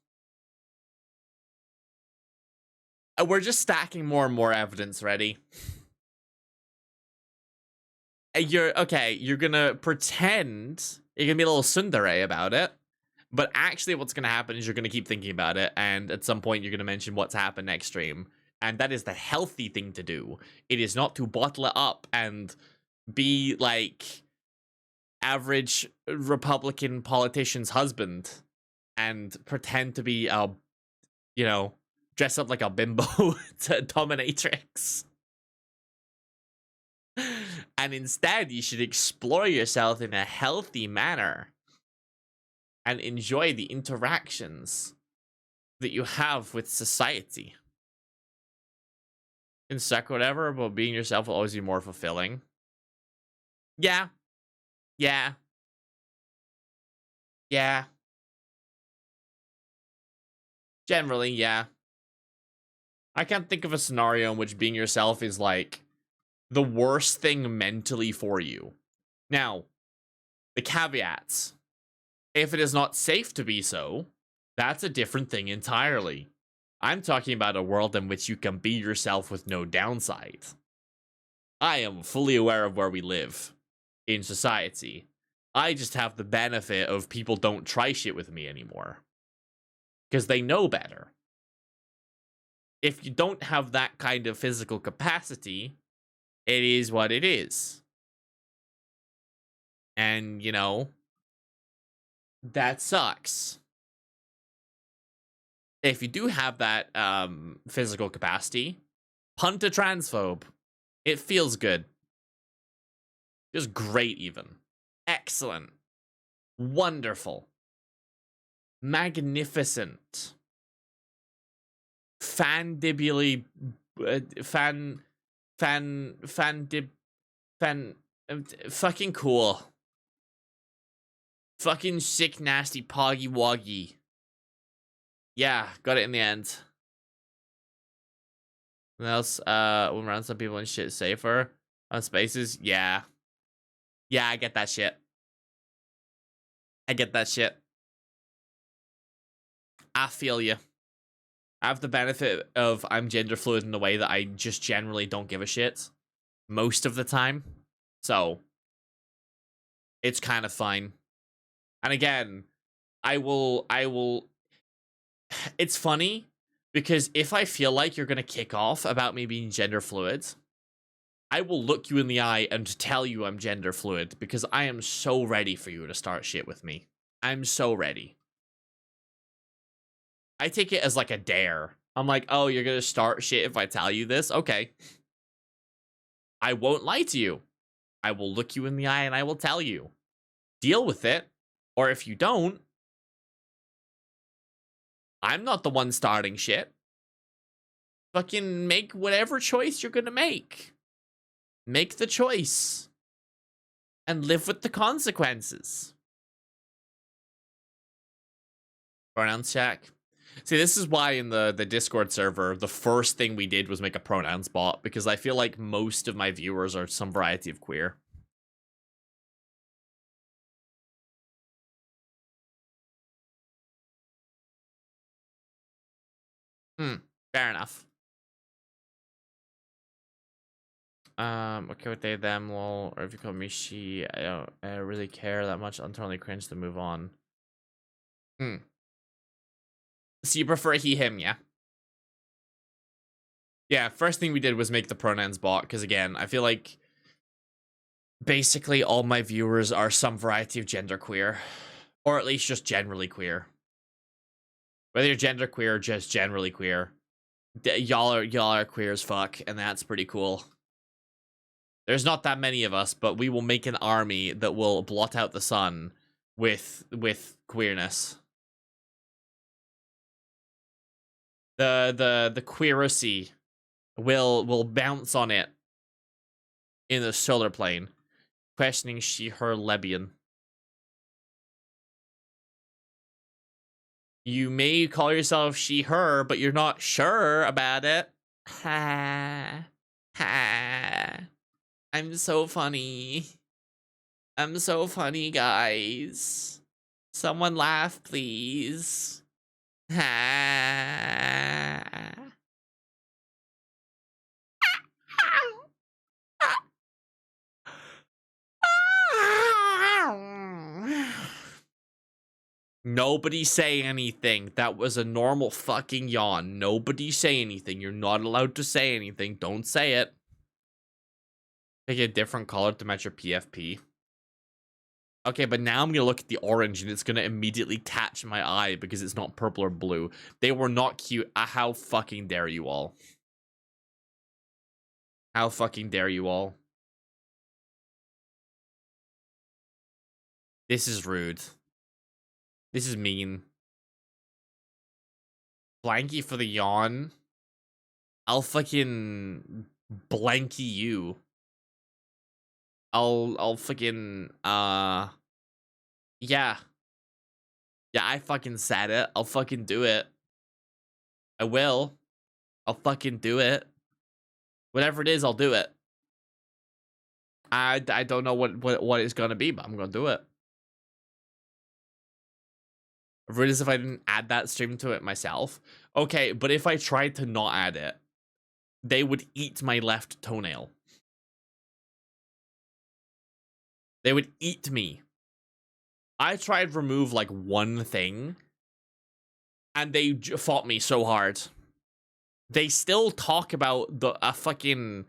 we're just stacking more and more evidence, Ready? You're gonna pretend you're gonna be a little tsundere about it, but actually what's gonna happen is you're gonna keep thinking about it, and at some point you're gonna mention what's happened next stream, and that is the healthy thing to do. It is not to bottle it up and be like average Republican politician's husband and pretend to be a, you know, dress up like a bimbo to dominatrix. And instead, you should explore yourself in a healthy manner and enjoy the interactions that you have with society. And suck whatever, but being yourself will always be more fulfilling. Yeah. Yeah. Yeah. Generally, yeah. I can't think of a scenario in which being yourself is like the worst thing mentally for you. Now, the caveats. If it is not safe to be so, that's a different thing entirely. I'm talking about a world in which you can be yourself with no downside. I am fully aware of where we live in society. I just have the benefit of people don't try shit with me anymore. Because they know better. If you don't have that kind of physical capacity, it is what it is. And, you know, that sucks. If you do have that physical capacity, punt a transphobe. It feels good. Feels great, even. Excellent. Wonderful. Magnificent. Fandibly. Fucking cool. Fucking sick, nasty, poggy woggy. Yeah, got it in the end. What else? When around some people and shit safer on spaces. Yeah. Yeah, I get that shit. I get that shit. I feel you. I have the benefit of I'm gender fluid in a way that I just generally don't give a shit most of the time. So it's kind of fine. And again, I will it's funny because if I feel like you're going to kick off about me being gender fluid, I will look you in the eye and tell you I'm gender fluid because I am so ready for you to start shit with me. I'm so ready. I take it as like a dare. I'm like, oh, you're going to start shit if I tell you this? Okay. I won't lie to you. I will look you in the eye and I will tell you. Deal with it. Or if you don't, I'm not the one starting shit. Fucking make whatever choice you're gonna make. Make the choice. And live with the consequences. Pronouns check. See, this is why in the Discord server, the first thing we did was make a pronouns bot, because I feel like most of my viewers are some variety of queer. Fair enough. Okay with they, them, lol, or if you call me she, I don't really care that much. I'm totally cringe to move on. So you prefer he, him, yeah? Yeah, first thing we did was make the pronouns bot, because again, I feel like basically all my viewers are some variety of genderqueer. Or at least just generally queer. Whether you're genderqueer or just generally queer. Y'all are queer as fuck, and that's pretty cool. There's not that many of us, but we will make an army that will blot out the sun with queerness. The queeracy will bounce on it in the solar plane, questioning she, her, Lebian. You may call yourself she, her, but you're not sure about it. Ha. Ha. I'm so funny. I'm so funny, guys. Someone laugh, please. Ha. Nobody say anything. That was a normal fucking yawn. Nobody say anything. You're not allowed to say anything. Don't say it. Pick a different color to match your PFP. Okay, but now I'm gonna look at the orange and it's gonna immediately catch my eye because it's not purple or blue. They were not cute. How fucking dare you all? How fucking dare you all? This is rude. This is mean. Blanky for the yawn. I'll fucking blanky you. I'll fucking yeah. Yeah, I fucking said it. I'll fucking do it. I will. I'll fucking do it. Whatever it is, I'll do it. I don't know what it's gonna be, but I'm gonna do it. Rude as if I didn't add that stream to it myself. Okay, but if I tried to not add it, they would eat my left toenail. They would eat me. I tried to remove like one thing, and they fought me so hard. They still talk about a fucking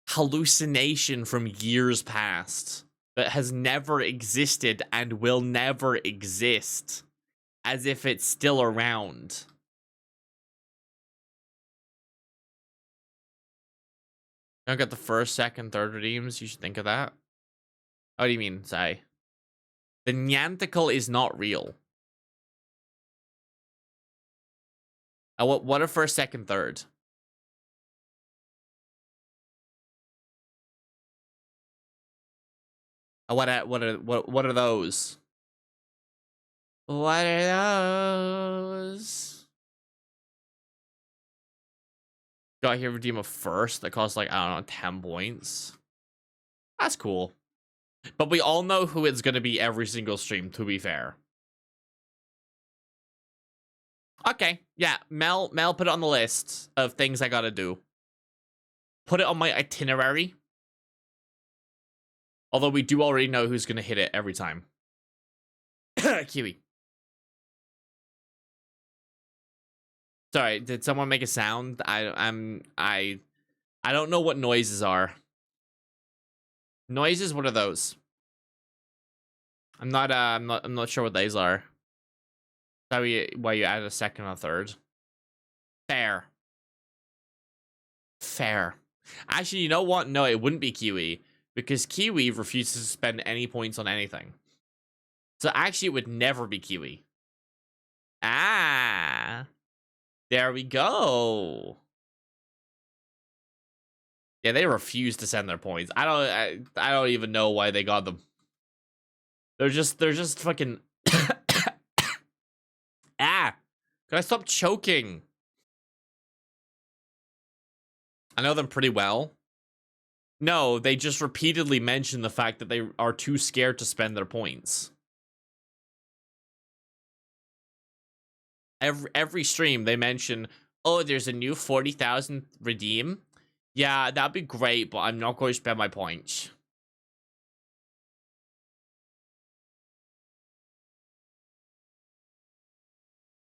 hallucination from years past that has never existed and will never exist, as if it's still around. Don't get the first, second, third redeems. You should think of that. What do you mean, Sai? The Nyantical is not real. What are first, second, third? What are those? What are those? Got here redeem a first that costs like, I don't know, 10 points. That's cool. But we all know who it's gonna be every single stream, to be fair. Okay, yeah, Mel put it on the list of things I gotta do. Put it on my itinerary. Although we do already know who's gonna hit it every time. Kiwi. Sorry, did someone make a sound? I don't know what noises are. Noises, what are those? I'm not sure what these are. Why you added a second and a third. Fair. Actually, you know what? No, it wouldn't be Kiwi, because Kiwi refuses to spend any points on anything. So actually, it would never be Kiwi. Ah, there we go. Yeah, they refuse to send their points. I don't even know why they got them. They're just fucking. Ah, can I stop choking? I know them pretty well. No, they just repeatedly mention the fact that they are too scared to spend their points. Every stream they mention, oh, there's a new 40,000 redeem. Yeah, that'd be great, but I'm not going to spend my points.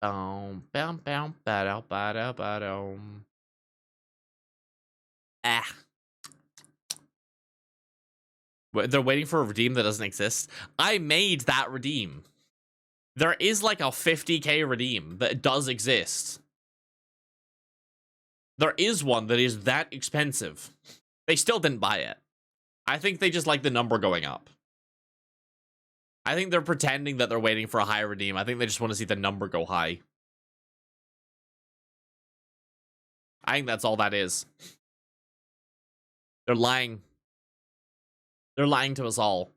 Ah. They're waiting for a redeem that doesn't exist. I made that redeem. There is like a 50k redeem that does exist. There is one that is that expensive. They still didn't buy it. I think they just like the number going up. I think they're pretending that they're waiting for a high redeem. I think they just want to see the number go high. I think that's all that is. They're lying. They're lying to us all.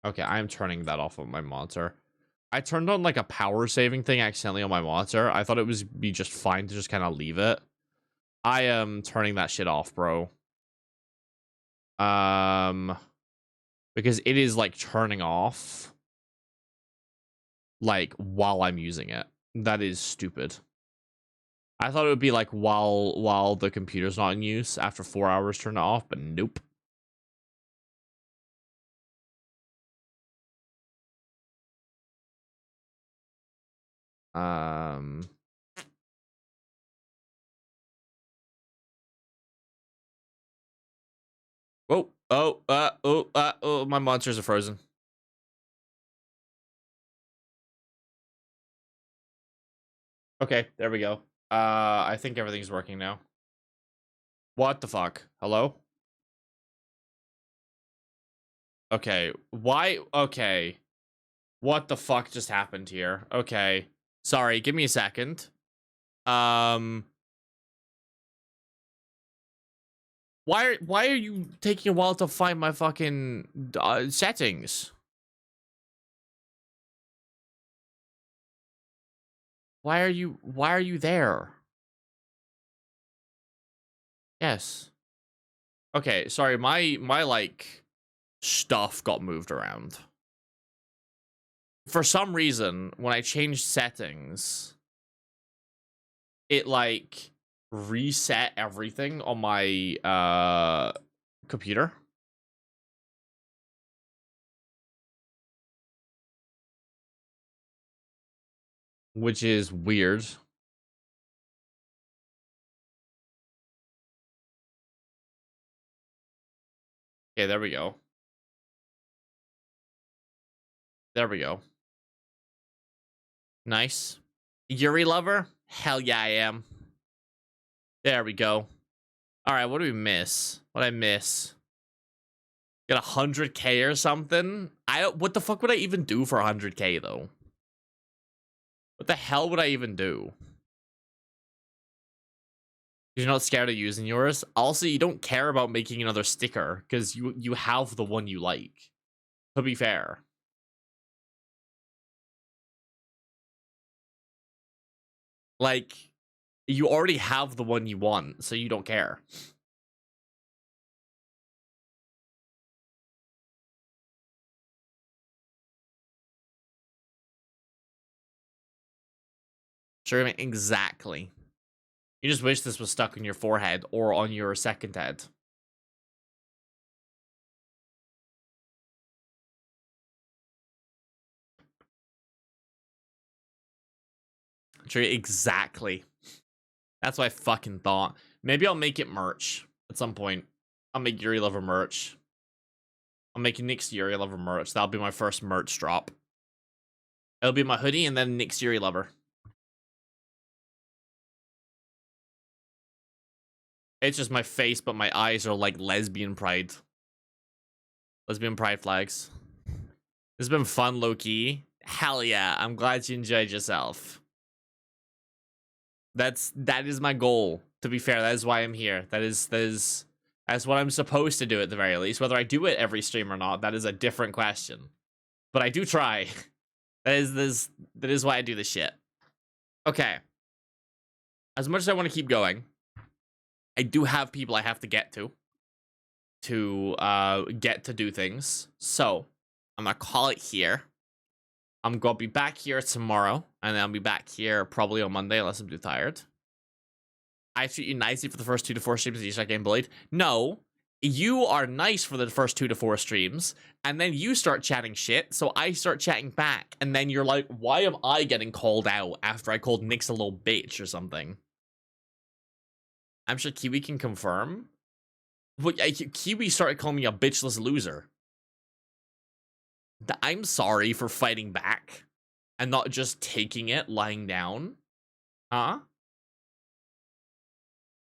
Okay, I'm turning that off of my monitor. I turned on like a power saving thing accidentally on my monitor. I thought it was be just fine to just kind of leave it. I am turning that shit off, bro. Because it is like turning off like while I'm using it. That is stupid. I thought it would be like while the computer's not in use after 4 hours turn it off, but nope. Oh, my monsters are frozen. Okay, there we go. I think everything's working now. What the fuck? Hello? Okay, why? Okay. What the fuck just happened here? Okay. Sorry, give me a second. Why are you taking a while to find my fucking settings? Why are you there? Yes. Okay, sorry, my like stuff got moved around. For some reason, when I changed settings, it like reset everything on my computer. Which is weird. Okay, there we go. There we go. Nice. Yuri lover? Hell yeah, I am. There we go. Alright, what do we miss? What I miss? Get 100k or something? What the fuck would I even do for 100k though? What the hell would I even do? You're not scared of using yours. Also, you don't care about making another sticker because you have the one you like. To be fair. Like, you already have the one you want, so you don't care. Sure, exactly. You just wish this was stuck on your forehead or on your second head. Sure, exactly. That's what I fucking thought. Maybe I'll make it merch at some point. I'll make Yuri Lover merch. I'll make Nick's Yuri Lover merch. That'll be my first merch drop. It'll be my hoodie and then Nick's Yuri Lover. It's just my face, but my eyes are like lesbian pride. Lesbian pride flags. This has been fun, low-key. Hell yeah. I'm glad you enjoyed yourself. That is my goal. To be fair, that is why I'm here. That's what I'm supposed to do at the very least. Whether I do it every stream or not, that is a different question. But I do try. That is why I do this shit. Okay. As much as I want to keep going, I do have people I have to get to do things. So I'm gonna call it here. I'm gonna be back here tomorrow, and then I'll be back here probably on Monday unless I'm too tired. I treat you nicely for the first 2 to 4 streams that you start getting bullied. No, you are nice for the first 2 to 4 streams, and then you start chatting shit, so I start chatting back, and then you're like, why am I getting called out after I called Nyx a little bitch or something? I'm sure Kiwi can confirm. But Kiwi started calling me a bitchless loser. I'm sorry for fighting back and not just taking it lying down. Huh?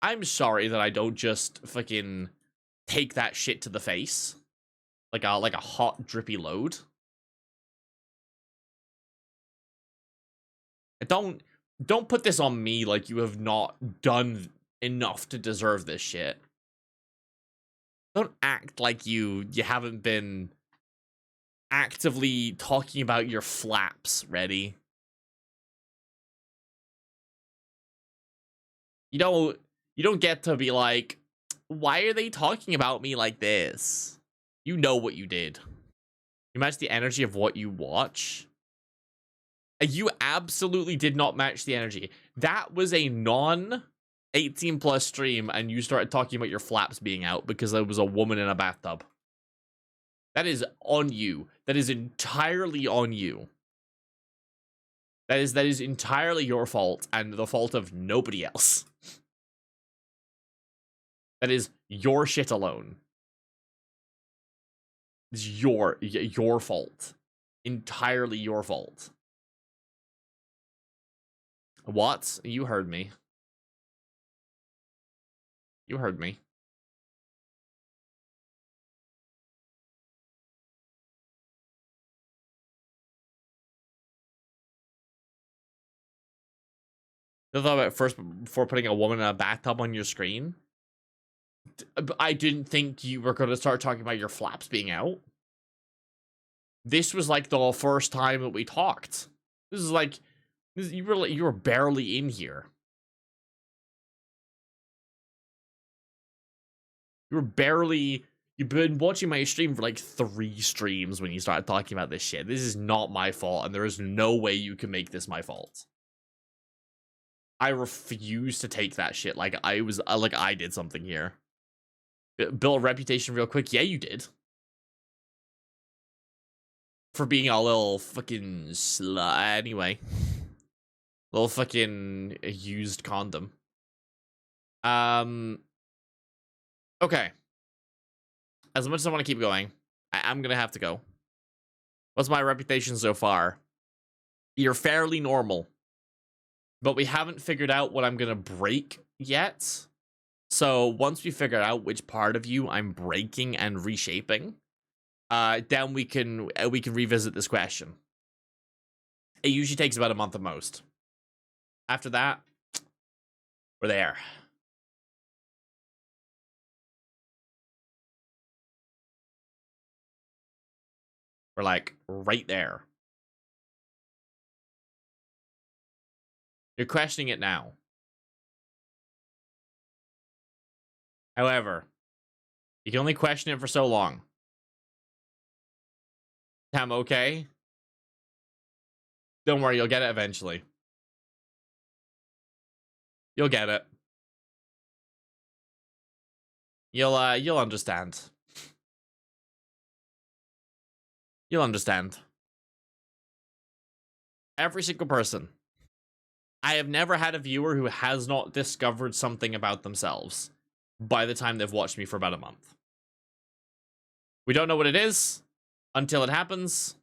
I'm sorry that I don't just fucking take that shit to the face. Like a hot drippy load. Don't put this on me like you have not done enough to deserve this shit. Don't act like you haven't been actively talking about your flaps, ready? You don't get to be like, why are they talking about me like this? You know what you did. You match the energy of what you watch. You absolutely did not match the energy. That was a non-18 plus stream, and you started talking about your flaps being out because there was a woman in a bathtub. That is on you. That is entirely on you. That is entirely your fault and the fault of nobody else. That is your shit alone. It's your fault. Entirely your fault. What? You heard me. You heard me. You thought about it first before putting a woman in a bathtub on your screen? I didn't think you were going to start talking about your flaps being out. This was like the first time that we talked. This is like, you were barely in here. You've been watching my stream for like 3 streams when you started talking about this shit. This is not my fault, and there is no way you can make this my fault. I refuse to take that shit like I did something here. Build a reputation real quick. Yeah, you did. For being a little fucking slut. Anyway. Little fucking used condom. Okay. as much as I want to keep going, I'm gonna have to go. What's my reputation so far? You're fairly normal, but we haven't figured out what I'm gonna break yet. So once we figure out which part of you I'm breaking and reshaping, then we can revisit this question. It usually takes about a month at most. After that, we're there. We're like right there. You're questioning it now. However, you can only question it for so long. I'm okay. Don't worry, you'll get it eventually. You'll get it. You'll understand. You'll understand. Every single person. I have never had a viewer who has not discovered something about themselves by the time they've watched me for about a month. We don't know what it is until it happens.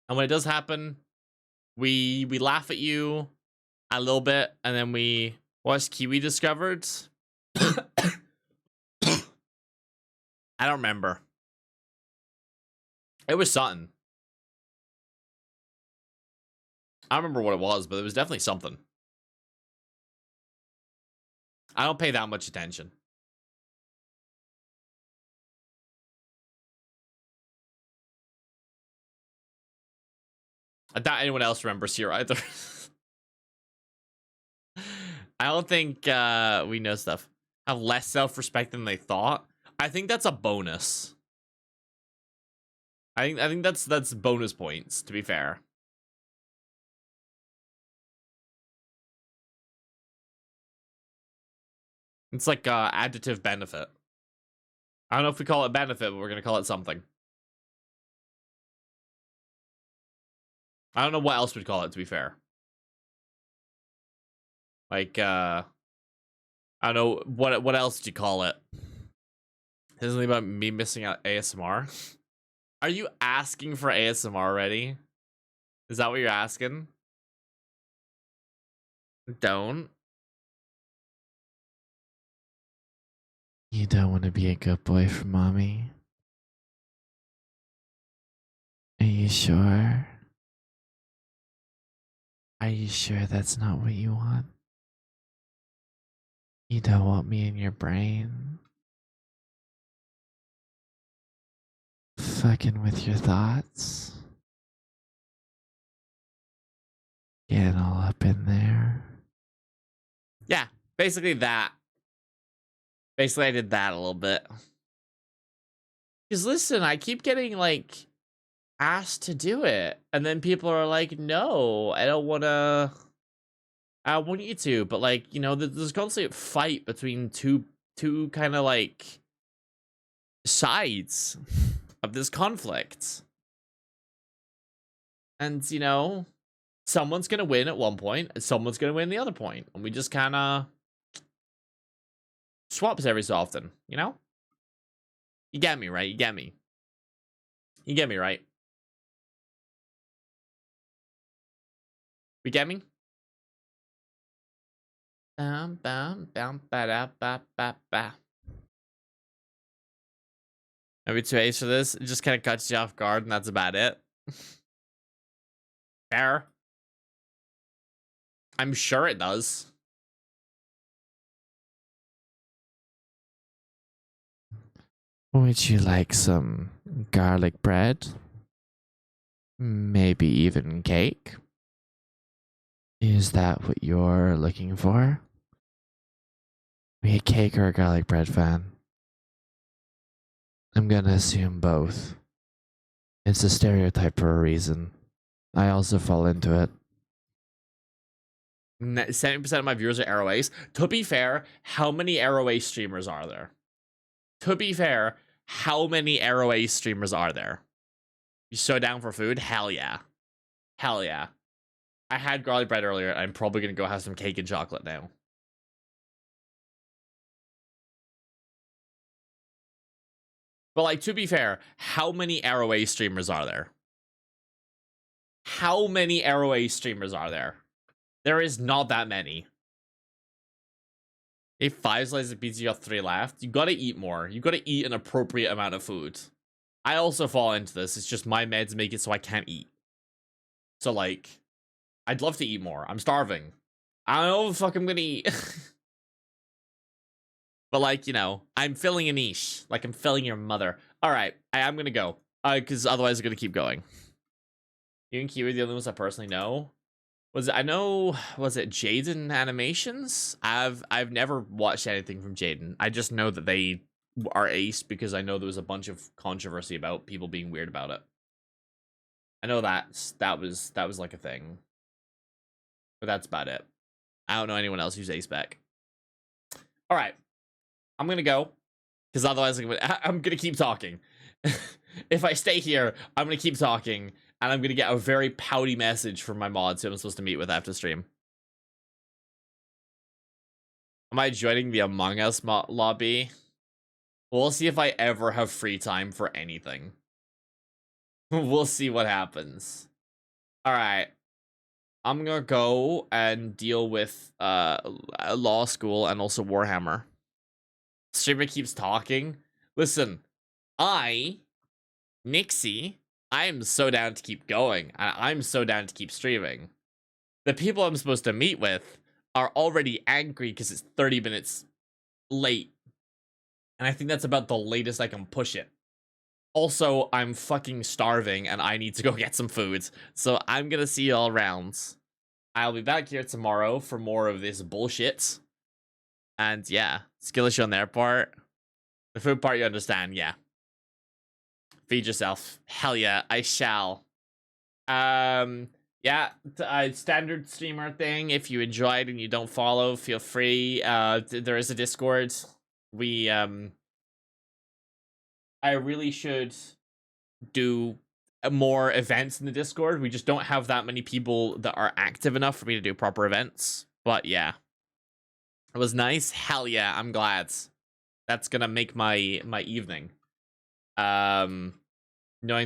And when it does happen, we laugh at you a little bit, and then we... What's Kiwi discovered? I don't remember. It was something. I don't remember what it was, but it was definitely something. I don't pay that much attention. I doubt anyone else remembers here either. I don't think we know stuff. Have less self-respect than they thought. I think that's a bonus. I think that's bonus points, to be fair. It's like additive benefit. I don't know if we call it benefit, but we're gonna call it something. I don't know what else we'd call it, to be fair. Like, I don't know, what else would you call it? Isn't it about me missing out ASMR? Are you asking for ASMR already? Is that what you're asking? Don't. You don't want to be a good boy for mommy? Are you sure? Are you sure that's not what you want? You don't want me in your brain? Fucking with your thoughts? Getting all up in there? Yeah, basically that. Basically, I did that a little bit. Because listen, I keep getting, like, asked to do it. And then people are like, no, I don't want you to. But, like, you know, there's constantly a fight between two kind of, like, sides of this conflict. And, you know, someone's going to win at one point, and someone's going to win the other point. And we just kind of swaps every so often, you know? You get me, right? You get me. You get me, right? You get me? Bam, bam, bam, ba da ba ba ba. Maybe 2 A's for this. It just kind of cuts you off guard, and that's about it. Fair. I'm sure it does. Would you like some garlic bread? Maybe even cake? Is that what you're looking for? Are you a cake or a garlic bread fan? I'm gonna assume both. It's a stereotype for a reason. I also fall into it. 70% of my viewers are Arrow Ace. To be fair, how many Arrow Ace streamers are there? To be fair, how many Arrow Ace streamers are there? You so down for food? Hell yeah. Hell yeah. I had garlic bread earlier. I'm probably going to go have some cake and chocolate now. But like, to be fair, how many ROA streamers are there? How many ROA streamers are there? There is not that many. If 5 slices of pizza, you got 3 left. You gotta eat more. You gotta eat an appropriate amount of food. I also fall into this. It's just my meds make it so I can't eat. So like, I'd love to eat more. I'm starving. I don't know what the fuck I'm gonna eat. But like, you know, I'm filling a niche. Like I'm filling your mother. Alright, I am gonna go. Because otherwise I'm gonna keep going. You and Kiwi are the only ones I personally know. Was it Jaden Animations? I've never watched anything from Jaden. I just know that they are ace because I know there was a bunch of controversy about people being weird about it. I know that was like a thing. But that's about it. I don't know anyone else who's ace back. Alright. I'm gonna go. Because otherwise I'm gonna keep talking. If I stay here, I'm gonna keep talking. And I'm gonna get a very pouty message from my mods who I'm supposed to meet with after stream. Am I joining the Among Us lobby? We'll see if I ever have free time for anything. We'll see what happens. Alright. I'm gonna go and deal with law school and also Warhammer. Streamer keeps talking. Listen, Nixie, I am so down to keep going. I'm so down to keep streaming. The people I'm supposed to meet with are already angry because it's 30 minutes late. And I think that's about the latest I can push it. Also, I'm fucking starving and I need to go get some food. So I'm gonna see you all around. I'll be back here tomorrow for more of this bullshit. And yeah, skill issue on their part. The food part you understand, yeah. Feed yourself. Hell yeah, I shall. Yeah, standard streamer thing. If you enjoyed and you don't follow, feel free. There is a Discord. I really should do more events in the Discord. We just don't have that many people that are active enough for me to do proper events. But yeah, it was nice. Hell yeah, I'm glad. That's gonna make my evening.